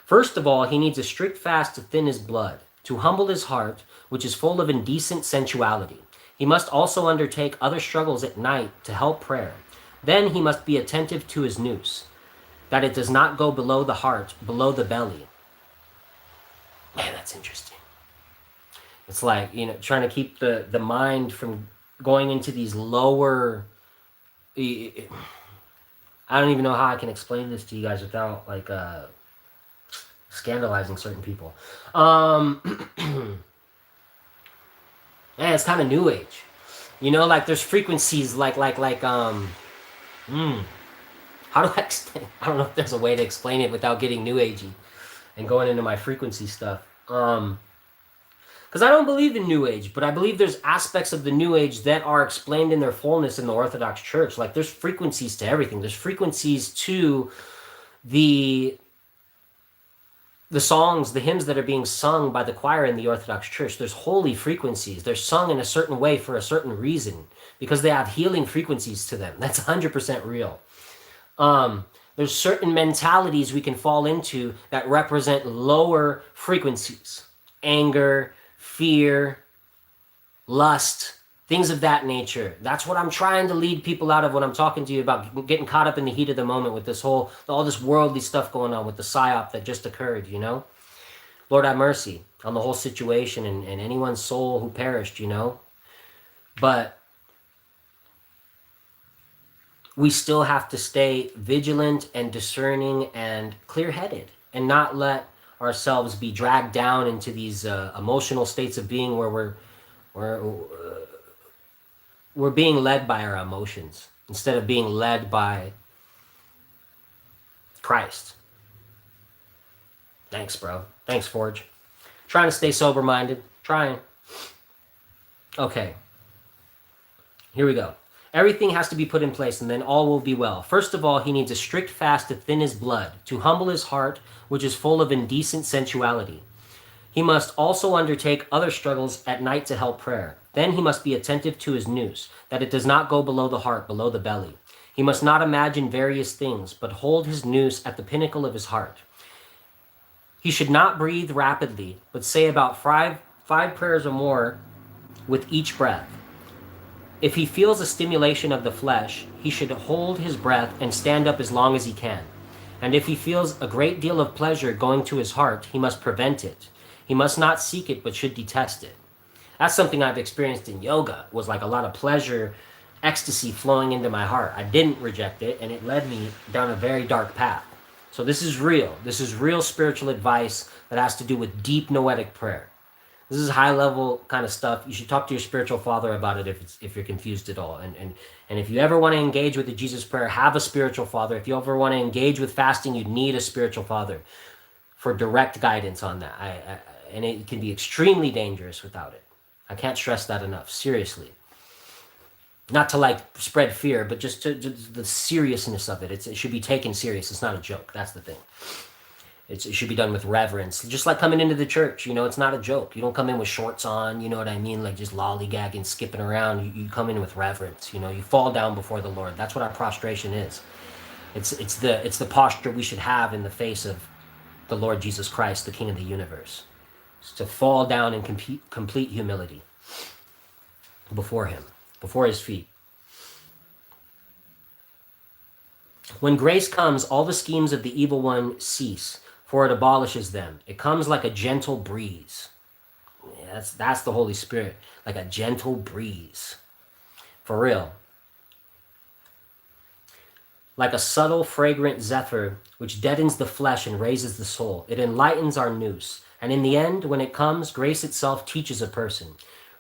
[SPEAKER 1] First of all, he needs a strict fast to thin his blood, to humble his heart, which is full of indecent sensuality. He must also undertake other struggles at night to help prayer. Then he must be attentive to his noose, that it does not go below the heart, below the belly. Man, that's interesting. It's like, trying to keep the mind from going into these lower... I don't even know how I can explain this to you guys without, scandalizing certain people. Man, it's kind of new age. There's frequencies how do I explain? I don't know if there's a way to explain it without getting new agey and going into my frequency stuff. Because I don't believe in New Age, but I believe there's aspects of the New Age that are explained in their fullness in the Orthodox Church. Like, there's frequencies to everything. There's frequencies to the songs, the hymns that are being sung by the choir in the Orthodox Church. There's holy frequencies. They're sung in a certain way for a certain reason because they have healing frequencies to them. That's 100% real. There's certain mentalities we can fall into that represent lower frequencies. Anger, fear, lust, things of that nature. That's what I'm trying to lead people out of when I'm talking to you about getting caught up in the heat of the moment with this all this worldly stuff going on with the psyop that just occurred, you know? Lord have mercy on the whole situation and anyone's soul who perished, you know? But we still have to stay vigilant and discerning and clear-headed and not let ourselves be dragged down into these emotional states of being where we're being led by our emotions instead of being led by Christ. Thanks, bro. Thanks, Forge. Trying to stay sober-minded. Trying. Okay. Here we go. Everything has to be put in place, and then all will be well. First of all, he needs a strict fast to thin his blood, to humble his heart, which is full of indecent sensuality. He must also undertake other struggles at night to help prayer. Then he must be attentive to his noose, that it does not go below the heart, below the belly. He must not imagine various things, but hold his noose at the pinnacle of his heart. He should not breathe rapidly, but say about five prayers or more with each breath. If he feels a stimulation of the flesh, he should hold his breath and stand up as long as he can. And if he feels a great deal of pleasure going to his heart, he must prevent it. He must not seek it, but should detest it. That's something I've experienced in yoga, was like a lot of pleasure, ecstasy flowing into my heart. I didn't reject it, and it led me down a very dark path. So this is real. This is real spiritual advice that has to do with deep noetic prayer. This is high level kind of stuff. You should talk to your spiritual father about it if you're confused at all. And if you ever want to engage with the Jesus prayer, have a spiritual father. If you ever want to engage with fasting, you need a spiritual father for direct guidance on that. And it can be extremely dangerous without it. I can't stress that enough. Seriously. Not to like spread fear, but just to the seriousness of it. It should be taken serious. It's not a joke. That's the thing. It should be done with reverence. Just like coming into the church, you know, it's not a joke. You don't come in with shorts on, you know what I mean? Like just lollygagging, skipping around. You come in with reverence, you know, you fall down before the Lord. That's what our prostration is. It's the posture we should have in the face of the Lord Jesus Christ, the King of the universe. It's to fall down in complete humility before him, before his feet. When grace comes, all the schemes of the evil one cease, for it abolishes them. It comes like a gentle breeze. Yeah, that's the Holy Spirit, like a gentle breeze. For real. Like a subtle, fragrant zephyr, which deadens the flesh and raises the soul. It enlightens our noose. And in the end, when it comes, grace itself teaches a person.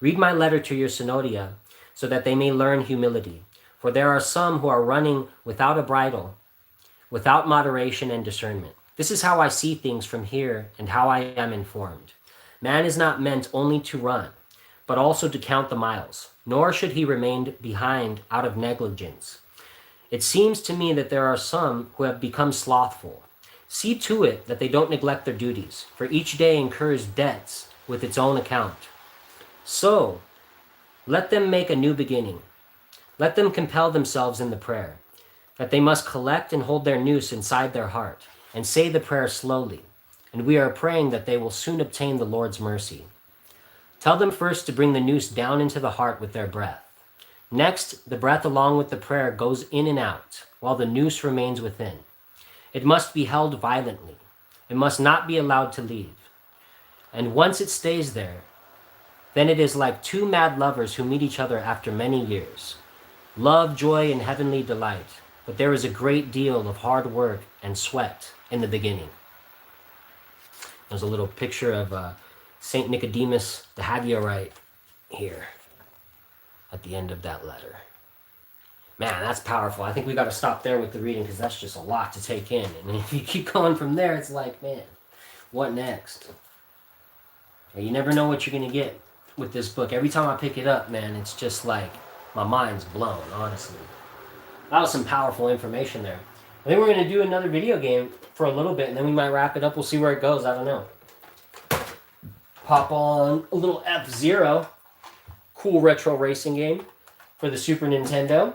[SPEAKER 1] Read my letter to your synodia, so that they may learn humility. For there are some who are running without a bridle, without moderation and discernment. This is how I see things from here and how I am informed. Man is not meant only to run, but also to count the miles, nor should he remain behind out of negligence. It seems to me that there are some who have become slothful. See to it that they don't neglect their duties, for each day incurs debts with its own account. So, let them make a new beginning. Let them compel themselves in the prayer, that they must collect and hold their noose inside their heart, and say the prayer slowly, and we are praying that they will soon obtain the Lord's mercy. Tell them first to bring the noose down into the heart with their breath. Next, the breath along with the prayer goes in and out, while the noose remains within. It must be held violently. It must not be allowed to leave. And once it stays there, then it is like two mad lovers who meet each other after many years. Love, joy, and heavenly delight. But there is a great deal of hard work and sweat in the beginning. There's a little picture of St. Nicodemus the Hagiorite here at the end of that letter. Man, that's powerful. I think we got to stop there with the reading because that's just a lot to take in. And if you keep going from there, it's like, man, what next? And you never know what you're going to get with this book. Every time I pick it up, man, it's just like my mind's blown, honestly. That was some powerful information there. I think we're going to do another video game for a little bit, and then we might wrap it up. We'll see where it goes. I don't know. Pop on a little F-Zero. Cool retro racing game for the Super Nintendo.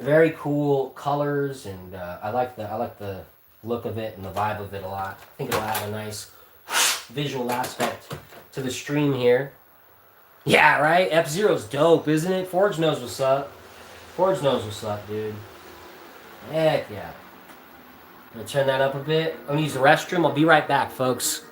[SPEAKER 1] Very cool colors, and I like the look of it and the vibe of it a lot. I think it'll add a nice visual aspect to the stream here. Yeah, right? F-Zero's dope, isn't it? Forge knows what's up. Forge knows what's up, dude. Heck yeah. I'm gonna turn that up a bit. I'm gonna use the restroom. I'll be right back, folks.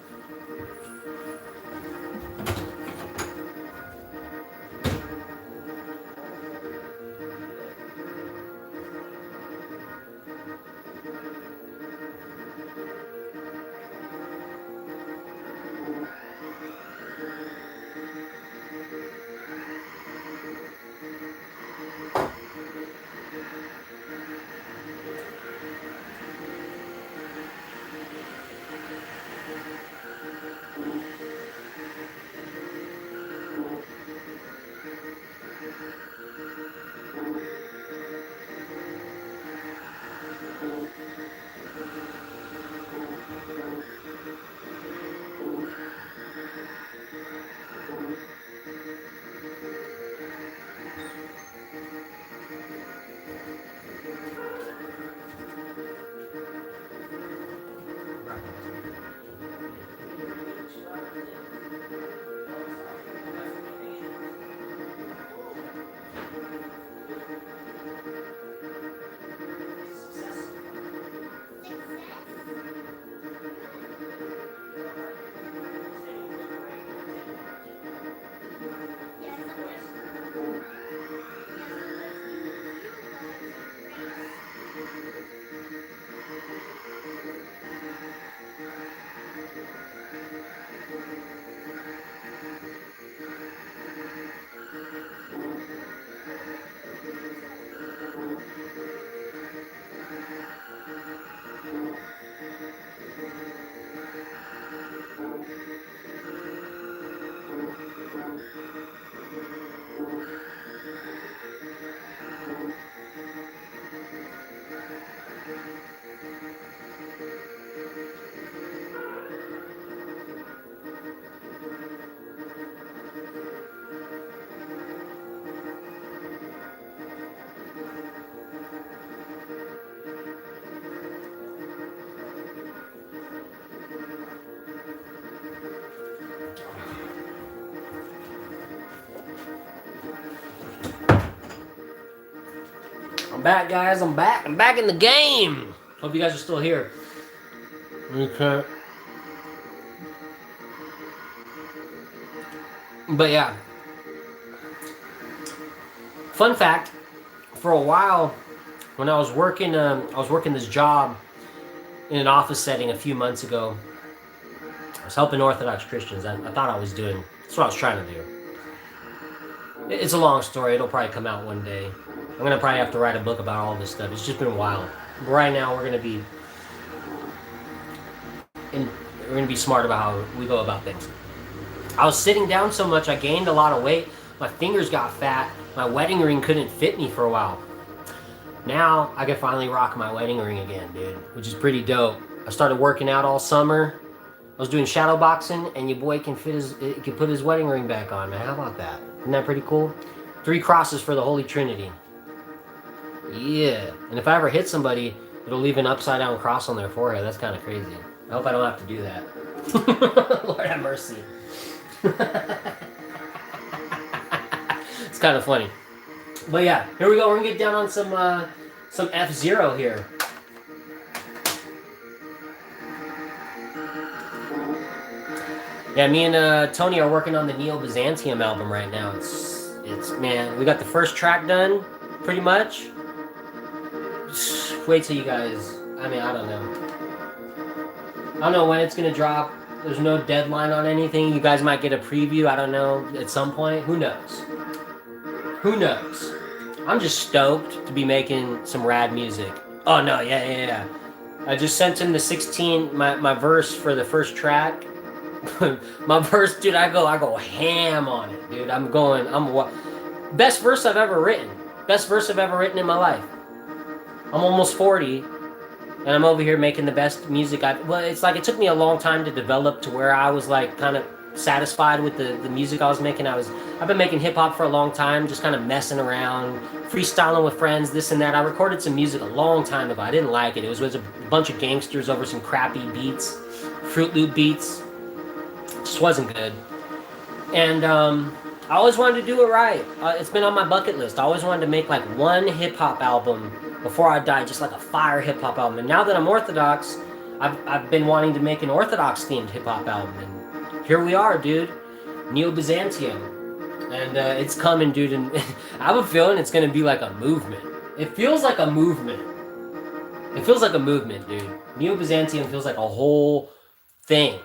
[SPEAKER 1] I'm back, guys. I'm back. I'm back in the game. Hope you guys are still here. Okay. But yeah. Fun fact: for a while, when I was working this job in an office setting a few months ago. I was helping Orthodox Christians. I thought I was doing. That's what I was trying to do. It's a long story. It'll probably come out one day. I'm gonna probably have to write a book about all this stuff. It's just been wild. But right now, we're gonna be smart about how we go about things. I was sitting down so much, I gained a lot of weight. My fingers got fat. My wedding ring couldn't fit me for a while. Now I can finally rock my wedding ring again, dude, which is pretty dope. I started working out all summer. I was doing shadow boxing, and your boy can put his wedding ring back on, man. How about that? Isn't that pretty cool? 3 crosses for the Holy Trinity. Yeah. And if I ever hit somebody, it'll leave an upside down cross on their forehead. That's kind of crazy. I hope I don't have to do that. Lord have mercy. It's kind of funny. But yeah, here we go. We're gonna get down on some F-Zero here. Yeah, me and Tony are working on the Neo-Byzantium album right now. It's man, we got the first track done, pretty much. Just wait till you guys. I mean, I don't know when it's gonna drop. There's no deadline on anything. You guys might get a preview. I don't know, at some point. Who knows? Who knows? I'm just stoked to be making some rad music. Oh no, yeah. I just sent him the 16, my verse for the first track. My verse, dude, I go ham on it, dude. Best verse I've ever written. Best verse I've ever written in my life. I'm almost 40, and I'm over here making the best music well, it's like it took me a long time to develop to where I was like kind of satisfied with the music I was making. I've been making hip hop for a long time, just kind of messing around, freestyling with friends, this and that. I recorded some music a long time ago. I didn't like it. It was with a bunch of gangsters over some crappy beats, Fruit Loop beats. Just wasn't good. And I always wanted to do it right. It's been on my bucket list. I always wanted to make like one hip hop album before I die, just like a fire hip hop album. And now that I'm Orthodox, I've been wanting to make an Orthodox themed hip hop album. And here we are, dude. Neo-Byzantium. And it's coming, dude. And I have a feeling it's going to be like a movement. It feels like a movement. It feels like a movement, dude. Neo-Byzantium feels like a whole thing.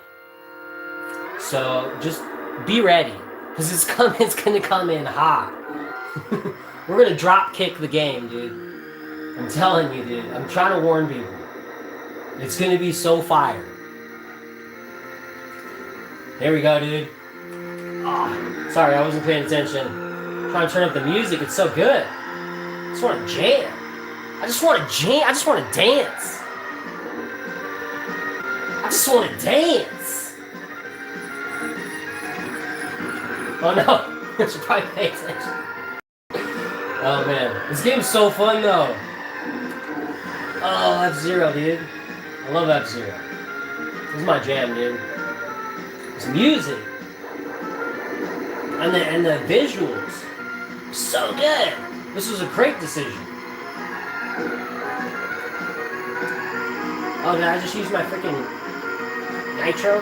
[SPEAKER 1] So just be ready. Because it's going to come in hot. We're going to drop kick the game, dude. I'm telling you, dude. I'm trying to warn people. It's going to be so fire. There we go, dude. Oh, sorry, I wasn't paying attention. I'm trying to turn up the music. It's so good. I just want to jam. I just want to jam. I just want to dance. I just want to dance. Oh no, I should probably pay attention. Oh man, this game's so fun though. Oh, F-Zero, dude. I love F-Zero. This is my jam, dude. This music. And the visuals. So good. This was a great decision. Oh, did I just use my freaking nitro?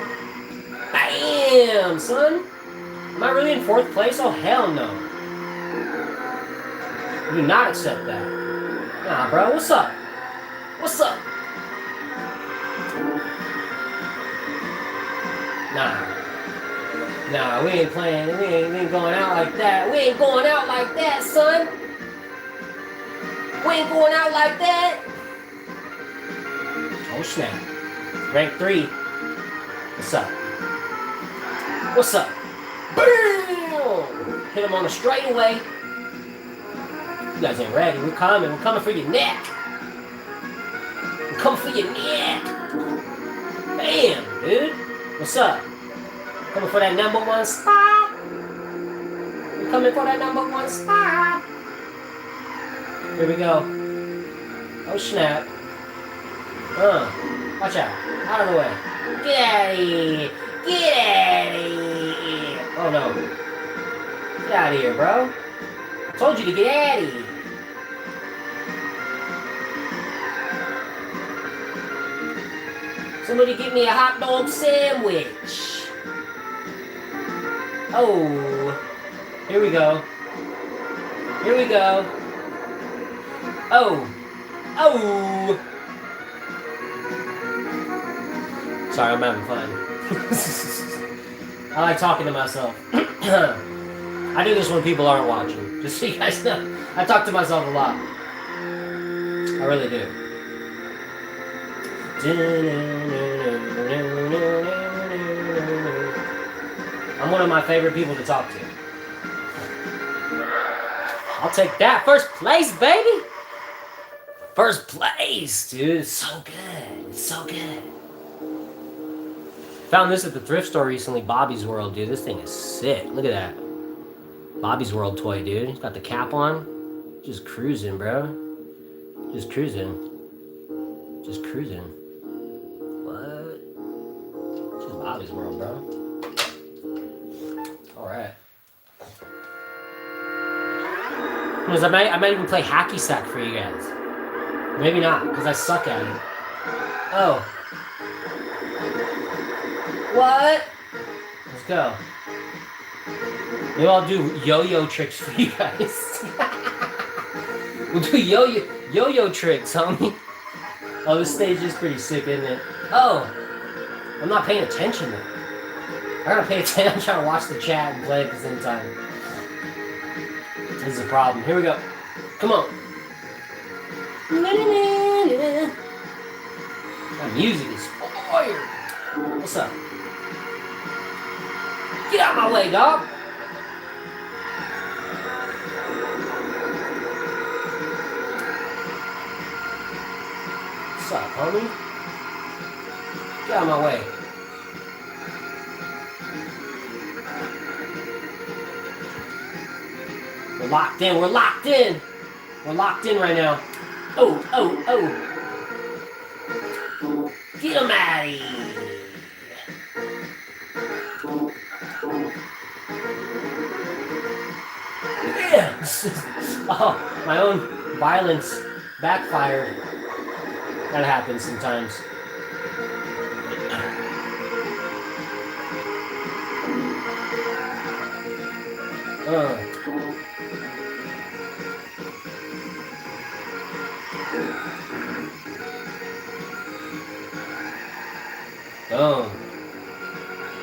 [SPEAKER 1] Bam, son. Am I really in 4th place? Oh, hell no. I do not accept that. Nah, bro, what's up? What's up? Nah, we ain't playing. We ain't going out like that. We ain't going out like that, son. We ain't going out like that. Oh, snap. Rank 3. What's up? What's up? Boom! Hit him on the straightaway. You guys ain't ready. We're coming. We're coming for your neck. We're coming for your neck. Bam, dude. What's up? Coming for that #1 spot. We're coming for that #1 spot. Here we go. Oh, snap. Watch out. Out of the way. Get out of here. Get out of here. Oh, no. Get out of here, bro. I told you to get out of here. Somebody give me a hot dog sandwich. Oh. Here we go. Here we go. Oh. Oh. Sorry, I'm having fun. I like talking to myself. I do this when people aren't watching. Just so you guys know. I talk to myself a lot. I really do. I'm one of my favorite people to talk to. I'll take that. First place, baby! First place, dude. It's so good. It's so good. Found this at the thrift store recently, Bobby's World, dude. This thing is sick. Look at that. Bobby's World toy, dude. He's got the cap on. Just cruising, bro. Just cruising. Just cruising. What? Just Bobby's World, bro. Alright. I might even play hacky sack for you guys. Maybe not, because I suck at it. Oh. What? Let's go. Maybe I'll do yo-yo tricks for you guys. We'll do yo-yo tricks, homie. Oh, this stage is pretty sick, isn't it? Oh, I'm not paying attention though. I gotta pay attention. I'm trying to watch the chat and play at the same time. This is a problem. Here we go. Come on. That music is fire. What's up? Get out of my way, dog. What's up, homie? Get out of my way. locked in. We're locked in. We're locked in right now. Oh, oh, oh. Get him, Maddie. Yeah. Oh, my own violence backfired. That happens sometimes. Boom.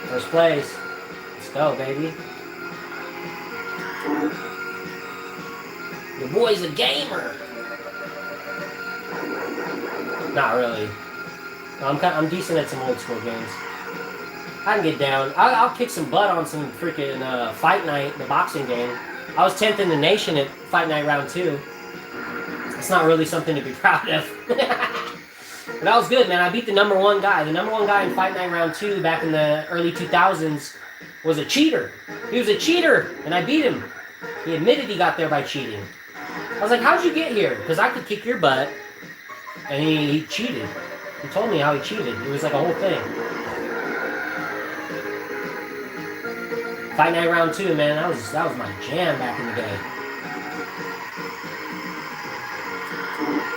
[SPEAKER 1] First place. Let's go, baby. Your boy's a gamer. Not really. I'm decent at some old school games. I can get down. I'll kick some butt on some freaking Fight Night, the boxing game. I was 10th in the nation at Fight Night Round 2. It's not really something to be proud of. But that was good, man. I beat the number one guy. The number one guy in Fight Night Round 2 back in the early 2000s was a cheater. He was a cheater, and I beat him. He admitted he got there by cheating. I was like, how'd you get here? Because I could kick your butt. And he cheated. He told me how he cheated. It was like a whole thing. Fight Night Round 2, man, that was my jam back in the day.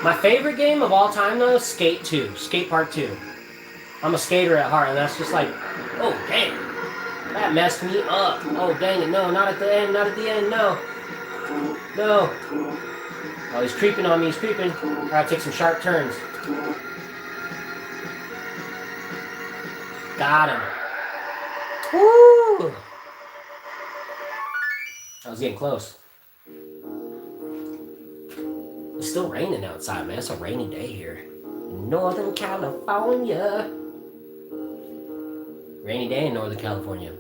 [SPEAKER 1] My favorite game of all time, though, is Skate 2. Skate Part 2. I'm a skater at heart, and that's just like, oh, dang. That messed me up. Oh, dang it. No, not at the end. Not at the end. No. No. Oh, he's creeping on me. He's creeping. I gotta take some sharp turns. Got him. Woo! I was getting close. It's still raining outside, man. It's a rainy day here in Northern California. Rainy day in Northern California.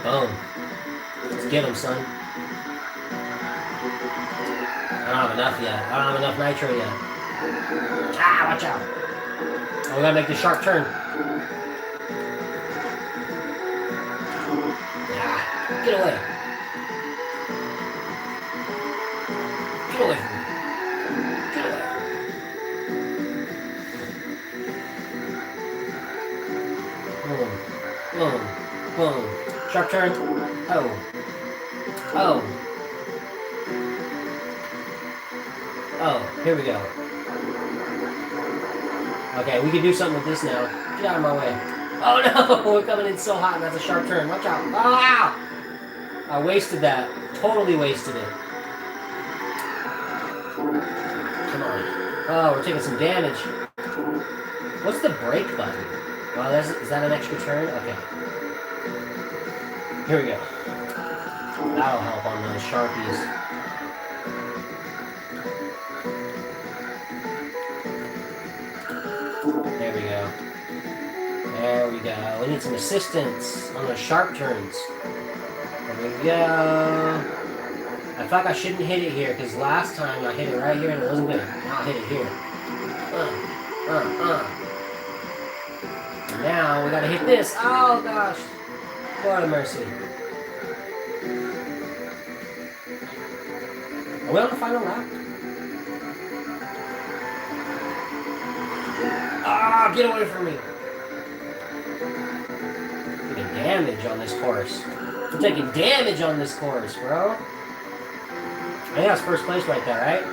[SPEAKER 1] Boom. Let's get him, son. I don't have enough yet. I don't have enough nitro yet. Ah, watch out. Oh, we gotta make this sharp turn. Ah, get away. Get away from me. Get away. Boom. Boom. Boom. Sharp turn. Oh. Oh. Oh, here we go. Okay, we can do something with this now. Get out of my way. Oh no, we're coming in so hot and that's a sharp turn. Watch out. Ah! I wasted that. Totally wasted it. Come on. Oh, we're taking some damage. What's the brake button? Oh, is that an extra turn? Okay. Here we go. That'll help on those Sharpies. There we go. There we go. We need some assistance on those sharp turns. There we go. I thought I shouldn't hit it here because last time I hit it right here and it wasn't good. Now I'll hit it here. And now we gotta hit this. Oh gosh. Lord of mercy. Are we on the final lap? Ah, get away from me. Taking damage on this course. I'm taking damage on this course, bro. I think that's first place right there, right?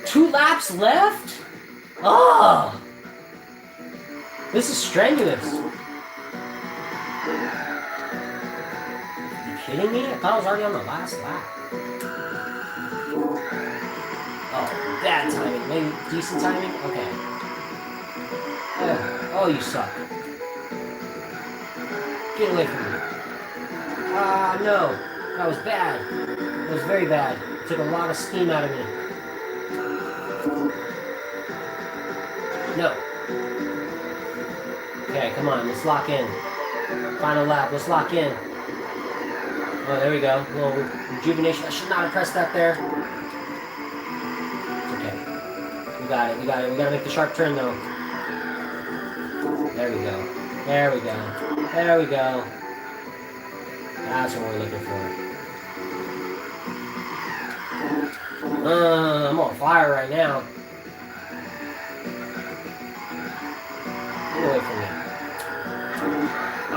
[SPEAKER 1] 2 laps left? Oh! This is strenuous. Are you kidding me? I thought I was already on the last lap. Oh, bad timing. Maybe decent timing? Okay. Oh, you suck. Get away from me. Ah, no. That was bad. That was very bad. It took a lot of steam out of me. No. Okay, come on. Let's lock in. Final lap. Let's lock in. Oh, there we go. A little rejuvenation. I should not have pressed that there. It's okay. We got it. We got it. We gotta make the sharp turn though. There we go. There we go. There we go. That's what we're looking for. I'm on fire right now. Get away from me.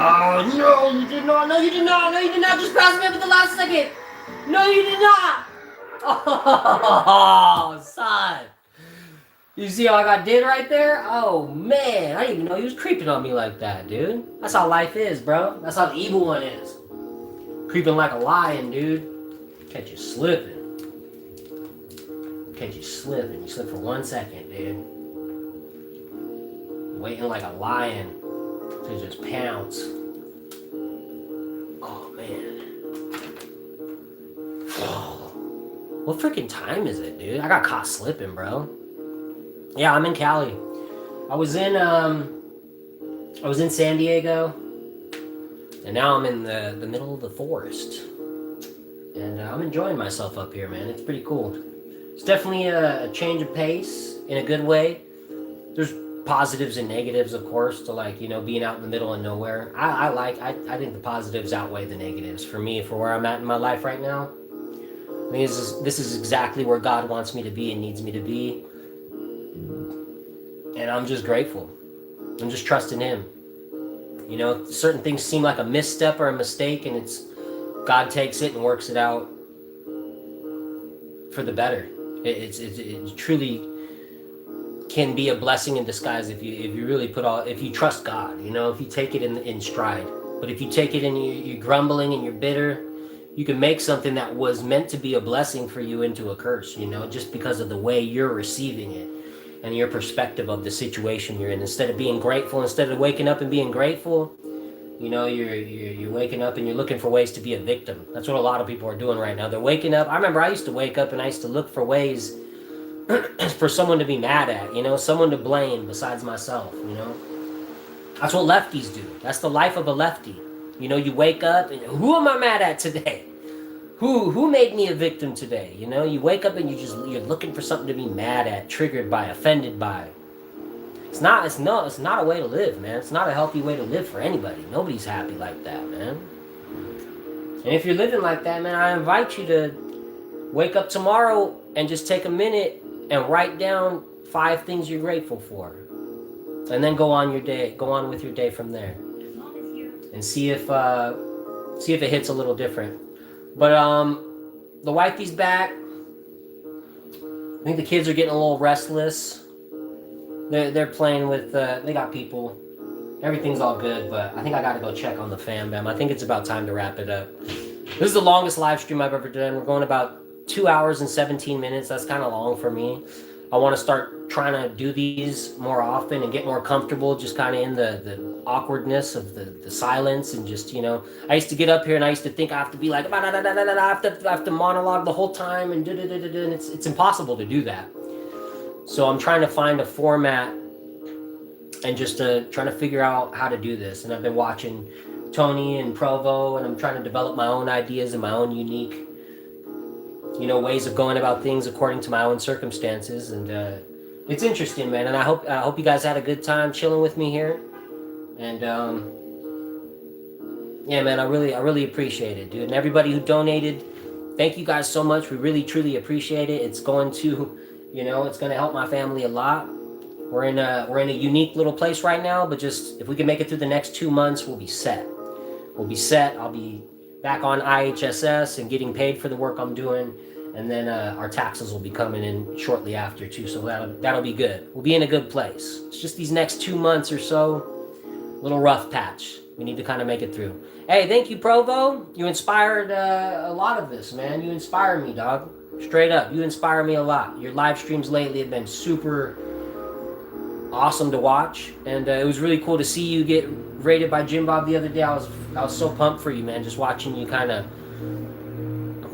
[SPEAKER 1] Oh, no, you did not. No, you did not. No, you did not. Just pass me up at the last second. No, you did not. Oh, son. You see how I got did right there? Oh, man. I didn't even know he was creeping on me like that, dude. That's how life is, bro. That's how the evil one is. Creeping like a lion, dude. Catch you slipping. Catch you slipping. You slip for 1 second, dude. Waiting like a lion to just pounce. Oh, man. What freaking time is it, dude? I got caught slipping, bro. Yeah, I'm in Cali. I was in San Diego, and now I'm in the middle of the forest. And I'm enjoying myself up here, man. It's pretty cool. It's definitely a change of pace in a good way. There's positives and negatives, of course, to like, you know, being out in the middle of nowhere. I think the positives outweigh the negatives for me, for where I'm at in my life right now. I mean, this is exactly where God wants me to be and needs me to be. And I'm just grateful. I'm just trusting Him. You know, certain things seem like a misstep or a mistake, and it's God takes it and works it out for the better. It truly can be a blessing in disguise if you really if you trust God. You know, if you take it in stride. But if you take it and you're grumbling and you're bitter, you can make something that was meant to be a blessing for you into a curse. You know, just because of the way you're receiving it and your perspective of the situation you're in. Instead of being grateful, instead of waking up and being grateful, you know, you're waking up and you're looking for ways to be a victim. That's what a lot of people are doing right now. They're waking up. I remember I used to wake up and I used to look for ways for someone to be mad at, you know, someone to blame besides myself, you know. That's what lefties do. That's the life of a lefty. You know, you wake up and who am I mad at today? Who made me a victim today? You know, you wake up and you're looking for something to be mad at, triggered by, offended by. It's not a way to live, man. It's not a healthy way to live for anybody. Nobody's happy like that, man. And if you're living like that, man, I invite you to wake up tomorrow and just take a minute and write down 5 things you're grateful for. And then go on with your day from there. And see if it hits a little different. But the wifey's back. I think the kids are getting a little restless. They're playing with they got people. Everything's all good, but I think I gotta go check on the fam bam. I think it's about time to wrap it up. This is the longest live stream I've ever done. We're going about 2 hours and 17 minutes. That's kind of long for me. I want to start trying to do these more often and get more comfortable just kind of in the awkwardness of the silence and just, you know, I used to get up here and I used to think I have to be like, I have to monologue the whole time and and it's impossible to do that. So I'm trying to find a format and just trying to figure out how to do this. And I've been watching Tony and Provo, and I'm trying to develop my own ideas and my own unique, you know, ways of going about things according to my own circumstances. And it's interesting, man. And I hope you guys had a good time chilling with me here. And yeah, man, I really appreciate it, dude. And everybody who donated, thank you guys so much. We really truly appreciate it. It's going to, you know, it's going to help my family a lot. We're in a unique little place right now, but just if we can make it through the next 2 months, we'll be set. I'll be back on IHSS and getting paid for the work I'm doing, and then our taxes will be coming in shortly after too. So that'll be good. We'll be in a good place. It's just these next 2 months or so, little rough patch. We need to kind of make it through. Hey, thank you, Provo. You inspired a lot of this, man. You inspired me, dog. Straight up, you inspire me a lot. Your live streams lately have been super awesome to watch, and it was really cool to see you get rated by Jim Bob the other day. I was so pumped for you, man. Just watching you kind of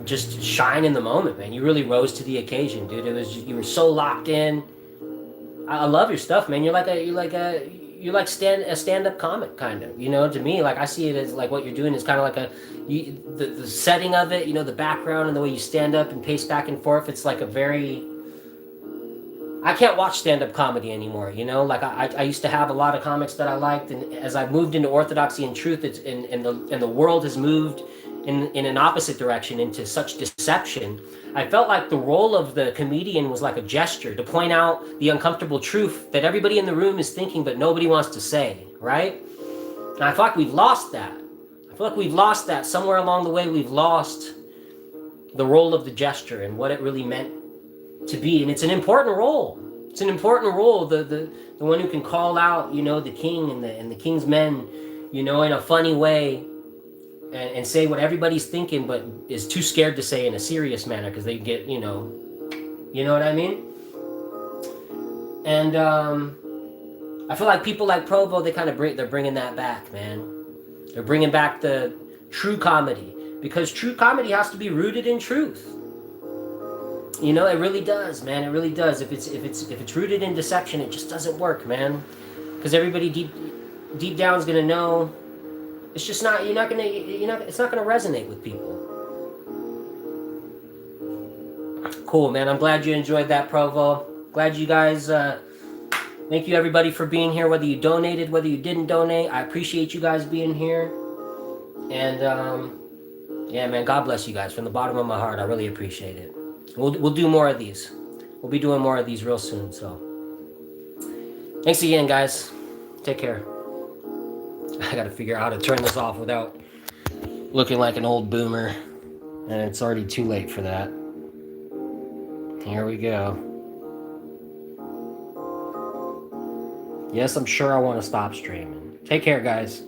[SPEAKER 1] just shine in the moment, man. You really rose to the occasion, dude. You were so locked in. I love your stuff, man. You're you're like a stand-up comic, kind of. You know, to me, like I see it as like what you're doing is kind of like the setting of it. You know, the background and the way you stand up and pace back and forth. It's like a very. I can't watch stand-up comedy anymore. You know, like I used to have a lot of comics that I liked, and as I've moved into orthodoxy and truth, it's and the world has moved in an opposite direction into such deception. I felt like the role of the comedian was like a gesture to point out the uncomfortable truth that everybody in the room is thinking, but nobody wants to say, right? And I feel like we've lost that. I feel like we've lost that. Somewhere along the way, we've lost the role of the gesture and what it really meant to be. And it's an important role. It's an important role. The one who can call out, you know, the king and the king's men, you know, in a funny way, and say what everybody's thinking, but is too scared to say in a serious manner because they get, you know what I mean? And I feel like people like Provo, they're bringing that back, man. They're bringing back the true comedy, because true comedy has to be rooted in truth. You know, it really does, man. It really does. If it's rooted in deception, it just doesn't work, man. Because everybody deep down is gonna know. It's just not. It's not gonna resonate with people. Cool, man. I'm glad you enjoyed that, Provo. Glad you guys. Thank you, everybody, for being here. Whether you donated, whether you didn't donate, I appreciate you guys being here. And yeah, man. God bless you guys from the bottom of my heart. I really appreciate it. We'll do more of these. We'll be doing more of these real soon. So, thanks again, guys. Take care. I gotta figure out how to turn this off without looking like an old boomer, and it's already too late for that. Here we go. Yes, I'm sure I want to stop streaming. Take care, guys.